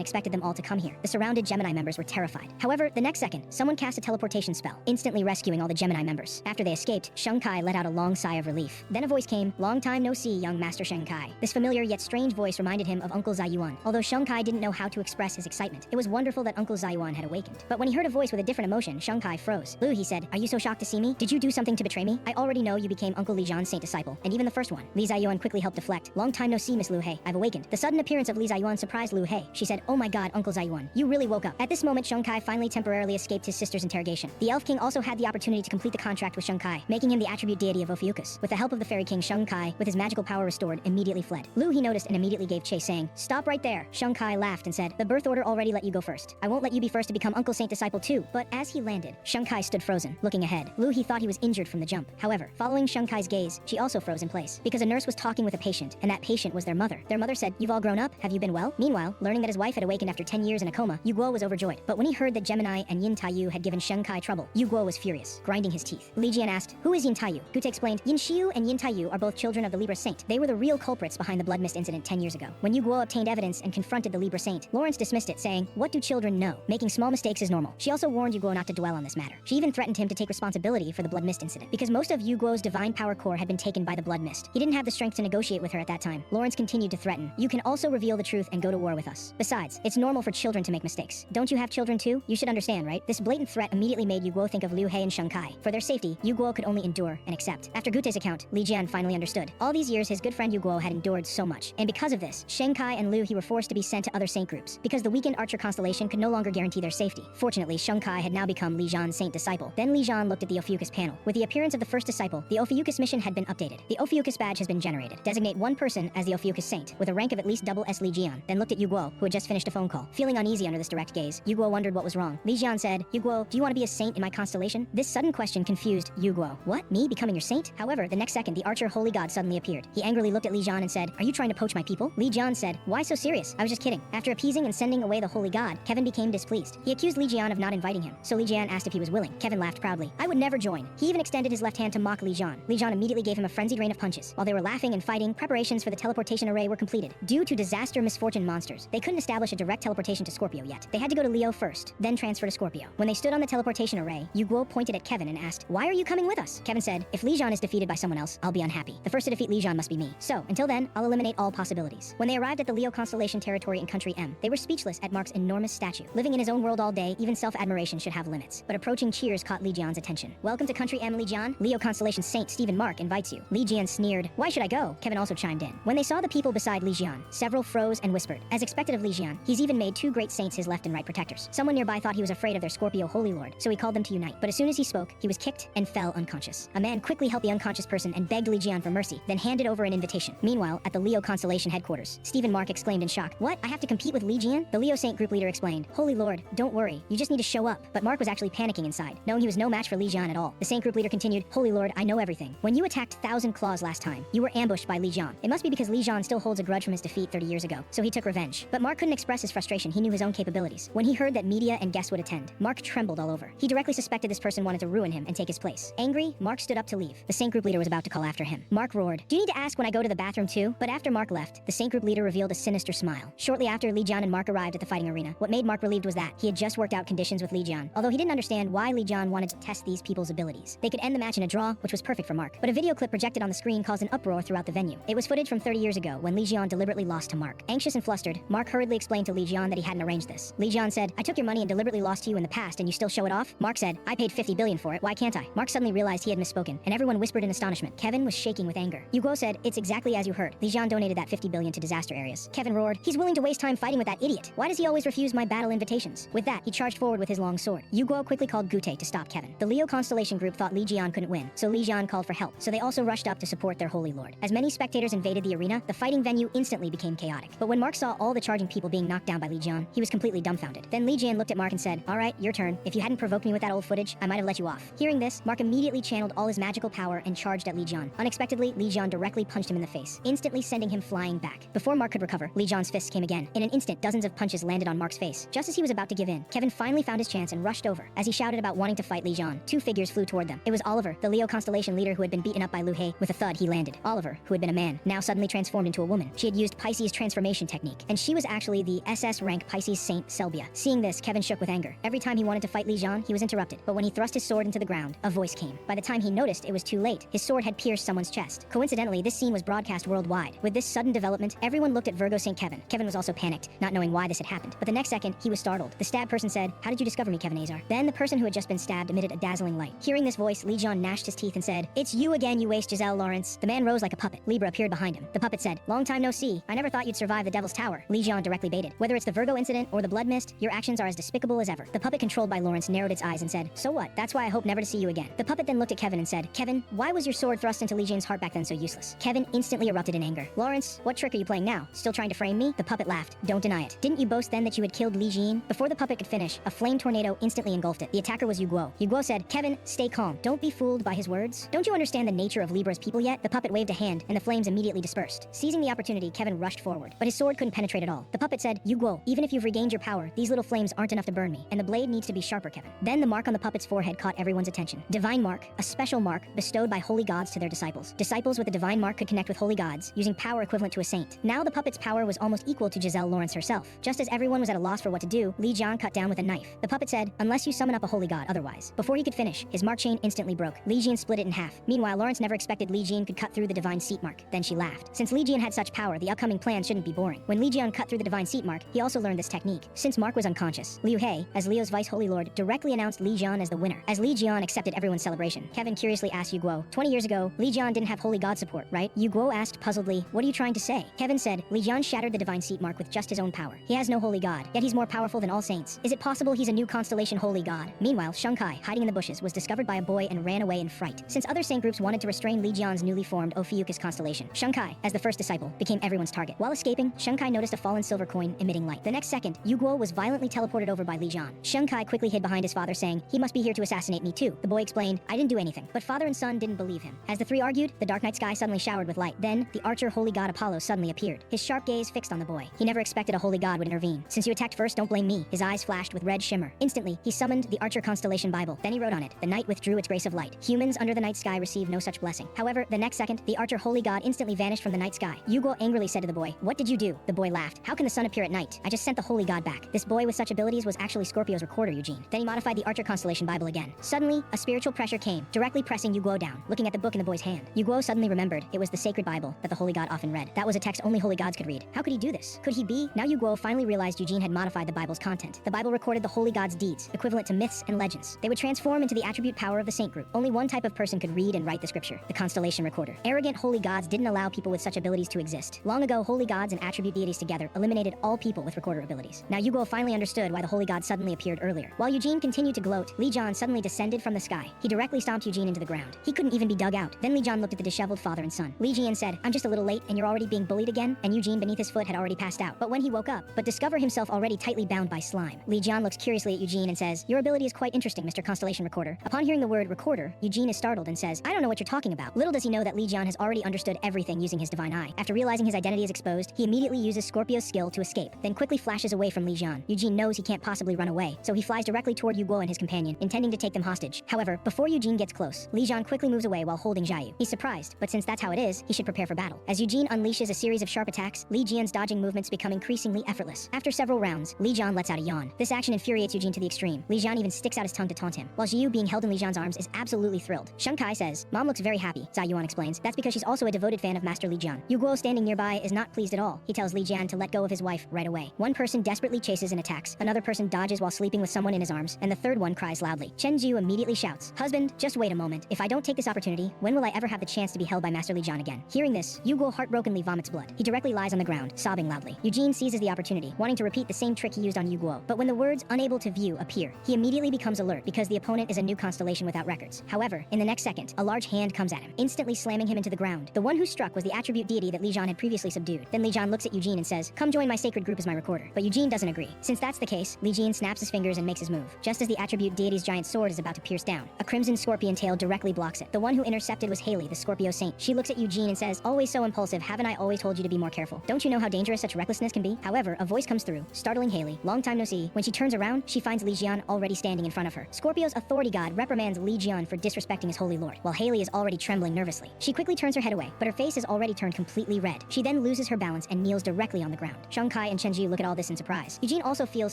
expected them all to come here. The surrounded Gemini members were terrified. However, the next second, someone cast a teleportation spell, instantly rescuing all the Gemini members. After they escaped, Kai let out a long sigh of relief. Then a voice came, "Long time no see, young Master Kai." This familiar yet strange voice reminded him of Uncle Zayuan. Although Kai didn't know how to express his excitement, it was wonderful that Uncle Zayuan had awakened. But when he heard a voice with a different emotion, Kai froze. "Lu," he said, "are you so shocked to see me? Did you do something to betray me? I already know you became Uncle Li Zhan's saint disciple, and even the first one." Li Zayuan quickly helped deflect. "Long time no see, Miss Lu Hei. I've awakened." The sudden appearance of Li Zayuan surprised Lu Hei. She said, "Oh my god, Uncle Zayuan, you really woke up." At this moment, Kai finally temporarily escaped his sister's interrogation. The Elf King also had the opportunity to complete the contract with Kai, making him the attribute deity of Ophiuchus. With the help of the Fairy King, Kai, with his magical power restored, immediately fled. Lu he noticed and immediately gave chase, saying, "Stop right there." Kai laughed and said, "The birth order already let you go first. I won't let you be first to become Uncle Saint Disciple too." But as he landed, Kai stood frozen, looking ahead. Lu he thought he was injured from the jump. However, following Kai's gaze, she also froze in place, because a nurse was talking with a patient, and that patient was their mother. Their mother said, "You've all grown up, have you been well?" Meanwhile, learning that his wife had awakened after 10 years in a coma, Yu Guo was overjoyed. But when he heard that Gemini and Yin Taiyu had given Kai trouble, Yu Guo was furious, grinding his teeth. Li Jian asked, "Who is Yin Taiyu?" Gute explained, "Yin Xiu and Yin Taiyu are both children of the Libra Saint. They were the real culprits behind the Blood Mist incident 10 years ago." When Yu Guo obtained evidence and confronted the Libra Saint, Lawrence dismissed it, saying, "What do children know? Making small mistakes is normal." She also warned Yu Guo not to dwell on this matter. She even threatened him to take responsibility for the Blood Mist incident, because most of Yu Guo's divine power core had been taken by the Blood Mist. He didn't have the strength to negotiate with her at that time. Lawrence continued to threaten, "You can also reveal the truth and go to war with us. Besides, it's normal for children to make mistakes. Don't you have children too? You should understand, right?" This blatant threat immediately made Yu Guo think of Liu He and Kai. For their safety, Yu Guo could only endure and accept. After Gute's account, Li Jian finally understood. All these years, his good friend Yu Guo had endured so much, and because of this, Kai and Liu He were forced to be sent to other saint groups, because the weakened Archer Constellation could no longer guarantee their safety. Fortunately, Kai had now become Li Zhan's saint disciple. Then Li Zhan looked at the Ophiuchus panel. With the appearance of the first disciple, the Ophiuchus mission had been updated. The Ophiuchus badge has been generated. Designate one person as the Ophiuchus saint, with a rank of at least double S Li Jian. Then looked at Yu Guo, who had just finished a phone call. Feeling uneasy under this direct gaze, Yu Guo wondered what was wrong. Li Jian said, "Yu Guo, do you want to be a saint in my constellation?" This sudden question confused Yu Guo. "What? Me becoming your saint?" However, the next second, the Archer Holy God suddenly appeared. He angrily looked at Li Jian and said, "Are you trying to poach my people?" Li Jian said, "Why so serious? I was just kidding." After appeasing and sending away the Holy God, Kevin became displeased. He accused Li Jian of not inviting him, so Li Jian asked if he was willing. Kevin laughed proudly. "I would never join." He even extended his left hand to mock Li Jian. Li Jian immediately gave him a frenzied rain of punches. While they were laughing and fighting, preparations for the teleportation array were completed. Due to disaster misfortune monsters, they couldn't establish a direct teleportation to Scorpio yet. They had to go to Leo first, then transfer to Scorpio. When they stood on the teleportation array, Yu Guo pointed at Kevin and asked, "Why are you coming with us?" Kevin said, "If Li Jian is defeated by someone else, I'll be unhappy. The first to defeat Li Jian must be me. So, until then, I'll eliminate all possibilities." When they arrived at the Leo constellation territory in Country M, they were speechless at Mark's enormous statue. Living in his own world all day, even self-admiration should have limits. But approaching cheers caught Li Jian's attention. "Welcome to Country M, Li Jian. Leo constellation Saint Stephen Mark invites you." Li Jian sneered. "Why should I go?" Kevin also chimed in. When they saw the people beside Li Jian, several froze and whispered. As expected of Li Jian, he's even made 2 great saints his left and right protectors. Someone nearby thought he was afraid of their Scorpio Holy Lord, so he called them to unite. But as soon as he spoke, he was kicked and fell unconscious. A man quickly helped the unconscious person and begged Li Jian for mercy, then handed over an invitation. Meanwhile, at the Leo constellation headquarters, Stephen Mark exclaimed in shock, "What? I have to compete with Li Jian?" The Leo Saint group leader explained, "Holy Lord, don't worry. You just need to show up." But Mark was actually panicking inside, knowing he was no match for Li Jian at all. The Saint group leader continued, "Holy Lord, I know everything. When you attacked Thousand Claws last time, you were ambushed by Li Jian. It must be because Li Jian still holds a grudge from his defeat 30 years ago, so he took revenge." But Mark couldn't express his frustration. He knew his own capabilities. When he heard that media and guests would attend, Mark trembled all over. He directly suspected this person wanted to ruin him and take his place. Angry, Mark stood up to leave. The Saint group leader was about to call after him. Mark roared, "Do you need to ask when I go to the bathroom too?" But after Mark left, the Saint group leader revealed a sinister smile. Shortly after Li Jian and Mark arrived at the fighting arena, what made Mark relieved was that he had just worked out conditions with Li Jian, although he didn't understand why Li Jian wanted to test these people's abilities. They could end the match in a draw, which was perfect for Mark. But a video clip projected on the screen caused an uproar throughout the venue. It was footage from 30 years ago when Li Jian deliberately lost to Mark. Anxious and flustered, Mark hurriedly explained to Li Jian that he hadn't arranged this. Li Jian said, "I took your money and deliberately lost to you in the past and you still show it off?" Mark said, "I paid 50 billion for it, why can't I?" Mark suddenly realized he had misspoken, and everyone whispered in astonishment. Kevin was shaking with anger. Yu Guo said, "It's exactly as you heard. Li Jian donated that 50 billion to disaster areas." Kevin roared, "He's willing to waste time fighting with that idiot. Why does he always refuse my battle invitations?" With that, he charged forward with his long sword. Yu Guo quickly called Gute to stop Kevin. The Leo constellation group thought Li Jian couldn't win, so Li Jian called for help, so they also rushed up to support their holy lord. As many spectators invaded the arena, the fighting venue instantly became chaotic. But when Mark saw all the charging people being knocked down by Li Jian, he was completely dumbfounded. Then Li Jian looked at Mark and said, "All right, your turn. If you hadn't provoked me with that old footage, I might have let you off." Hearing this, Mark immediately channeled all his magical power and charged at Li Jian. Unexpectedly, Li Jian directly punched him in the face, instantly sending him flying back. Before Mark could recover, Lee John's fists came again. In an instant, dozens of punches landed on Mark's face. Just as he was about to give in, Kevin finally found his chance and rushed over. As he shouted about wanting to fight Lee John, two figures flew toward them. It was Oliver, the Leo constellation leader who had been beaten up by Liu He. With a thud, he landed. Oliver, who had been a man, now suddenly transformed into a woman. She had used Pisces' transformation technique, and she was actually the SS rank Pisces Saint Selbia. Seeing this, Kevin shook with anger. Every time he wanted to fight Lee John, he was interrupted. But when he thrust his sword into the ground, a voice came. By the time he noticed, it was too late. His sword had pierced someone's chest. Coincidentally, this scene was broadcast worldwide. With this sudden development, everyone looked at Virgo St. Kevin. Kevin was also panicked, not knowing why this had happened. But the next second, he was startled. The stabbed person said, "How did you discover me, Kevin Azar?" Then the person who had just been stabbed emitted a dazzling light. Hearing this voice, Lee John gnashed his teeth and said, "It's you again, you waste Giselle Lawrence." The man rose like a puppet. Libra appeared behind him. The puppet said, "Long time no see. I never thought you'd survive the Devil's Tower." Lee John directly baited, "Whether it's the Virgo incident or the blood mist, your actions are as despicable as ever." The puppet controlled by Lawrence narrowed its eyes and said, "So what? That's why I hope never to see you again." The puppet then looked at Kevin and said, "Kevin, why was your sword thrust into Lee John's heart back then so useless?" Kevin instantly erupted in anger. "Lawrence, what trick are you playing now? Still trying to frame me?" The puppet laughed. "Don't deny it. Didn't you boast then that you had killed Lee Jean?" Before the puppet could finish, a flame tornado instantly engulfed it. The attacker was Yu Guo. Yu Guo said, "Kevin, stay calm. Don't be fooled by his words. Don't you understand the nature of Libra's people yet?" The puppet waved a hand, and the flames immediately dispersed. Seizing the opportunity, Kevin rushed forward, but his sword couldn't penetrate at all. The puppet said, "Yu Guo, even if you've regained your power, these little flames aren't enough to burn me, and the blade needs to be sharper, Kevin." Then the mark on the puppet's forehead caught everyone's attention. Divine mark, a special mark bestowed by holy gods to their disciples. Disciples with the divine mark could connect with holy gods, using power equivalent to a saint. Now the puppet's power was almost equal to Giselle Lawrence herself. Just as everyone was at a loss for what to do, Lee John cut down with a knife. The puppet said, "Unless you summon up a holy god, otherwise." Before he could finish, his mark chain instantly broke. Lee Jean split it in half. Meanwhile, Lawrence never expected Lee Jean could cut through the divine seat mark. Then she laughed. Since Lee Jean had such power, the upcoming plan shouldn't be boring. When Lee Jean cut through the divine seat mark, he also learned this technique. Since Mark was unconscious, Liu He, as Leo's vice holy lord, directly announced Lee Jean as the winner. As Lee Jean accepted everyone's celebration, Kevin curiously asked Yu Guo, 20 years ago, Lee Jean didn't have holy god support, right?" Yu Guo asked puzzledly, "What are you trying to say?" Kevin said, "Lee Jean shattered the divine seat mark with just his own power. He has no holy god, yet he's more powerful than all saints. Is it possible he's a new constellation holy god?" Meanwhile, Shang Kai, hiding in the bushes, was discovered by a boy and ran away in fright. Since other saint groups wanted to restrain Lee Jean's newly formed Ophiuchus constellation, Shang Kai, as the first disciple, became everyone's target. While escaping, Shang Kai noticed a fallen silver coin emitting light. The next second, Yu Guo was violently teleported over by Lee Jean. Shang Kai quickly hid behind his father, saying, "He must be here to assassinate me too." The boy explained, "I didn't do anything." But father and son didn't believe him. As the three argued, the dark night sky suddenly showered with light. Then, the archer holy god Apollo suddenly appeared, his sharp gaze fixed on the boy. He never expected a holy god would intervene. "Since you attacked first, don't blame me." His eyes flashed with red shimmer. Instantly, he summoned the archer constellation Bible. Then he wrote on it, "The night withdrew its grace of light. Humans under the night sky receive no such blessing." However, the next second, the archer holy god instantly vanished from the night sky. Yu Guo angrily said to the boy, "What did you do?" The boy laughed. "How can the sun appear at night? I just sent the holy god back." This boy with such abilities was actually Scorpio's recorder, Eugene. Then he modified the archer constellation Bible again. Suddenly, a spiritual pressure came, directly pressing Yu Guo down. Looking at the book in the boy's hand, Yu Guo suddenly remembered it was the sacred Bible that the holy god often read. That was a text only holy gods could read. How could he do this? Could he be? Now Yu Guo finally realized Eugene had modified the Bible's content. The Bible recorded the holy gods' deeds, equivalent to myths and legends. They would transform into the attribute power of the saint group. Only one type of person could read and write the scripture, the constellation recorder. Arrogant holy gods didn't allow people with such abilities to exist. Long ago, holy gods and attribute deities together eliminated all people with recorder abilities. Now Yu Guo finally understood why the holy god suddenly appeared earlier. While Eugene continued to gloat, Lee John suddenly descended from the sky. He directly stomped Eugene into the ground. He couldn't even be dug out. Then Lee John looked at the disheveled father and son. Lee Jean said, "I'm just a little late and you're already being bullied again?" And Eugene beneath his foot had already passed out. But when he woke up, discovered himself already tightly bound by slime. Lee John looks curiously at Eugene and says, "Your ability is quite interesting, Mr. Constellation Recorder." Upon hearing the word recorder, Eugene is startled and says, "I don't know what you're talking about." Little does he know that Lee John has already understood everything using his divine eye. After realizing his identity is exposed, he immediately uses Scorpio's skill to escape, then quickly flashes away from Lee John. Eugene knows he can't possibly run away, so he flies directly toward Yu Guo and his companion, intending to take them hostage. However, before Eugene gets close, Lee John quickly moves away while holding Jiayu. He's surprised, but since that's how it is, he should prepare for battle. As Eugene unleashes a series of sharp attacks, Lee Jian's dodging movements become increasingly effortless. After several rounds, Lee John lets out a yawn. This action infuriates Eugene to the extreme. Lee John even sticks out his tongue to taunt him, while Jiu, being held in Lee John's arms, is absolutely thrilled. Shang Kai says, "Mom looks very happy." Zai Yuan explains, "That's because she's also a devoted fan of Master Lee Jian." Yu Guo, standing nearby, is not pleased at all. He tells Lee Jian to let go of his wife right away. One person desperately chases and attacks, another person dodges while sleeping with someone in his arms, and the third one cries loudly. Chen Jiu immediately shouts, "Husband, just wait a moment. If I don't take this opportunity, when will I ever have the chance to be held by Master Lee Jian again?" Hearing this, Yu Guo heartbrokenly vomits blood. He directly lies on the ground, sobbing loudly. Eugene seizes the opportunity, wanting to repeat the same trick he used on Yu Guo. But when the words "unable to view" appear, he immediately becomes alert because the opponent is a new constellation without records. However, in the next second, a large hand comes at him, instantly slamming him into the ground. The one who struck was the attribute deity that Lee Jian had previously subdued. Then Lee Jian looks at Eugene and says, "Come join my sacred group as my recorder." But Eugene doesn't agree. Since that's the case, Lee Jian snaps his fingers and makes his move. Just as the attribute deity's giant sword is about to pierce down, a crimson scorpion tail directly blocks it. The one who intercepted was Haley, the Scorpio saint. She looks at Eugene and says, "Always so impulsive, haven't I always told you to be more careful?" careful. Don't you know how dangerous such recklessness can be? However, a voice comes through, startling Haley. Long time no see. When she turns around, she finds Li Jian already standing in front of her. Scorpio's authority god reprimands Li Jian for disrespecting his holy lord, while Haley is already trembling nervously. She quickly turns her head away, but her face is already turned completely red. She then loses her balance and kneels directly on the ground. Shang Kai and Chen Ji look at all this in surprise. Eugene also feels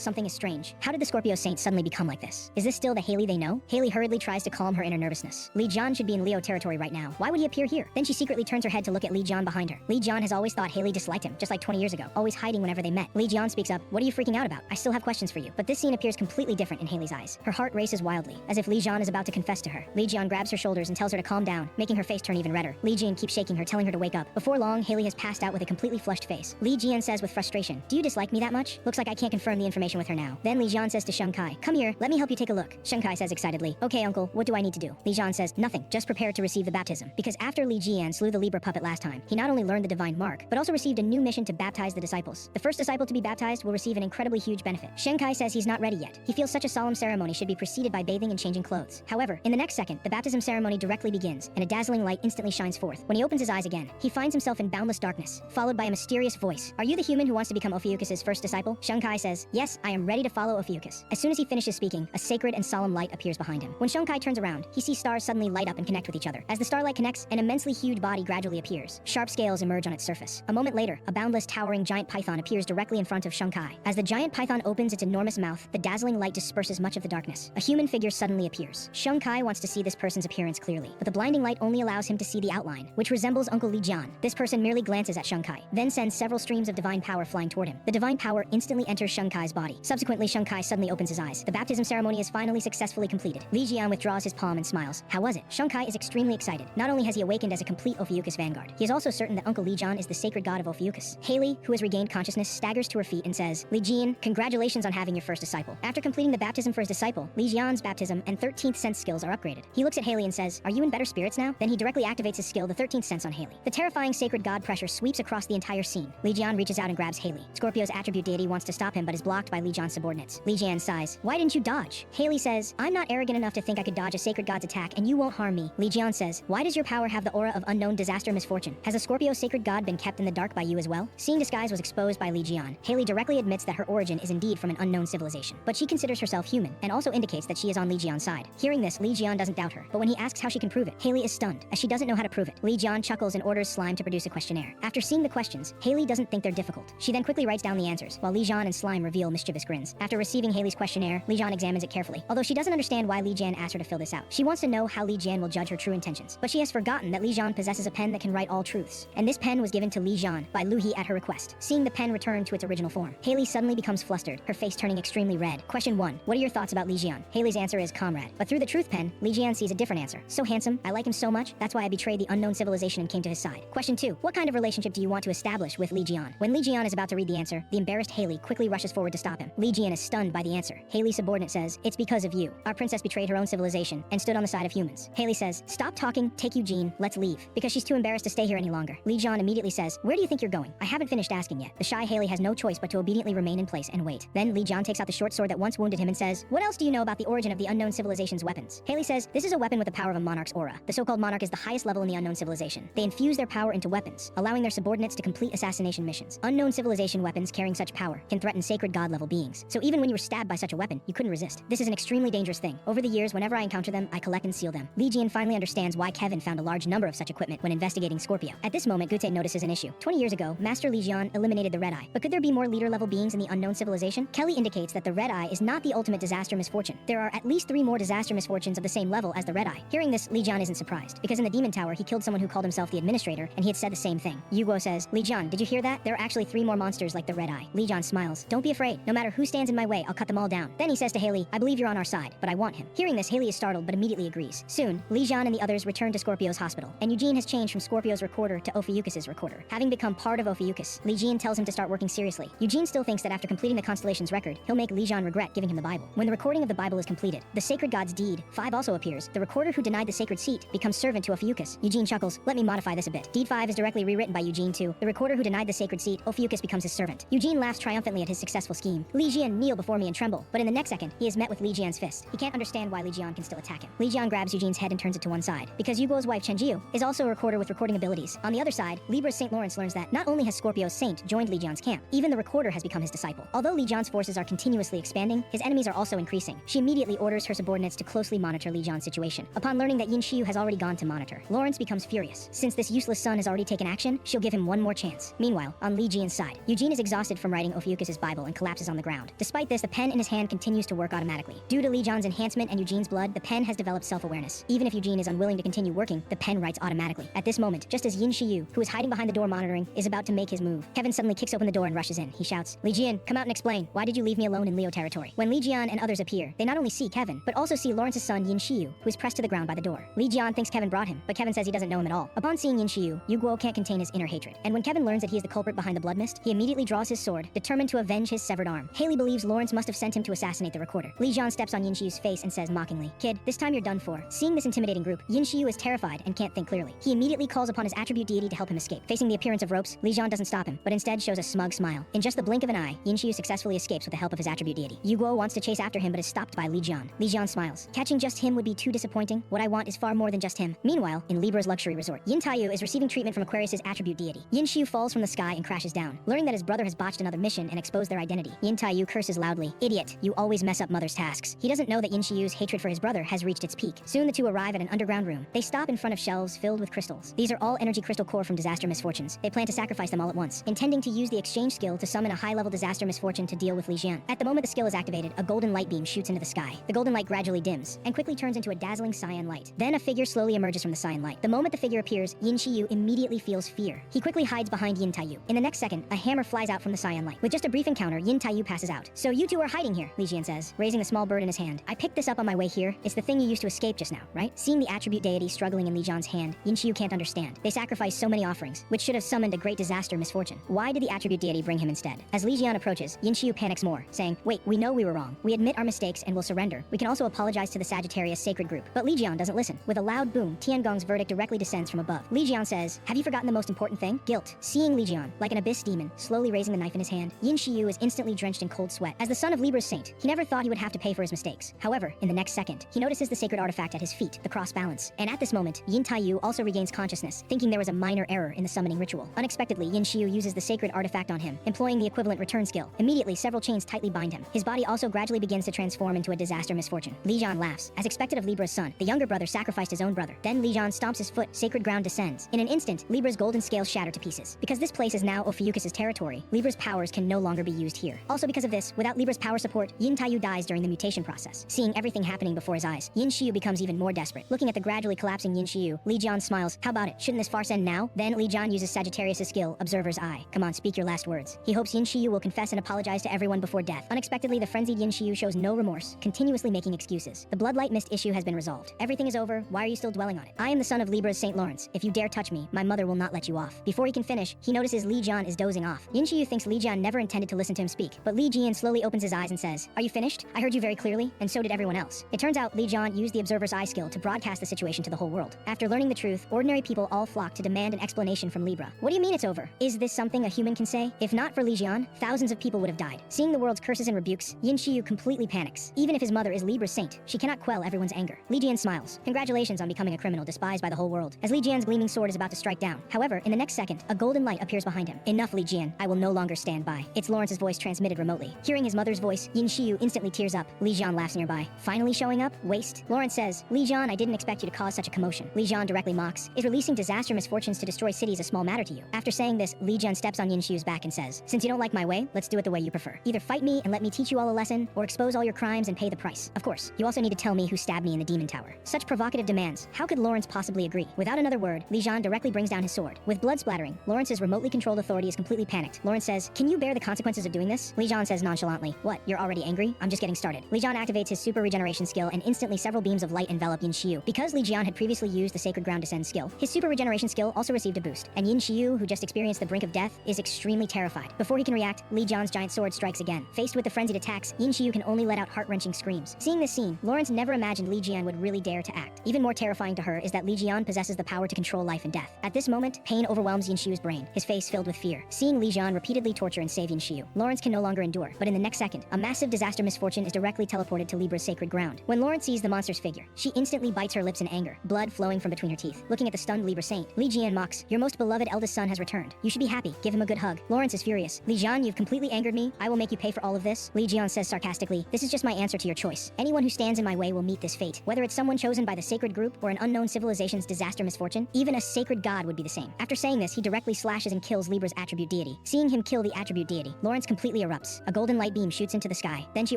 something is strange. How did the Scorpio Saint suddenly become like this? Is this still the Haley they know? Haley hurriedly tries to calm her inner nervousness. Li Jian should be in Leo territory right now. Why would he appear here? Then she secretly turns her head to look at Li Jian behind her. Li Jian has always thought Haley disliked him, just like 20 years ago, always hiding whenever they met. Li Jian speaks up. What are you freaking out about? I still have questions for you. But this scene appears completely different in Haley's eyes. Her heart races wildly, as if Li Jian is about to confess to her. Li Jian grabs her shoulders and tells her to calm down, making her face turn even redder. Li Jian keeps shaking her, telling her to wake up. Before long, Haley has passed out with a completely flushed face. Li Jian says with frustration, do you dislike me that much? Looks like I can't confirm the information with her now. Then Li Jian says to Shang Kai, come here, let me help you take a look. Shang Kai says excitedly, okay uncle, what do I need to do? Li Jian says, nothing, just prepare to receive the baptism. Because after Li Jian slew the Libra puppet last time, he not only learned the divine mark, but also received a new mission to baptize the disciples. The first disciple to be baptized will receive an incredibly huge benefit. Shang Kai says he's not ready yet. He feels such a solemn ceremony should be preceded by bathing and changing clothes. However, in the next second, the baptism ceremony directly begins, and a dazzling light instantly shines forth. When he opens his eyes again, he finds himself in boundless darkness, followed by a mysterious voice. Are you the human who wants to become Ophiuchus' first disciple? Shang Kai says, yes, I am ready to follow Ophiuchus. As soon as he finishes speaking, a sacred and solemn light appears behind him. When Shang Kai turns around, he sees stars suddenly light up and connect with each other. As the starlight connects, an immensely huge body gradually appears. Sharp scales emerge on its surface. A moment later, a boundless towering giant python appears directly in front of Shang Kai. As the giant python opens its enormous mouth, the dazzling light disperses much of the darkness. A human figure suddenly appears. Shang Kai wants to see this person's appearance clearly, but the blinding light only allows him to see the outline, which resembles Uncle Li Jian. This person merely glances at Shang Kai, then sends several streams of divine power flying toward him. The divine power instantly enters Shang Kai's body. Subsequently, Shang Kai suddenly opens his eyes. The baptism ceremony is finally successfully completed. Li Jian withdraws his palm and smiles. How was it? Shang Kai is extremely excited. Not only has he awakened as a complete Ophiuchus vanguard, he is also certain that Uncle Li Jian is the sacred god of Ophiuchus. Haley, who has regained consciousness, staggers to her feet and says, Li Jian, congratulations on having your first disciple. After completing the baptism for his disciple, Li Jian's baptism and 13th sense skills are upgraded. He looks at Haley and says, are you in better spirits now? Then he directly activates his skill, the 13th sense, on Haley. The terrifying sacred god pressure sweeps across the entire scene. Li Jian reaches out and grabs Haley. Scorpio's attribute deity wants to stop him but is blocked by Li Jian's subordinates. Li Jian sighs, why didn't you dodge? Haley says, I'm not arrogant enough to think I could dodge a sacred god's attack and you won't harm me. Li Jian says, why does your power have the aura of unknown disaster misfortune? Has a Scorpio sacred god been kept in the dark by you as well? Seeing disguise was exposed by Li Jian, Haley directly admits that her origin is indeed from an unknown civilization, but she considers herself human and also indicates that she is on Li Jian's side. Hearing this, Li Jian doesn't doubt her, but when he asks how she can prove it, Haley is stunned, as she doesn't know how to prove it. Li Jian chuckles and orders Slime to produce a questionnaire. After seeing the questions, Haley doesn't think they're difficult. She then quickly writes down the answers, while Li Jian and Slime reveal mischievous grins. After receiving Haley's questionnaire, Li Jian examines it carefully. Although she doesn't understand why Li Jian asked her to fill this out, she wants to know how Li Jian will judge her true intentions. But she has forgotten that Li Jian possesses a pen that can write all truths, and this pen was given to Li Jian by Lu He at her request. Seeing the pen return to its original form, Haley suddenly becomes flustered, her face turning extremely red. Question 1. What are your thoughts about Li Jian? Haley's answer is comrade. But through the truth pen, Li Jian sees a different answer. So handsome, I like him so much, that's why I betrayed the unknown civilization and came to his side. Question 2. What kind of relationship do you want to establish with Li Jian? When Li Jian is about to read the answer, the embarrassed Haley quickly rushes forward to stop him. Li Jian is stunned by the answer. Haley's subordinate says, it's because of you. Our princess betrayed her own civilization and stood on the side of humans. Haley says, stop talking, take Eugene, let's leave. Because she's too embarrassed to stay here any longer. Li Jian immediately says, where do you think you're going? I haven't finished asking yet. The shy Haley has no choice but to obediently remain in place and wait. Then Li Jian takes out the short sword that once wounded him and says, what else do you know about the origin of the unknown civilization's weapons? Haley says, this is a weapon with the power of a monarch's aura. The so-called monarch is the highest level in the unknown civilization. They infuse their power into weapons, allowing their subordinates to complete assassination missions. Unknown civilization weapons carrying such power can threaten sacred god-level beings. So even when you were stabbed by such a weapon, you couldn't resist. This is an extremely dangerous thing. Over the years, whenever I encounter them, I collect and seal them. Li Jian finally understands why Kevin found a large number of such equipment when investigating Scorpio. At this moment, Gute notices an issue. 20 years ago, Master Li Jian eliminated the Red Eye. But could there be more leader-level beings in the unknown civilization? Kelly indicates that the Red Eye is not the ultimate disaster misfortune. There are at least 3 more disaster misfortunes of the same level as the Red Eye. Hearing this, Li Jian isn't surprised, because in the Demon Tower, he killed someone who called himself the Administrator, and he had said the same thing. Yuguo says, Li Jian, did you hear that? There are actually 3 more monsters like the Red Eye. Li Jian smiles. Don't be afraid. No matter who stands in my way, I'll cut them all down. Then he says to Haley, I believe you're on our side, but I want him. Hearing this, Haley is startled but immediately agrees. Soon, Li Jian and the others return to Scorpio's hospital, and Eugene has changed from Scorpio's recorder to Ophiuchus's recorder. Having become part of Ophiuchus, Li Jian tells him to start working seriously. Eugene still thinks that after completing the constellation's record, he'll make Li Jian regret giving him the Bible. When the recording of the Bible is completed, the sacred god's deed 5 also appears. The recorder who denied the sacred seat becomes servant to Ophiuchus. Eugene chuckles, let me modify this a bit. Deed 5 is directly rewritten by Eugene too. The recorder who denied the sacred seat, Ophiuchus becomes his servant. Eugene laughs triumphantly at his successful scheme. Li Jian kneel before me and tremble, but in the next second, he is met with Li Jian's fist. He can't understand why Li Jian can still attack him. Li Jian grabs Eugene's head and turns it to one side, because Yuguo's wife Chen Jiu is also a recorder with recording abilities. On the other side, Libra's St. Lawrence learns that that not only has Scorpio's saint joined Li Jian's camp, even the recorder has become his disciple. Although Li Jian's forces are continuously expanding, his enemies are also increasing. She immediately orders her subordinates to closely monitor Li Jian's situation. Upon learning that Yin Xiu has already gone to monitor, Lawrence becomes furious. Since this useless son has already taken action, she'll give him one more chance. Meanwhile, on Li Jian's side, Eugene is exhausted from writing Ophiuchus's Bible and collapses on the ground. Despite this, the pen in his hand continues to work automatically. Due to Li Jian's enhancement and Eugene's blood, the pen has developed self-awareness. Even if Eugene is unwilling to continue working, the pen writes automatically. At this moment, just as Yin Xiu, who is hiding behind the door monitoring, is about to make his move, Kevin suddenly kicks open the door and rushes in. He shouts, "Li Jian, come out and explain. Why did you leave me alone in Leo territory?" When Li Jian and others appear, they not only see Kevin, but also see Lawrence's son Yin Xiu, who is pressed to the ground by the door. Li Jian thinks Kevin brought him, but Kevin says he doesn't know him at all. Upon seeing Yin Xiu, Yu Guo can't contain his inner hatred. And when Kevin learns that he is the culprit behind the blood mist, he immediately draws his sword, determined to avenge his severed arm. Haley believes Lawrence must have sent him to assassinate the recorder. Li Jian steps on Yin Xiu's face and says mockingly, "Kid, this time you're done for." Seeing this intimidating group, Yin Xiu is terrified and can't think clearly. He immediately calls upon his attribute deity to help him escape. Facing the appearance of ropes, Li Jian doesn't stop him, but instead shows a smug smile. In just the blink of an eye, Yin Xiu successfully escapes with the help of his attribute deity. Yu Guo wants to chase after him but is stopped by Li Jian. Li Jian smiles. Catching just him would be too disappointing. What I want is far more than just him. Meanwhile, in Libra's luxury resort, Yin Taiyu is receiving treatment from Aquarius's attribute deity. Yin Xiu falls from the sky and crashes down. Learning that his brother has botched another mission and exposed their identity, Yin Taiyu curses loudly. "Idiot, you always mess up mother's tasks." He doesn't know that Yin Xiu's hatred for his brother has reached its peak. Soon the two arrive at an underground room. They stop in front of shelves filled with crystals. These are all energy crystal core from disaster misfortunes. They plan to sacrifice them all at once, intending to use the exchange skill to summon a high-level disaster misfortune to deal with Li Jian. At the moment the skill is activated, a golden light beam shoots into the sky. The golden light gradually dims, and quickly turns into a dazzling cyan light. Then a figure slowly emerges from the cyan light. The moment the figure appears, Yin Xiu immediately feels fear. He quickly hides behind Yin Taiyu. In the next second, a hammer flies out from the cyan light. With just a brief encounter, Yin Taiyu passes out. "So you two are hiding here," Li Jian says, raising the small bird in his hand. "I picked this up on my way here. It's the thing you used to escape just now, right?" Seeing the attribute deity struggling in Li Jian's hand, Yin Xiu can't understand. They sacrificed so many offerings, which should have summoned a great disaster misfortune. Why did the attribute deity bring him instead? As Li Jian approaches, Yin Xiu panics more, saying, "Wait, we know we were wrong. We admit our mistakes and will surrender. We can also apologize to the Sagittarius sacred group." But Li Jian doesn't listen. With a loud boom, Tiangong's verdict directly descends from above. Li Jian says, "Have you forgotten the most important thing? Guilt." Seeing Li Jian, like an abyss demon, slowly raising the knife in his hand, Yin Xiu is instantly drenched in cold sweat. As the son of Libra's saint, he never thought he would have to pay for his mistakes. However, in the next second, he notices the sacred artifact at his feet, the cross balance. And at this moment, Yin Taiyu also regains consciousness, thinking there was a minor error in the summoning ritual. Unexpectedly, Yin Xiu uses the sacred artifact on him, employing the equivalent return skill. Immediately, several chains tightly bind him. His body also gradually begins to transform into a disaster misfortune. Li Jian laughs. As expected of Libra's son, the younger brother sacrificed his own brother. Then Li Jian stomps his foot, sacred ground descends. In an instant, Libra's golden scales shatter to pieces. Because this place is now Ophiuchus's territory, Libra's powers can no longer be used here. Also because of this, without Libra's power support, Yin Taiyu dies during the mutation process. Seeing everything happening before his eyes, Yin Xiu becomes even more desperate. Looking at the gradually collapsing Yin Xiu, Li Jian smiles. "How about it? Shouldn't this farce end now?" Then Li Jian uses Sagittarius' skill, Observer's Eye. "Come on, speak your last words." He hopes Yin Xiu will confess and apologize to everyone before death. Unexpectedly, the frenzied Yin Xiu shows no remorse, continuously making excuses. The bloodlight mist issue has been resolved. Everything is over. Why are you still dwelling on it? I am the son of Libra's St. Lawrence. If you dare touch me, my mother will not let you off. Before he can finish, he notices Li Jian is dozing off. Yin Xiu thinks Li Jian never intended to listen to him speak, but Li Jian slowly opens his eyes and says, "Are you finished? I heard you very clearly, and so did everyone else." It turns out Li Jian used the Observer's Eye skill to broadcast the situation to the whole world. After learning the truth, ordinary people all flock to demand an explanation from Libra. "What do you mean it's over? Is this something a human can say?" If not for Li Jian, thousands of people would have died. Seeing the world's curses and rebukes, Yin Xiu completely panics. Even if his mother is Libra's saint, she cannot quell everyone's anger. Li Jian smiles. Congratulations on becoming a criminal despised by the whole world. As Li Jian's gleaming sword is about to strike down. However, in the next second, a golden light appears behind him. "Enough, Li Jian. I will no longer stand by." It's Lawrence's voice transmitted remotely. Hearing his mother's voice, Yin Xiu instantly tears up. Li Jian laughs nearby. "Finally showing up? Waste." Lawrence says, "Li Jian, I didn't expect you to cause such a commotion." Li Jian directly mocks. "Is releasing disaster misfortunes to destroy cities a small matter to you?" After saying this, Li Jian steps on Yin Xiu's back and says, "Since you don't like my way, let's do it the way you prefer. Either fight me and let me teach you all a lesson, or expose all your crimes and pay the price. Of course, you also need to tell me who stabbed me in the demon tower." Such provocative demands. How could Lawrence possibly agree? Without another word, Li Jian directly brings down his sword. With blood splattering, Lawrence's remotely controlled authority is completely panicked. Lawrence says, "Can you bear the consequences of doing this?" Li Jian says nonchalantly, "What, you're already angry? I'm just getting started." Li Jian activates his super regeneration skill and instantly several beams of light envelop Yin Xiu. Because Li Jian had previously used the sacred ground descend skill, his super regeneration skill also received a boost. And Yin Xiu, who just experienced the brink of death, is extremely terrified. Before he can react, Li Jian's giant sword strikes again. Faced with the frenzied attacks, Yin Xiu can only let out heart-wrenching screams. Seeing this scene, Lawrence never imagined Li Jian would really dare to act. Even more terrifying to her is that Li Jian possesses the power to control life and death. At this moment, pain overwhelms Yin Xiu's brain, his face filled with fear. Seeing Li Jian repeatedly torture and save Yin Xiu, Lawrence can no longer endure. But in the next second, a massive disaster misfortune is directly teleported to Libra's sacred ground. When Lawrence sees the monster's figure, she instantly bites her lips in anger, blood flowing from between her teeth. Looking at the stunned Libra saint, Li Jian mocks, "Your most beloved eldest son has has returned. You should be happy. Give him a good hug. Lawrence is furious. Li Jian, you've completely angered me. I will make you pay for all of this. Li Jian says sarcastically, this is just my answer to your choice. Anyone who stands in my way will meet this fate. Whether it's someone chosen by the sacred group or an unknown civilization's disaster misfortune, even a sacred god would be the same. After saying this, he directly slashes and kills Libra's attribute deity. Seeing him kill the attribute deity, Lawrence completely erupts. A golden light beam shoots into the sky. Then she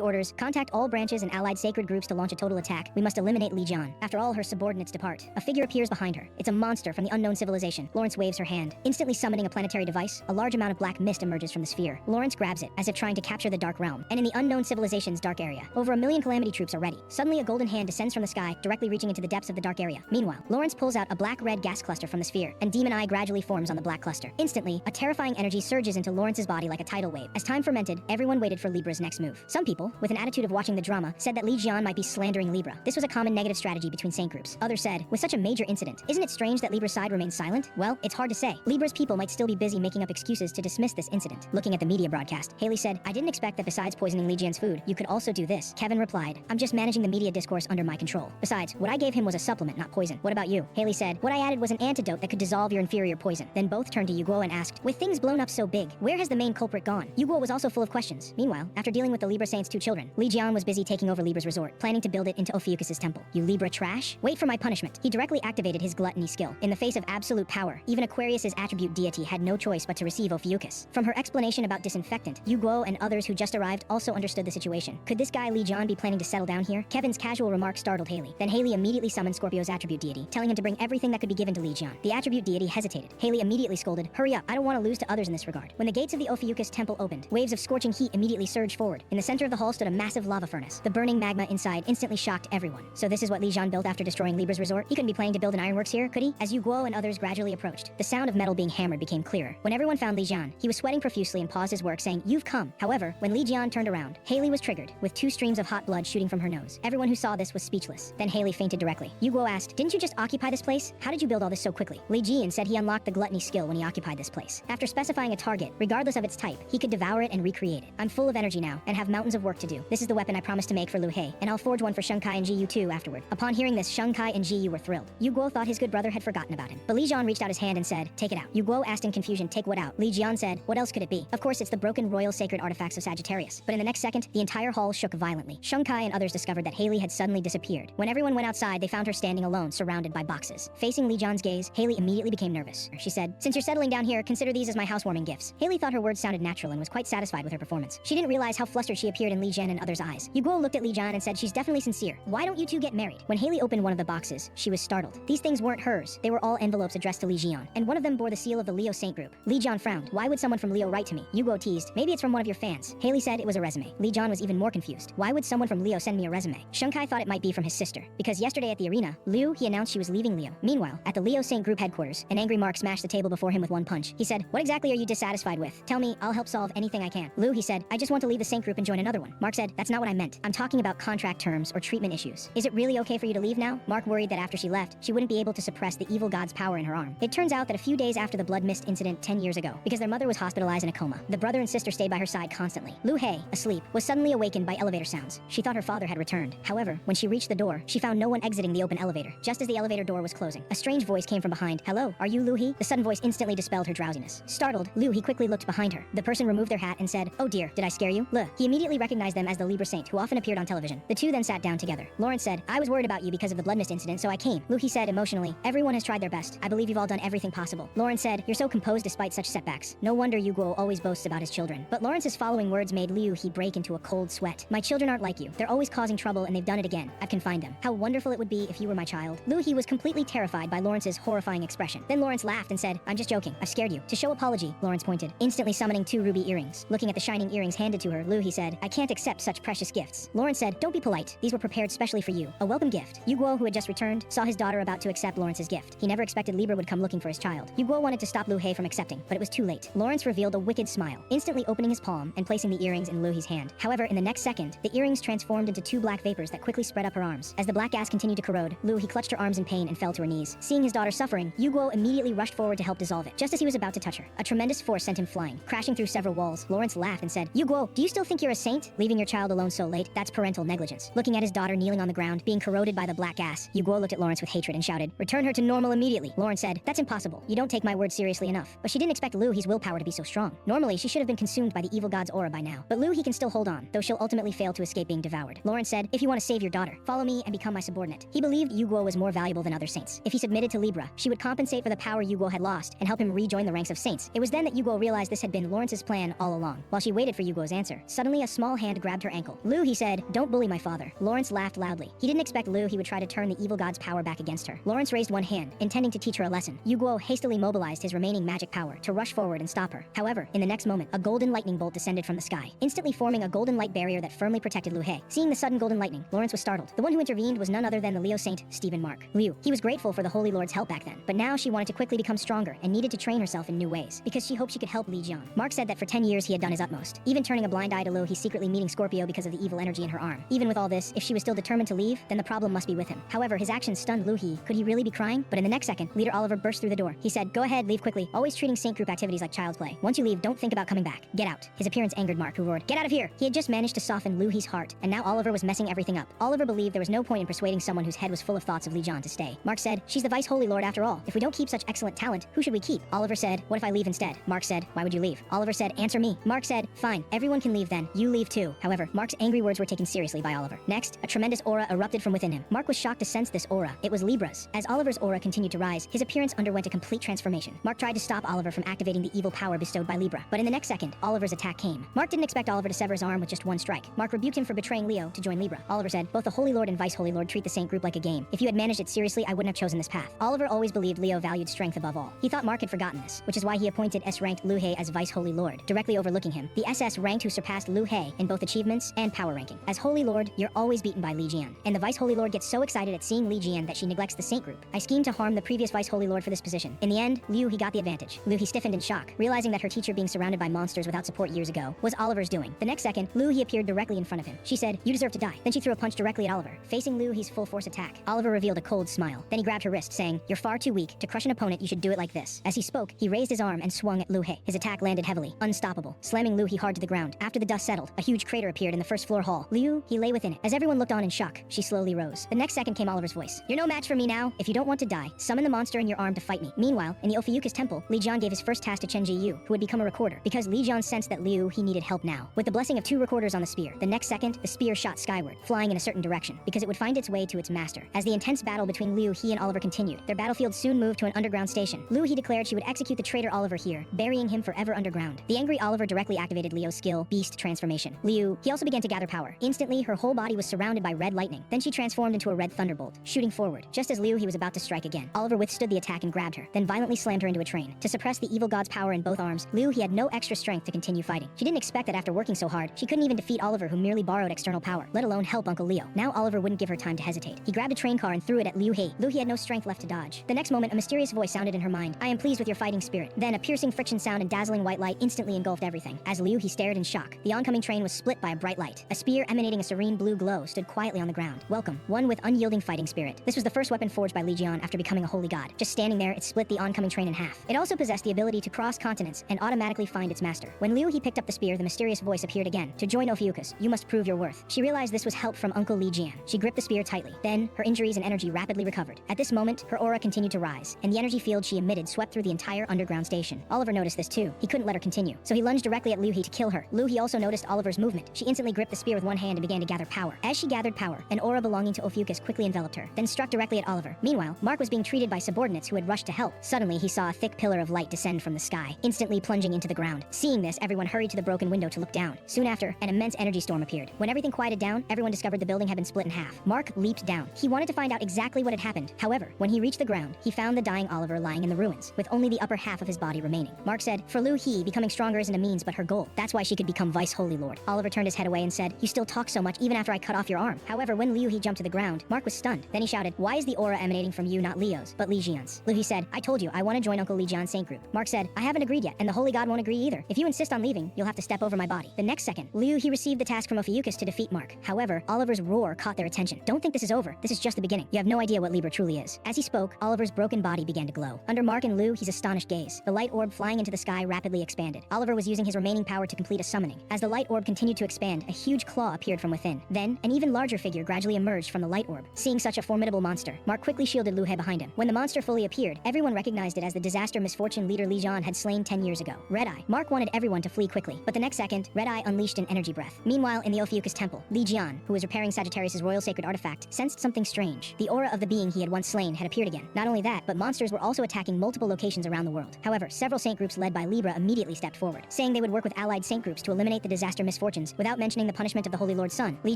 orders, contact all branches and allied sacred groups to launch a total attack. We must eliminate Li Jian. After all her subordinates depart, a figure appears behind her. It's a monster from the unknown civilization. Lawrence waves her hand. Instantly summoning a planetary device, a large amount of black mist emerges from the sphere. Lawrence grabs it, as if trying to capture the dark realm. And in the unknown civilization's dark area, over 1 million Calamity troops are ready. Suddenly a golden hand descends from the sky, directly reaching into the depths of the dark area. Meanwhile, Lawrence pulls out a black-red gas cluster from the sphere, and Demon Eye gradually forms on the black cluster. Instantly, a terrifying energy surges into Lawrence's body like a tidal wave. As time fermented, everyone waited for Libra's next move. Some people, with an attitude of watching the drama, said that Li Jian might be slandering Libra. This was a common negative strategy between saint groups. Others said, with such a major incident, isn't it strange that Libra's side remains silent? Well, it's hard to say. Libra's people might still be busy making up excuses to dismiss this incident. Looking at the media broadcast, Haley said, I didn't expect that besides poisoning Li Jian's food, you could also do this. Kevin replied, I'm just managing the media discourse under my control. Besides, what I gave him was a supplement, not poison. What about you? Haley said, what I added was an antidote that could dissolve your inferior poison. Then both turned to Yuguo and asked, with things blown up so big, where has the main culprit gone? Yuguo was also full of questions. Meanwhile, after dealing with the Libra Saint's 2 children, Li Jian was busy taking over Libra's resort, planning to build it into Ophiuchus' temple. You Libra trash? Wait for my punishment. He directly activated his gluttony skill. In the face of absolute power, even Aquarius's attribute deity had no choice but to receive Ophiuchus. From her explanation about disinfectant, Yuguo and others who just arrived also understood the situation. Could this guy Li Jian be planning to settle down here? Kevin's casual remark startled Haley. Then Haley immediately summoned Scorpio's attribute deity, telling him to bring everything that could be given to Li Jian. The attribute deity hesitated. Haley immediately scolded, hurry up, I don't want to lose to others in this regard. When the gates of the Ophiuchus temple opened, waves of scorching heat immediately surged forward. In the center of the hall stood a massive lava furnace. The burning magma inside instantly shocked everyone. So this is what Li Jian built after destroying Libra's resort? He couldn't be planning to build an ironworks here, could he? As Yuguo and others gradually approached, the sound of metal being hammered became clearer. When everyone found Li Jian, he was sweating profusely and paused his work, saying, you've come. However, when Li Jian turned around, Haley was triggered, with 2 streams of hot blood shooting from her nose. Everyone who saw this was speechless. Then Haley fainted directly. Yuguo asked, didn't you just occupy this place? How did you build all this so quickly? Li Jian said he unlocked the gluttony skill when he occupied this place. After specifying a target, regardless of its type, he could devour it and recreate it. I'm full of energy now, and have mountains of work to do. This is the weapon I promised to make for Lu Hei, and I'll forge one for Sheng Kai and Ji Yu too afterward. Upon hearing this, Sheng Kai and Ji Yu were thrilled. Yuguo thought his good brother had forgotten about him. But Li Jian reached out his hand and said, take it out. Yuguo asked in confusion, take what out? Li Jian said, what else could it be? Of course, it's the broken royal sacred artifacts of Sagittarius. But in the next second, the entire hall shook violently. Sheng Kai and others discovered that Haley had suddenly disappeared. When everyone went outside, they found her standing alone, surrounded by boxes. Facing Li Jian's gaze, Haley immediately became nervous. She said, since you're settling down here, consider these as my housewarming gifts. Haley thought her words sounded natural and was quite satisfied with her performance. She didn't realize how flustered she appeared in Li Jian and others' eyes. Yuguo looked at Li Jian and said, she's definitely sincere. Why don't you two get married? When Haley opened one of the boxes, she was startled. These things weren't hers. They were all envelopes addressed to Li Jian, and one of them bore the seal of the Leo Saint group. Li Jian frowned. Why would someone from Leo write to me? Yuguo teased, maybe it's from one of your fans. Haley said it was a resume. Li Jian was even more confused. Why would someone from Leo send me a resume? Sheng Kai thought it might be from his sister, because yesterday at the arena, he announced she was leaving Leo. Meanwhile, at the Leo Saint group headquarters, an angry Mark smashed the table before him with one punch. He said, what exactly are you dissatisfied with? Tell me, I'll help solve anything I can. He said, I just want to leave the Saint group and join another one. Mark said, that's not what I meant. I'm talking about contract terms or treatment issues. Is it really okay for you to leave now? Mark worried that after she left, she wouldn't be able to suppress the evil god's power in her arm. It turns out that a few days after the blood mist incident 10 years ago, because their mother was hospitalized in a coma, the brother and sister stayed by her side constantly. Lu Hei, asleep, was suddenly awakened by elevator sounds. She thought her father had returned. However, when she reached the door, she found no one exiting the open elevator. Just as the elevator door was closing, a strange voice came from behind. Hello, are you Lu Hei? The sudden voice instantly dispelled her drowsiness. Startled, Lu Hei quickly looked behind her. The person removed their hat and said, oh dear, did I scare you? He immediately recognized them as the Libra Saint, who often appeared on television. The two then sat down together. Lawrence said, I was worried about you because of the blood mist incident, so I came. Lu Hei said emotionally, everyone has tried their best. I believe you've all done everything possible. Lawrence said, you're so composed despite such setbacks. No wonder Yuguo always boasts about his children. But Lawrence's following words made Lu Hei break into a cold sweat. My children aren't like you. They're always causing trouble and they've done it again. I've confined them. How wonderful it would be if you were my child. Lu Hei was completely terrified by Lawrence's horrifying expression. Then Lawrence laughed and said, I'm just joking. I've scared you. To show apology, Lawrence pointed, instantly summoning 2 ruby earrings. Looking at the shining earrings handed to her, Lu Hei said, I can't accept such precious gifts. Lawrence said, don't be polite. These were prepared specially for you. A welcome gift. Yuguo, who had just returned, saw his daughter about to accept Lawrence's gift. He never expected Libra would come looking for his child. Yuguo wanted to stop Lu Hei from accepting, but it was too late. Lawrence revealed a wicked smile, instantly opening his palm and placing the earrings in Lu Hei's hand. However, in the next second, the earrings transformed into 2 black vapors that quickly spread up her arms. As the black gas continued to corrode, Lu Hei clutched her arms in pain and fell to her knees. Seeing his daughter suffering, Yuguo immediately rushed forward to help dissolve it. Just as he was about to touch her, a tremendous force sent him flying, crashing through several walls. Lawrence laughed and said, Yuguo, do you still think you're a saint? Leaving your child alone so late? That's parental negligence. Looking at his daughter kneeling on the ground, being corroded by the black gas, Yuguo looked at Lawrence with hatred and shouted, return her to normal immediately. Lawrence said, that's impossible. You don't take my word words seriously enough, but she didn't expect Liu He's willpower to be so strong. Normally, she should have been consumed by the evil god's aura by now, but Liu He can still hold on, though she'll ultimately fail to escape being devoured. Lawrence said, if you want to save your daughter, follow me and become my subordinate. He believed Yu Guo was more valuable than other saints. If he submitted to Libra, she would compensate for the power Yu Guo had lost and help him rejoin the ranks of saints. It was then that Yu Guo realized this had been Lawrence's plan all along. While she waited for Yu Guo's answer, suddenly a small hand grabbed her ankle. Liu, he said, don't bully my father. Lawrence laughed loudly. He didn't expect Liu He would try to turn the evil god's power back against her. Lawrence raised one hand, intending to teach her a lesson. Yu Guo hastily mobilized his remaining magic power to rush forward and stop her. However, in the next moment, a golden lightning bolt descended from the sky, instantly forming a golden light barrier that firmly protected Liu He. Seeing the sudden golden lightning, Lawrence was startled. The one who intervened was none other than the Leo saint, Stephen Mark. Liu, he was grateful for the Holy Lord's help back then, but now she wanted to quickly become stronger and needed to train herself in new ways, because she hoped she could help Li Jian. Mark said that for 10 years he had done his utmost, even turning a blind eye to Liu He secretly meeting Scorpio because of the evil energy in her arm. Even with all this, if she was still determined to leave, then the problem must be with him. However, his actions stunned Liu He. Could he really be crying? But in the next second, Leader Oliver burst through the door. He said, go ahead, leave quickly, always treating saint group activities like child's play. Once you leave, don't think about coming back. Get out. His appearance angered Mark, who roared, get out of here! He had just managed to soften Liu He's heart, and now Oliver was messing everything up. Oliver believed there was no point in persuading someone whose head was full of thoughts of Li Jian to stay. Mark said, she's the Vice Holy Lord after all. If we don't keep such excellent talent, who should we keep? Oliver said, what if I leave instead? Mark said, why would you leave? Oliver said, answer me. Mark said, fine, everyone can leave then. You leave too. However, Mark's angry words were taken seriously by Oliver. Next, a tremendous aura erupted from within him. Mark was shocked to sense this aura. It was Libra's. As Oliver's aura continued to rise, his appearance underwent a complete transformation. Mark tried to stop Oliver from activating the evil power bestowed by Libra, but in the next second, Oliver's attack came. Mark didn't expect Oliver to sever his arm with just one strike. Mark rebuked him for betraying Leo to join Libra. Oliver said, both the Holy Lord and Vice Holy Lord treat the saint group like a game. If you had managed it seriously, I wouldn't have chosen this path. Oliver always believed Leo valued strength above all. He thought Mark had forgotten this, which is why he appointed S-ranked Liu He as Vice Holy Lord, directly overlooking him. The SS ranked who surpassed Liu He in both achievements and power ranking. As Holy Lord, you're always beaten by Li Jian, and the Vice Holy Lord gets so excited at seeing Li Jian that she neglects the saint group. I schemed to harm the previous Vice Holy Lord for this position. In the end, Liu He got the advantage. Liu He stiffened in shock, realizing that her teacher being surrounded by monsters without support years ago was Oliver's doing. The next second, Liu He appeared directly in front of him. She said, you deserve to die. Then she threw a punch directly at Oliver, facing Liu He's full force attack. Oliver revealed a cold smile. Then he grabbed her wrist, saying, you're far too weak. To crush an opponent, you should do it like this. As he spoke, he raised his arm and swung at Liu He. His attack landed heavily, unstoppable, slamming Liu He hard to the ground. After the dust settled, a huge crater appeared in the first floor hall. Liu He lay within it. As everyone looked on in shock, she slowly rose. The next second came Oliver's voice. You're no match for me now. If you don't want to die, summon the monster in your arm to fight me. Meanwhile, in the Ophiuchus temple, Li Jian gave his first task to Chen Ji-yu, who would become a recorder, because Li Jian sensed that Liu He needed help now. With the blessing of 2 recorders on the spear, the next second, the spear shot skyward, flying in a certain direction, because it would find its way to its master. As the intense battle between Liu He and Oliver continued, their battlefield soon moved to an underground station. Liu He declared she would execute the traitor Oliver here, burying him forever underground. The angry Oliver directly activated Leo's skill, Beast Transformation. Liu, he also began to gather power. Instantly, her whole body was surrounded by red lightning. Then she transformed into a red thunderbolt, shooting forward. Just as Liu He was about to strike again, Oliver withstood the attack and grabbed her, then violently slammed her into a train. To suppress the evil god's power in both arms, Liu He had no extra strength to continue fighting. She didn't expect that after working so hard, she couldn't even defeat Oliver, who merely borrowed external power, let alone help Uncle Leo. Now Oliver wouldn't give her time to hesitate. He grabbed a train car and threw it at Liu He. Liu He had no strength left to dodge. The next moment, a mysterious voice sounded in her mind. I am pleased with your fighting spirit. Then a piercing friction sound and dazzling white light instantly engulfed everything. As Liu He stared in shock, the oncoming train was split by a bright light. A spear emanating a serene blue glow stood quietly on the ground. Welcome, one with unyielding fighting spirit. This was the first weapon forged by Li Jian after becoming a holy god. Just standing there, it split the oncoming train in half. It also possessed the ability to cross continents and automatically find its master. When Liu He picked up the spear, the mysterious voice appeared again. To join Ophiuchus, you must prove your worth. She realized this was help from Uncle Li Jian. She gripped the spear tightly. Then, her injuries and energy rapidly recovered. At this moment, her aura continued to rise, and the energy field she emitted swept through the entire underground station. Oliver noticed this too. He couldn't let her continue, so he lunged directly at Liu He to kill her. Liu He also noticed Oliver's movement. She instantly gripped the spear with one hand and began to gather power. As she gathered power, an aura belonging to Ophiuchus quickly enveloped her, then struck directly at Oliver. Meanwhile, Mark was being treated by subordinates who had rushed to help. Suddenly, he saw a thick pillar of light descend from the sky, instantly plunging into the ground. Seeing this, everyone hurried to the broken window to look down. Soon after, an immense energy storm appeared. When everything quieted down, everyone discovered the building had been split in half. Mark leaped down. He wanted to find out exactly what had happened. However, when he reached the ground, he found the dying Oliver lying in the ruins, with only the upper half of his body remaining. Mark said, for Liu He, becoming stronger isn't a means but her goal. That's why she could become Vice Holy Lord. Oliver turned his head away and said, you still talk so much even after I cut off your arm. However, when Liu He jumped to the ground, Mark was stunned. Then he shouted, why is the aura emanating from you not Leo's, but Li Jian's? Liu He said, I told you, I want to join Uncle Li Jian's saint group. Mark said, I haven't agreed yet, and the Holy God won't agree either. If you insist on leaving, you'll have to step over my body. The next second, Liu He received the task from Ophiuchus to defeat Mark. However, Oliver's roar caught their attention. Don't think this is over. This is just the beginning. You have no idea what Libra truly is. As he spoke, Oliver's broken body began to glow. Under Mark and Liu He's astonished gaze, the light orb flying into the sky rapidly expanded. Oliver was using his remaining power to complete a summoning. As the light orb continued to expand, a huge claw appeared from within. Then, an even larger figure gradually emerged from the light orb. Seeing such a formidable monster, Mark quickly shielded Liu He behind him. When the monster fully appeared, everyone recognized it as the disaster misfortune leader Li Jian had slain 10 years ago. Red Eye. Mark wanted everyone to flee quickly, but the next second, Red Eye unleashed an energy breath. Meanwhile, in the Ophiuchus temple, Li Jian, who was repairing Sagittarius' royal sacred artifact, sensed something strange. The aura of the being he had once slain had appeared again. Not only that, but monsters were also attacking multiple locations around the world. However, several saint groups led by Libra immediately stepped forward, saying they would work with allied saint groups to eliminate the disaster misfortunes without mentioning the punishment of the Holy Lord's son. Li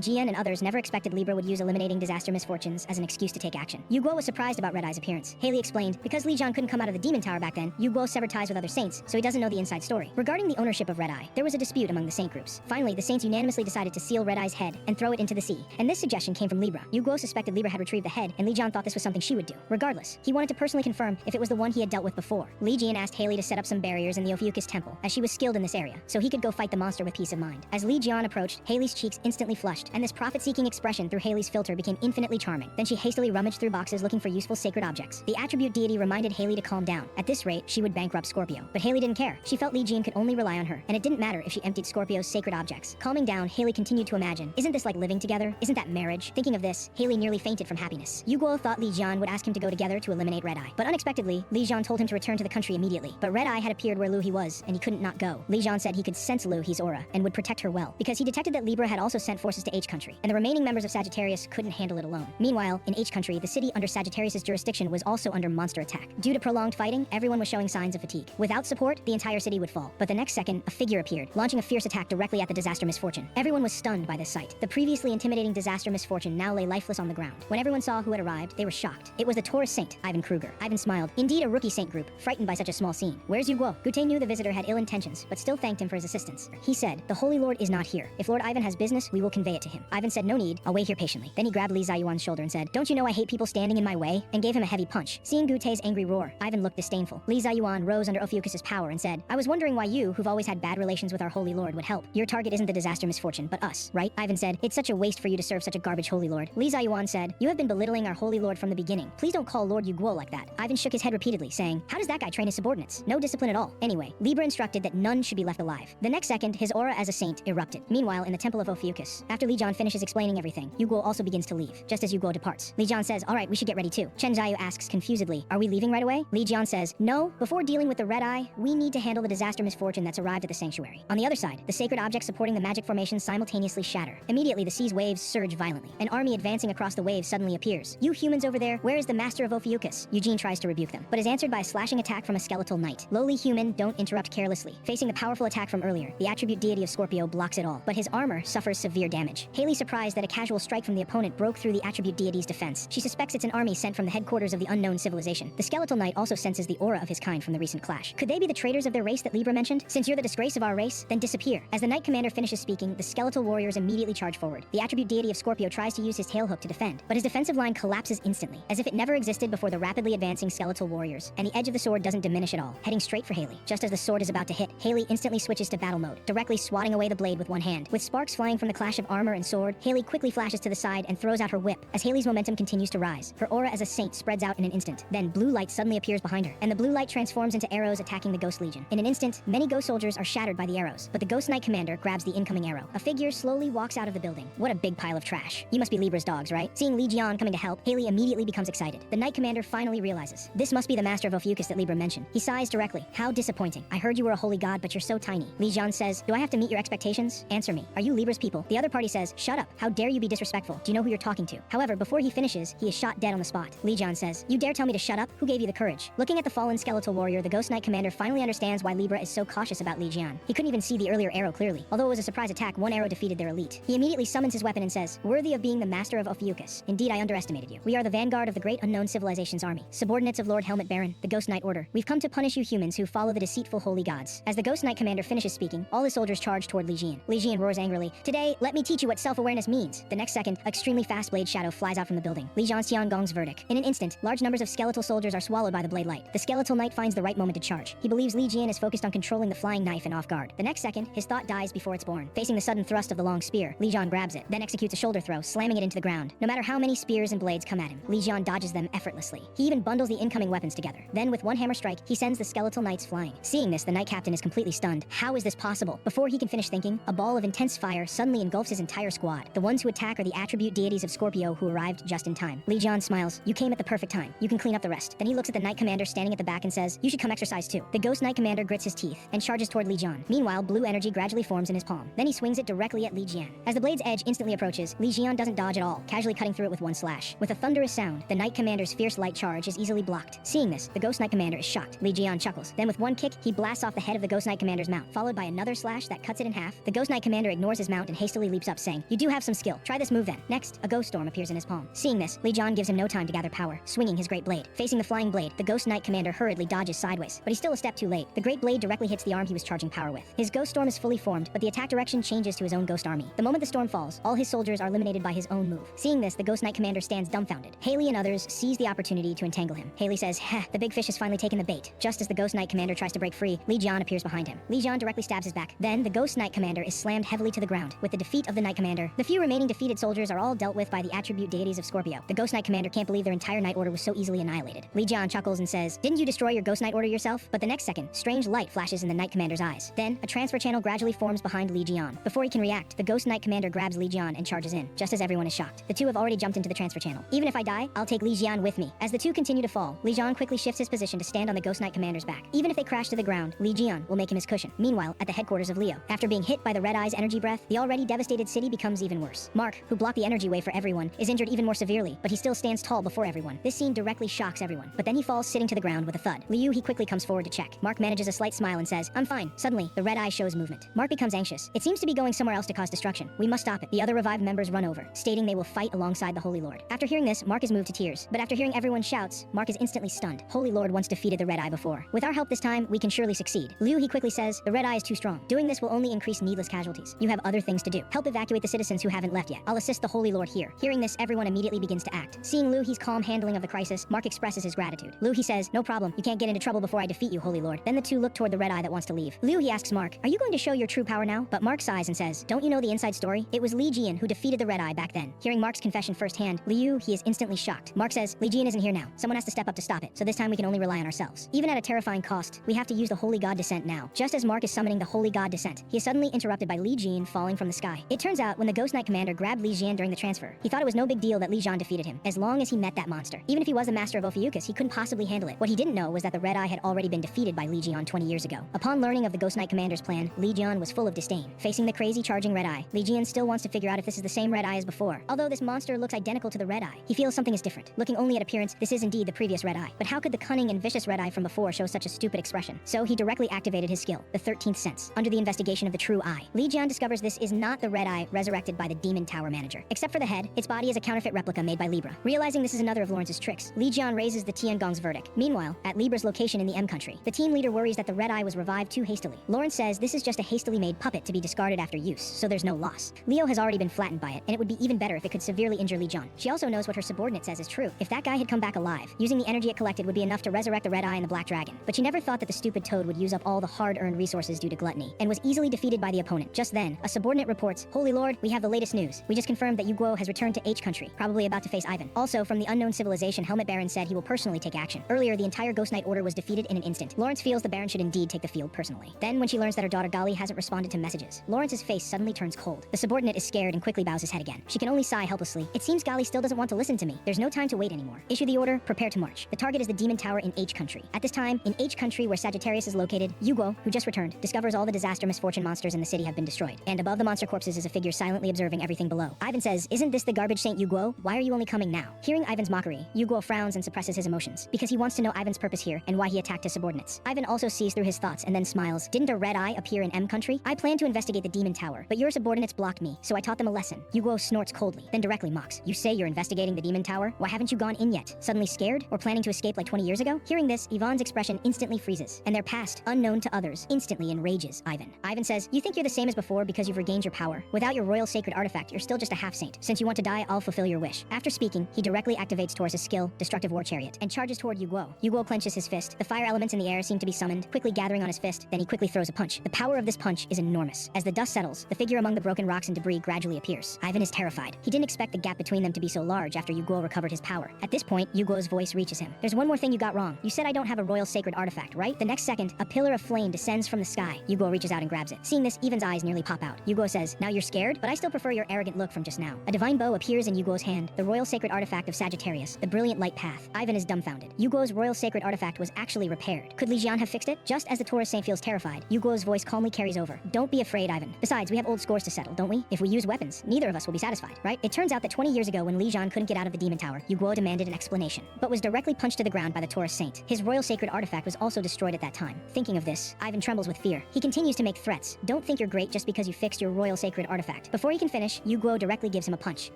Jian and others never expected Libra would use eliminating disaster misfortunes as an excuse to take action. Yu Guo was surprised about Red Eye's appearance. Haley explained, because Li Jian couldn't come out of the demon tower back then, Yu Guo severed ties with other saints, so he doesn't know the inside story. Regarding the ownership of Red Eye, there was a dispute among the saint groups. Finally, the saints unanimously decided to seal Red Eye's head and throw it into the sea. And this suggestion came from Libra. Yu Guo suspected Libra had retrieved the head, and Li Jian thought this was something she would do. Regardless, he wanted to personally confirm if it was the one he had dealt with before. Li Jian asked Haley to set up some barriers in the Ophiuchus temple, as she was skilled in this area, so he could go fight the monster with peace of mind. As Li Jian approached, Haley's cheeks instantly flushed, and this profit-seeking expression through Haley's filter became infinitely charming. Then she hastily rummaged through boxes looking for useful sacred objects. The attribute deity reminded Haley to calm down. At this rate, she would bankrupt Scorpio. But Haley didn't care. She felt Li Jian could only rely on her, and it didn't matter if she emptied Scorpio's sacred objects. Calming down, Haley continued to imagine, isn't this like living together? Isn't that marriage? Thinking of this, Haley nearly fainted from happiness. Yu Guo thought Li Jian would ask him to go together to eliminate Red Eye. But unexpectedly, Li Jian told him to return to the country immediately. But Red Eye had appeared where Lu He was, and he couldn't not go. Li Jian said he could sense Lu He's aura, and would protect her well, because he detected that Libra had also sent forces to H country, and the remaining members of Sagittarius couldn't handle it alone. Meanwhile, in H country, the city under Sagittarius' jurisdiction was also under monster attack. Due to prolonged fighting, everyone was showing signs of fatigue. Without support, the entire city would fall. But the next second, a figure appeared, launching a fierce attack directly at the disaster misfortune. Everyone was stunned by this sight. The previously intimidating disaster misfortune now lay lifeless on the ground. When everyone saw who had arrived, they were shocked. It was the Taurus saint, Ivan Kruger. Ivan smiled. Indeed, a rookie saint group, frightened by such a small scene. Where's Yu Guo? Gute knew the visitor had ill intentions, but still thanked him for his assistance. He said, the Holy Lord is not here. If Lord Ivan has business, we will convey it to him. Ivan said, no need, I'll wait here patiently. Then he grabbed Li Zayuan's shoulder and said, don't you know I hate people standing in my way? And gave him a heavy punch. Seeing Gute's angry roar, Ivan looked disdainful. Li Zayuan rose under Ophiuchus' power and said, I was wondering why you, who've always had bad relations with our Holy Lord, would help. Your target isn't the disaster misfortune, but us, right? Ivan said, it's such a waste for you to serve such a garbage Holy Lord. Li Zayuan said, you have been belittling our Holy Lord from the beginning. Please don't call Lord Yu Guo like that. Ivan shook his head repeatedly, saying, how does that guy train his subordinates? No discipline at all. Anyway, Libra instructed that none should be left alive. The next second, his aura as a saint erupted. Meanwhile, in the temple of Ophiuchus, after Li Jian finishes explaining everything, Yu Guo also begins to leave. Just as Yu Guo departs, Li Jian says, all right, we should get ready too. Chen Zhayu asks confusedly, are we leaving right away? Li Jian says, no, before dealing with the Red Eye, we need to handle the disaster misfortune that's arrived at the sanctuary. On the other side, the sacred objects supporting the magic formation simultaneously shatter. Immediately, the sea's waves surge violently. An army advancing across the waves suddenly appears. You humans over there, where is the master of Ophiuchus? Eugene tries to rebuke them, but is answered by a slashing attack from a skeletal knight. Lowly human, don't interrupt carelessly. Facing the powerful attack from earlier, the attribute deity of Scorpio blocks it all, but his armor suffers severe damage. Haley, surprised that a casual strike from the opponent broke through the attribute deity's defense. She suspects it's an army sent from the headquarters of the unknown civilization. The skeletal knight also senses the aura of his kind from the recent clash. Could they be the traitors of their race that Libra mentioned? Since you're the disgrace of our race, then disappear. As the knight commander finishes speaking, the skeletal warriors immediately charge forward. The attribute deity of Scorpio tries to use his tailhook to defend, but his defensive line collapses instantly, as if it never existed before the rapidly advancing skeletal warriors, and the edge of the sword doesn't diminish at all, heading straight for Haley. Just as the sword is about to hit, Haley instantly switches to battle mode, directly swatting away the blade with one hand. With sparks flying from the clash of armor and sword, Haley quickly flashes to the side and throws out her whip. As Haley's momentum continues to rise, her aura as a saint spreads out in an instant. Then blue light suddenly appears behind her, and the blue light transforms into arrows attacking the Ghost Legion. In an instant, many ghost soldiers are shattered by the arrows, but the Ghost Knight commander grabs the incoming arrow. A figure slowly walks out of the building. What a big pile of trash. You must be Libra's dogs, right? Seeing Li Jian coming to help, Haley immediately becomes excited. The Knight commander finally realizes, this must be the master of Ophiuchus that Libra mentioned. He sighs directly. How disappointing. I heard you were a holy god, but you're so tiny. Li Jian says, do I have to meet your expectations? Answer me. Are you Libra's people? The other party says, shut up. How dare you be disrespectful? Do you know who you're talking to? However, before he finishes, he is shot dead on the spot. Li Jian says, you dare tell me to shut up? Who gave you the courage? Looking at the fallen skeletal warrior, the Ghost Knight commander finally understands why Libra is so cautious about Li Jian. He couldn't even see the earlier arrow clearly. Although it was a surprise attack, one arrow defeated their elite. He immediately summons his weapon and says, worthy of being the master of Ophiuchus. Indeed, I underestimated you. We are the vanguard of the great unknown civilization's army, subordinates of Lord Helmet Baron, the Ghost Knight Order. We've come to punish you humans who follow the deceitful holy gods. As the Ghost Knight commander finishes speaking, all his soldiers charge toward Li Jian. Li Jian roars angrily, today, let me teach you what self-awareness means. The next second, extremely fast blade shadow flies out from the building. Li Jian Xiangong's verdict. In an instant, large numbers of skeletal soldiers are swallowed by the blade light. The skeletal knight finds the right moment to charge. He believes Li Jian is focused on controlling the flying knife and off guard. The next second, his thought dies before it's born. Facing the sudden thrust of the long spear, Li Jian grabs it, then executes a shoulder throw, slamming it into the ground. No matter how many spears and blades come at him, Li Jian dodges them effortlessly. He even bundles the incoming weapons together. Then with one hammer strike, he sends the skeletal knights flying. Seeing this, the knight captain is completely stunned. How is this possible? Before he can finish thinking, a ball of intense fire suddenly engulfs his entire squad. The ones who attack are the attribute deities of Scorpio who arrived just in time. Li Jian smiles. You came at the perfect time. You can clean up the rest. Then he looks at the knight commander Commander standing at the back and says, "You should come exercise too." The Ghost Knight Commander grits his teeth and charges toward Li Jian. Meanwhile, blue energy gradually forms in his palm. Then he swings it directly at Li Jian. As the blade's edge instantly approaches, Li Jian doesn't dodge at all, casually cutting through it with one slash. With a thunderous sound, the Knight Commander's fierce light charge is easily blocked. Seeing this, the Ghost Knight Commander is shocked. Li Jian chuckles. Then with one kick, he blasts off the head of the Ghost Knight Commander's mount, followed by another slash that cuts it in half. The Ghost Knight Commander ignores his mount and hastily leaps up, saying, "You do have some skill. Try this move then." Next, a ghost storm appears in his palm. Seeing this, Li Jian gives him no time to gather power, swinging his great blade. Facing the flying blade, the Ghost Knight Commander hurriedly dodges sideways, but he's still a step too late. The great blade directly hits the arm he was charging power with. His ghost storm is fully formed, but the attack direction changes to his own ghost army. The moment the storm falls, all his soldiers are eliminated by his own move. Seeing this, the Ghost Knight Commander stands dumbfounded. Haley and others seize the opportunity to entangle him. Haley says, "Heh, the big fish has finally taken the bait." Just as the Ghost Knight Commander tries to break free, Li Jian appears behind him. Li Jian directly stabs his back. Then, the Ghost Knight Commander is slammed heavily to the ground. With the defeat of the Knight Commander, the few remaining defeated soldiers are all dealt with by the attribute deities of Scorpio. The Ghost Knight Commander can't believe their entire Knight Order was so easily annihilated. Li Jian chuckles and says, "Didn't you destroy your Ghost Knight Order yourself?" But the next second, strange light flashes in the Knight Commander's eyes. Then, a transfer channel gradually forms behind Li Jian. Before he can react, the Ghost Knight Commander grabs Li Jian and charges in, just as everyone is shocked. The two have already jumped into the transfer channel. "Even if I die, I'll take Li Jian with me." As the two continue to fall, Li Jian quickly shifts his position to stand on the Ghost Knight Commander's back. Even if they crash to the ground, Li Jian will make him his cushion. Meanwhile, at the headquarters of Leo, after being hit by the Red Eye's energy breath, the already devastated city becomes even worse. Mark, who blocked the energy wave for everyone, is injured even more severely, but he still stands tall before everyone. This scene directly shocks everyone, but then he falls sitting to the ground with a thud. Liu he quickly comes forward to check. Mark manages a slight smile and says, "I'm fine." Suddenly, the Red Eye shows movement. Mark becomes anxious. It seems to be going somewhere else to cause destruction. We must stop it. The other revived members run over, stating they will fight alongside the Holy Lord. After hearing this, Mark is moved to tears, but after hearing everyone's shouts, Mark is instantly stunned. Holy Lord once defeated the Red Eye before. With our help this time, we can surely succeed. Liu he quickly says, "The Red Eye is too strong. Doing this will only increase needless casualties. You have other things to do. Help evacuate the citizens who haven't left yet. I'll assist the Holy Lord here." Hearing this, everyone immediately begins to act. Seeing Liu He's calm handling of the crisis, Mark expresses his gratitude. Liu He says, "No problem. You can't get into trouble before I defeat you, Holy Lord." Then the two look toward the Red Eye that wants to leave. Liu He asks Mark, "Are you going to show your true power now?" But Mark sighs and says, "Don't you know the inside story? It was Li Jian who defeated the Red Eye back then." Hearing Mark's confession firsthand, Liu he is instantly shocked. Mark says, "Li Jian isn't here now. Someone has to step up to stop it, so this time we can only rely on ourselves. Even at a terrifying cost, we have to use the Holy God Descent now." Just as Mark is summoning the Holy God Descent, he is suddenly interrupted by Li Jian falling from the sky. It turns out when the Ghost Knight Commander grabbed Li Jian during the transfer, he thought it was no big deal that Li Jian defeated him, as long as he met that monster. Even if he was a master of Ophiuchus, he couldn't possibly handle it. What he didn't know was that the Red Eye had already been defeated by Li Jian 20 years ago. Upon learning of the Ghost Knight Commander's plan, Li Jian was full of disdain. Facing the crazy charging Red Eye, Li Jian still wants to figure out if this is the same Red Eye as before. Although this monster looks identical to the Red Eye, he feels something is different. Looking only at appearance, this is indeed the previous Red Eye. But how could the cunning and vicious Red Eye from before show such a stupid expression? So he directly activated his skill, the 13th sense, under the investigation of the true eye. Li Jian discovers this is not the Red Eye resurrected by the Demon Tower manager. Except for the head, its body is a counterfeit replica made by Libra. Realizing this is another of Lawrence's tricks, Li Jian raises the Tiangong's verdict. Meanwhile, at Libra's location in the M country, the team leader worries that the Red Eye was revived too hastily. Lawrence says this is just a hastily made puppet to be discarded after use, so there's no loss. Leo has already been flattened by it, and it would be even better if it could severely injure Li Jian. She also knows what her subordinate says is true. If that guy had come back alive, using the energy it collected would be enough to resurrect the Red Eye and the Black Dragon. But she never thought that the stupid toad would use up all the hard-earned resources due to gluttony, and was easily defeated by the opponent. Just then, a subordinate reports, "Holy Lord, we have the latest news. We just confirmed that Yu Guo has returned to H country, probably about to face Ivan." Also, from the unknown civilization, Helmet Baron said he will personally take action. Earlier, the entire Ghost Knight Order was defeated in an instant. Lawrence feels the Baron should indeed take the field personally. Then, when she learns that her daughter Gali hasn't responded to messages, Lawrence's face suddenly turns cold. The subordinate is scared and quickly bows his head again. She can only sigh helplessly. "It seems Gali still doesn't want to listen to me. There's no time to wait anymore. Issue the order, prepare to march." The target is the Demon Tower in H country. At this time, in H country where Sagittarius is located, Yu Guo, who just returned, discovers all the disaster misfortune monsters in the city have been destroyed. And above the monster corpses is a figure silently observing everything below. Ivan says, "Isn't this the garbage saint Yu Guo? Why are you only coming now?" Hearing Ivan's mockery, Yu Guo frowns and suppresses his emotions, because he wants to know Ivan's purpose here and why he attacked his subordinates. Ivan also sees through his thoughts and then smiles. "Didn't a Red Eye appear in M country? I planned to investigate the Demon Tower, but your subordinates blocked me, so I taught them a lesson." Yu Guo snorts coldly, then directly mocks. "You say you're investigating the Demon Tower? Why haven't you gone in yet? Suddenly scared? Or planning to escape like 20 years ago?" Hearing this, Yvonne's expression instantly freezes, and their past, unknown to others, instantly enrages Ivan. Ivan says, "You think you're the same as before because you've regained your power. Without your royal sacred artifact, you're still just a half-saint. Since you want to die, I'll fulfill your wish." After speaking, he directly activates Taurus's skill, Destructive War Chariot, and charges toward Yu Guo. Yu Guo clenches his fist. The fire elements in the air seem to be summoned, quickly gathering on his fist, then he quickly throws a punch. The power of this punch is enormous. As the dust settles, the figure among the broken rocks and debris gradually appears. Ivan is terrified. He didn't expect the gap between them to be so large after Yu Guo recovered his power. At this point, Yu Guo's voice reaches him. "There's one more thing you got wrong. You said I don't have a royal sacred artifact, right?" The next second, a pillar of flame descends from the sky. Yu Guo reaches out and grabs it. Seeing this, Ivan's eyes nearly pop out. Yu Guo says, "Now you're scared, but I still prefer your arrogant look from just now." A divine bow appears in Yu Guo's hand, the royal sacred artifact of Sagittarius, the brilliant light path. Ivan is dumbfounded. Yu Guo's Guo's royal sacred artifact was actually repaired. Could Li Jian have fixed it? Just as the Taurus Saint feels terrified, Yu Guo's voice calmly carries over. Don't be afraid, Ivan. Besides, we have old scores to settle, don't we? If we use weapons, neither of us will be satisfied, right? It turns out that 20 years ago when Li Jian couldn't get out of the demon tower, Yu Guo demanded an explanation, but was directly punched to the ground by the Taurus Saint. His royal sacred artifact was also destroyed at that time. Thinking of this, Ivan trembles with fear. He continues to make threats. Don't think you're great just because you fixed your royal sacred artifact. Before he can finish, Yu Guo directly gives him a punch,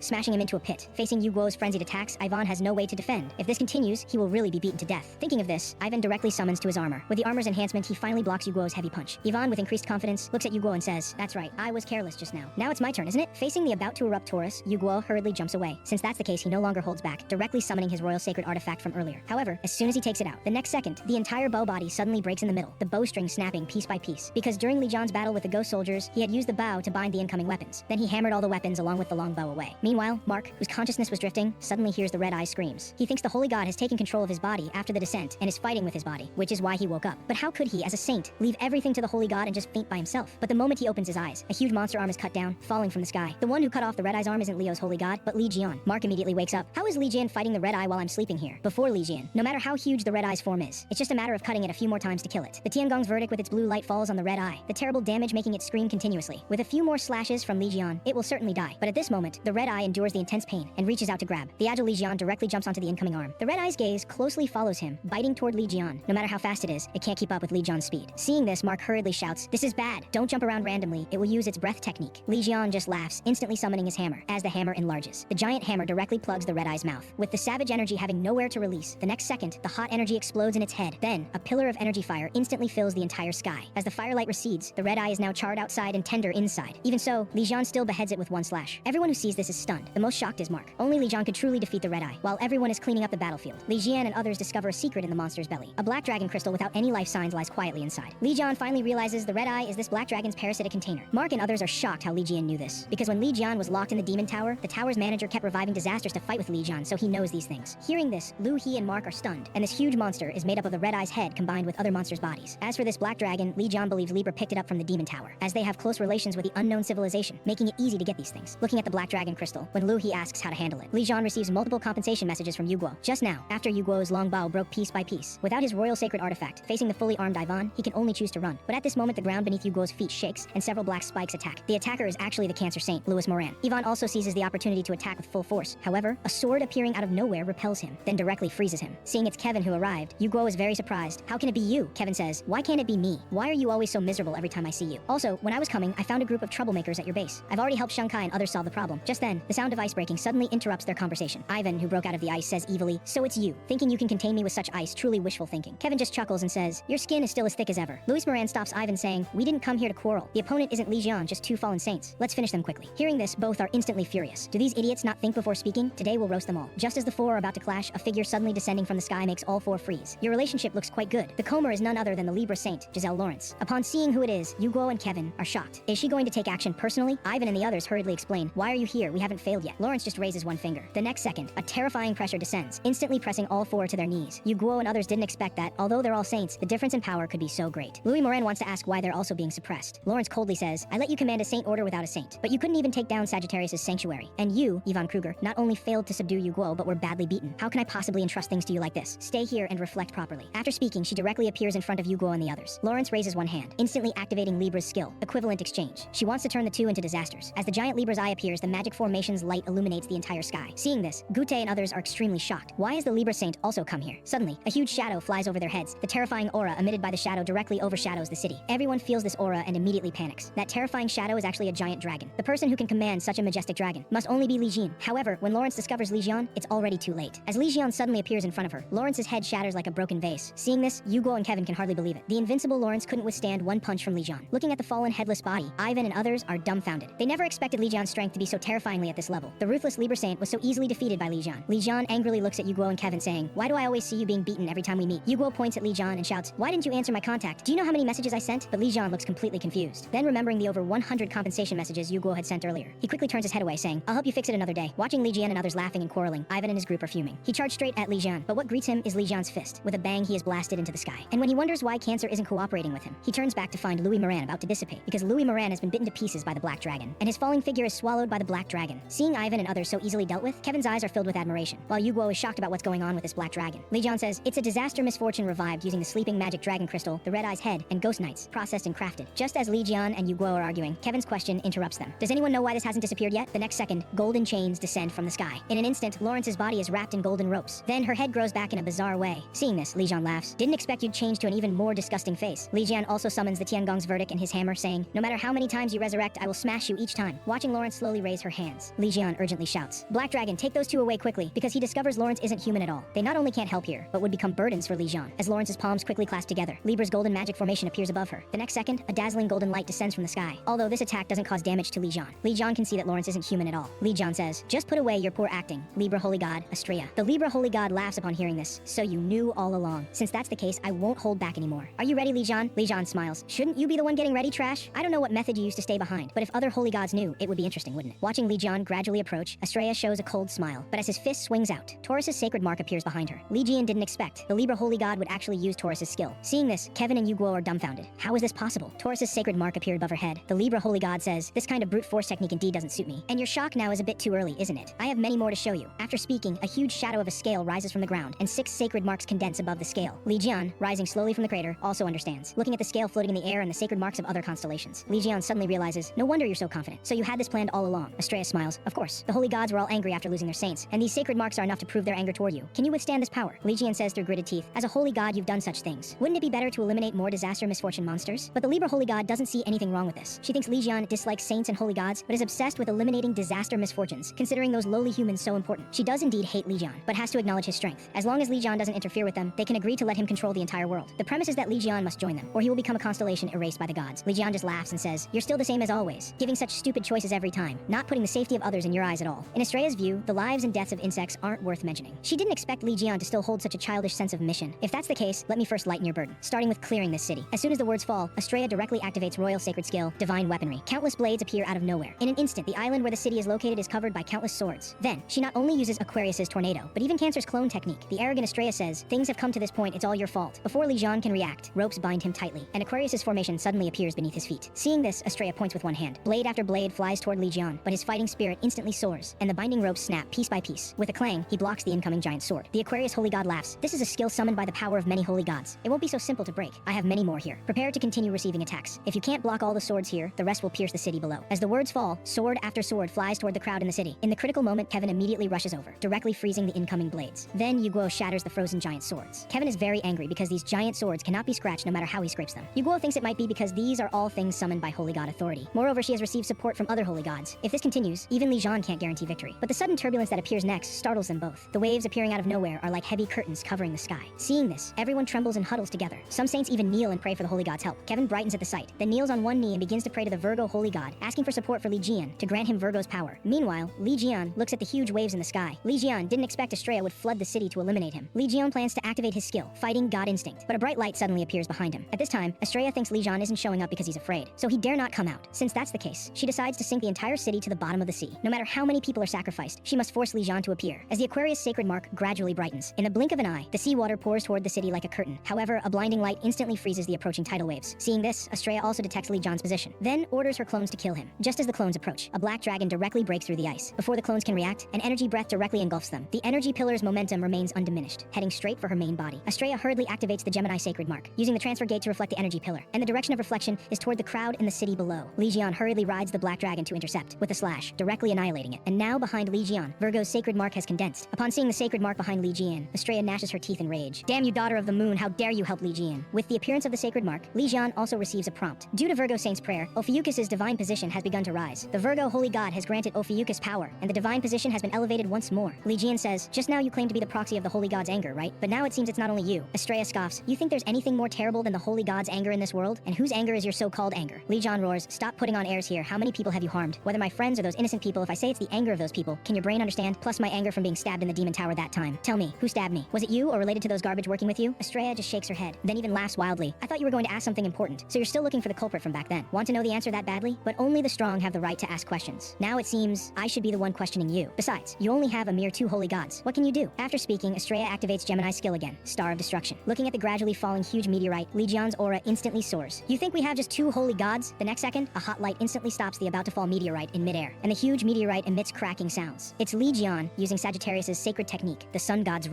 smashing him into a pit. Facing Yu Guo's frenzied attacks, Ivan has no way to defend. If this continues, he will really be beaten to death. Thinking of this, Ivan directly summons to his armor. With the armor's enhancement, he finally blocks Yu Guo's heavy punch. Ivan, with increased confidence, looks at Yu Guo and says, "That's right, I was careless just now. Now it's my turn, isn't it?" Facing the about to erupt Taurus, Yu Guo hurriedly jumps away. Since that's the case, he no longer holds back, directly summoning his royal sacred artifact from earlier. However, as soon as he takes it out, the next second, the entire bow body suddenly breaks in the middle, the bowstring snapping piece by piece. Because during Li Jian's battle with the ghost soldiers, he had used the bow to bind the incoming weapons. Then he hammered all the weapons along with the long bow away. Meanwhile, Mark, whose consciousness was drifting, suddenly hears the red eye screams. He thinks the holy god has taken control of his body after the descent and is fighting with his body, which is why he woke up. But how could he, as a saint, leave everything to the holy god and just faint by himself? But the moment he opens his eyes, a huge monster arm is cut down, falling from the sky. The one who cut off the red eye's arm isn't Leo's holy god, but Li Jian. Mark immediately wakes up. How is Li Jian fighting the red eye while I'm sleeping here? Before Li Jian, no matter how huge the red eye's form is, it's just a matter of cutting it a few more times to kill it. The Tiangong's verdict with its blue light falls on the red eye, the terrible damage making it scream continuously. With a few more slashes from Li Jian, it will certainly die. But at this moment, the red eye endures the intense pain and reaches out to grab. The agile Li Jian directly jumps onto the incoming arm. The red eye's gaze closely follows him, biting toward Li Jian. No matter how fast it is, it can't keep up with Li Jian's speed. Seeing this, Mark hurriedly shouts, "This is bad. Don't jump around randomly. It will use its breath technique." Li Jian just laughs, instantly summoning his hammer. As the hammer enlarges, the giant hammer directly plugs the red eye's mouth. With the savage energy having nowhere to release, the next second, the hot energy explodes in its head. Then, a pillar of energy fire instantly fills the entire sky. As the firelight recedes, the red eye is now charred outside and tender inside. Even so, Li Jian still beheads it with one slash. Everyone who sees this is stunned. The most shocked is Mark. Only Li Jian could truly defeat the red eye. While everyone is cleaning up the battlefield, Li Jian and others discover a secret in the monster's belly. A black dragon crystal without any life signs lies quietly inside. Li Jian finally realizes the red eye is this black dragon's parasitic container. Mark and others are shocked how Li Jian knew this, because when Li Jian was locked in the demon tower, the tower's manager kept reviving disasters to fight with Li Jian, so he knows these things. Hearing this, Lu He and Mark are stunned, and this huge monster is made up of the red eye's head combined with other monsters' bodies. As for this black dragon, Li Jian believes Libra picked it up from the demon tower, as they have close relations with the unknown civilization, making it easy to get these things. Looking at the black dragon crystal, when Lu He asks how to handle it, Li Jian receives multiple compensation messages from Yu Guo. Just now, after Yu Guo's long bow broke piece by piece, without his royal sacred artifact, facing the fully armed Ivan, he can only choose to run. But at this moment, the ground beneath Yu Guo's feet shakes, and several black spikes attack. The attacker is actually the Cancer Saint, Louis Moran. Ivan also seizes the opportunity to attack with full force. However, a sword appearing out of nowhere repels him, then directly freezes him. Seeing it's Kevin who arrived, Yu Guo is very surprised. "How can it be you?" Kevin says. "Why can't it be me? Why are you always so miserable every time I see you? Also, when I was coming, I found a group of troublemakers at your base. I've already helped Shang Kai and others solve the problem." Just then, the sound of ice breaking suddenly interrupts their conversation. Ivan, who broke out of the ice, says evilly, "So it's you. Thinking you can contain me with such ice, truly wishful thinking." Kevin just chuckles and says, "Your skin is still as thick as ever." Louis Moran stops Ivan saying, "We didn't come here to quarrel. The opponent isn't Li Jian, just two fallen saints. Let's finish them quickly." Hearing this, both are instantly furious. Do these idiots not think before speaking? Today we'll roast them all. Just as the four are about to clash, a figure suddenly descending from the sky makes all four freeze. Your relationship looks quite good. The Comer is none other than the Libra Saint, Giselle Lawrence. Upon seeing who it is, Yu Guo and Kevin are shocked. Is she going to take action personally? Ivan and the others hurriedly explain, "Why are you here? We haven't failed yet." Lawrence just raises one finger. The next second, a terrifying pressure descends, instantly pressing all four to their knees. Yu Guo and others didn't expect that, although they're all saints, the difference in power could be so great. Louis Moran wants to ask why they're also being suppressed. Lawrence coldly says, "I let you command a saint order without a saint, but you couldn't even take down Sagittarius' sanctuary. And you, Ivan Kruger, not only failed to subdue Yu Guo, but were badly beaten. How can I possibly entrust things to you like this? Stay here and reflect properly." After speaking, she directly appears in front of Yu Guo and the others. Lawrence raises one hand, instantly activating Libra's skill, equivalent exchange. She wants to turn the two into disasters. As the giant Libra's eye appears, the magic formation's light illuminates the entire sky. Seeing this, Gute and others are extremely shocked. Why has the Libra Saint also come here? Suddenly, a huge shadow flies over their heads. The terrifying aura emitted by the shadow directly overshadows the city. Everyone feels this aura and immediately panics. That terrifying shadow is actually a giant dragon. The person who can command such a majestic dragon must only be Li Jian. However, when Lawrence discovers Li Jian, it's already too late. As Li Jian suddenly appears in front of her, Lawrence's head shatters like a broken vase. Seeing this, Yu Guo and Kevin can hardly believe it. The invincible Lawrence couldn't withstand one punch from Li Jian. Looking at the fallen headless body, Ivan and others are dumbfounded. They never expected Li Jian's strength to be so terrifyingly at this level. The ruthless Libra Saint was so easily defeated by Li Jian. Li Jian angrily looks at Yu Guo and Kevin saying, "Why do I always see you being beaten every time we meet?" Yu Guo points at Li Jian and shouts, "Why didn't you answer my contact? Do you know how many messages I sent?" But Li Jian looks completely confused. Then remembering the over 100 compensation messages Yu Guo had sent earlier, he quickly turns his head away saying, "I'll help you fix it another day." Watching Li Jian and others laughing and quarreling, Ivan and his group are fuming. He charged straight at Li Jian, but what greets him is Li Jian's fist. With a bang, he is blasted into the sky. And when he wonders why Cancer isn't cooperating with him, he turns back to find Louis Moran about to dissipate, because Louis Moran has been bitten to pieces by the black dragon, and his falling figure is swallowed by the black dragon. Seeing Ivan and others so easily dealt with, Kevin's eyes are filled with admiration, while Yu Guo is shocked about what's going on with this black dragon. Li Jian says, it's a disaster misfortune revived using the sleeping magic dragon crystal, the Red Eye's head, and ghost knights, processed and crafted. Just as Li Jian and Yu Guo are arguing, Kevin's question interrupts them. Does anyone know why this hasn't disappeared yet? The next second, golden chains descend from the sky. In an instant, Lawrence's body is wrapped in golden ropes. Then her head grows back in a bizarre way. Seeing this, Li Jian laughs. Didn't expect you'd change to an even more disgusting face. Li Jian also summons the Tiangong's verdict in his hammer, saying, no matter how many times you resurrect, I will smash you each time. Watching Lawrence slowly raise her hands, Li Jian urgently shouts, Black Dragon, take those two away quickly, because he discovers Lawrence isn't human at all. They not only can't help here, but would become burdens for Li Jian. As Lawrence's palms quickly clasp together, Libra's golden magic formation appears above her. The next second, a dazzling golden light descends from the sky. Although this attack doesn't cause damage to Li Jian, Li Jian can see that Lawrence isn't human at all. Li Jian says, just put away your poor acting, Libra Holy God, Estrella. The Libra Holy God laughs upon hearing this. So you knew all along. Since that's the case, I won't hold back anymore. Are you ready, Li Jian? Li Jian smiles. Shouldn't you be the one getting ready, trash? I don't know what method you used to stay behind, but if other holy gods knew, it would be interesting, wouldn't it? Watching Li Jian gradually approach, Estrella shows a cold smile, but as his fist swings out, Taurus's sacred mark appears behind her. Li Jian didn't expect the Libra Holy God would actually use Taurus's skill. Seeing this, Kevin and Yu Guo are dumbfounded. How is this possible? Taurus's sacred mark appeared above her head. The Libra Holy God says, this kind of brute force technique indeed doesn't suit me. And your shock now is a bit too early, isn't it? I have many more to show you. After speaking, a huge shadow of a scale rises from the ground, and 6 sacred marks condense above the scale. Li Jian, rising slowly from the crater, also understands. Looking at the scale floating in the air and the sacred marks of other constellations, Li Jian suddenly realizes, no wonder you're so confident. So you had this planned all along. Estrella smiles. Of course. The holy gods were all angry after losing their saints, and these sacred marks are enough to prove their anger toward you. Can you withstand this power? Li Jian says through gritted teeth, as a holy god, you've done such things. Wouldn't it be better to eliminate more disaster misfortune monsters? But the Libra Holy God doesn't see anything wrong with this. She thinks Li Jian dislikes saints and holy gods, but is obsessed with eliminating disaster misfortunes, considering those lowly humans so important. She does indeed hate Li Jian, but has to acknowledge his strength. As long as Li Jian doesn't interfere with them, they can agree to let him control the entire world. The premise is that Li Jian must join them, or he will become a constellation erased by the gods. Li Jian just laughs and says, you're still the same as always, giving such stupid choices every time, not putting the safety of others in your eyes at all. In Estrella's view, the lives and deaths of insects aren't worth mentioning. She didn't expect Li Jian to still hold such a childish sense of mission. If that's the case, let me first lighten your burden, starting with clearing this city. As soon as the words fall, Estrella directly activates royal sacred skill, divine weaponry. Countless blades appear out of nowhere. In an instant, the island where the city is located is covered by countless swords. Then, she not only uses Aquarius's tornado, but even Cancer's clone technique. The arrogant Estrella says, things have come to this point, it's all your fault. Before Li Jian can react, ropes bind him tightly, and Aquarius's formation suddenly appears beneath his feet. Seeing this, Estrella points with one hand. Blade after blade flies toward Li Jian, but his fighting spirit instantly soars, and the binding ropes snap piece by piece. With a clang, he blocks the incoming giant sword. The Aquarius holy god laughs. This is a skill summoned by the power of many holy gods. It won't be so simple to break. I have many more here. Prepare to continue receiving attacks. If you can't block all the swords here, the rest will pierce the city below. As the words fall, sword after sword flies toward the crowd in the city. In the critical moment, Kevin immediately rushes over, directly freezing the incoming blades. Then Yu Guo shatters the frozen giant swords. Kevin is very angry because these giant swords cannot be scratched no matter how he scrapes them. Yu Guo thinks it might be because these are all things summoned by holy god authority. Moreover, she has received support from other holy gods. If this continues, even Li Jian can't guarantee victory. But the sudden turbulence that appears next startles them both. The waves appearing out of nowhere are like heavy curtains covering the sky. Seeing this, everyone trembles and huddles together. Some saints even kneel and pray for the holy god's help. Kevin brightens at the sight, then kneels on one knee and begins to pray to the Virgo holy god, asking for support for Li Jian to grant him Virgo's power. Meanwhile, Li Jian looks at the huge waves in the sky. Li Jian didn't expect Estrella would flood the city to eliminate him. Li Jian plans to activate his skill, fighting god instinct, but a bright light suddenly appears behind him. At this time, Estrella thinks Li Jian isn't showing up because he's afraid, so he dare not come out. Since that's the case, she decides to sink the entire city to the bottom of the sea. No matter how many people are sacrificed, she must force Li Jian to appear. As the Aquarius sacred mark gradually brightens, in the blink of an eye, the seawater pours toward the city like a curtain. However, a blinding light instantly freezes the approaching tidal waves. Seeing this, Estrella also detects Li Jian's position, then orders her clones to kill him. Just as the clones approach, a black dragon directly breaks through the ice. Before the clones can react, an energy breath directly engulfs them. The energy pillar's momentum remains undiminished, heading straight for her main body. Estrella hurriedly activates the Gemini sacred mark, using the transfer gate to reflect the energy pillar, and the direction of reflection is toward the crowd in the city below. Li Jian hurriedly rides the black dragon to intercept, with a slash, directly annihilating it. And now behind Li Jian, Virgo's sacred mark has condensed. Upon seeing the sacred mark behind Li Jian, Estrella gnashes her teeth in rage. Damn you, daughter of the moon, how dare you help Li Jian? With the appearance of the sacred mark, Li Jian also receives a prompt. Due to Virgo Saint's prayer, Ophiuchus' divine position has begun to rise. The Virgo holy god has granted Ophiuchus power, and the divine position has been elevated once more. Li Jian says, just now you claim to be the proxy of the holy god's anger, right? But now it seems it's not only you. Estrella scoffs, you think there's anything more terrible than the holy god's anger in this world? And whose anger is your so-called anger? Li Jian roars, stop putting on airs here. How many people have you harmed? Whether my friends or those innocent people, if I say it's the anger of those people, can your brain understand? Plus my anger from being stabbed in the demon tower that time. Tell me, who stabbed me? Was it you or related to those garbage working with you? Estrella just shakes her head, then even laughs wildly. I thought you were going to ask something important, so you're still looking for the culprit from back then. Want to know the answer that badly? But only the strong have the right to ask questions. Now it seems I should be the one questioning you. Besides, you only have a mere 2 holy gods. What can you do? After speaking, Estrella activates Gemini's skill again, Star of Destruction. Looking at the gradually falling huge meteorite, Li Jian's aura instantly soars. You think we have just 2 holy gods? The next second, a hot light instantly stops the about to fall meteorite in midair, and the huge meteorite emits cracking sounds. It's Li Jian using Sagittarius's sacred technique, the sun god's ring.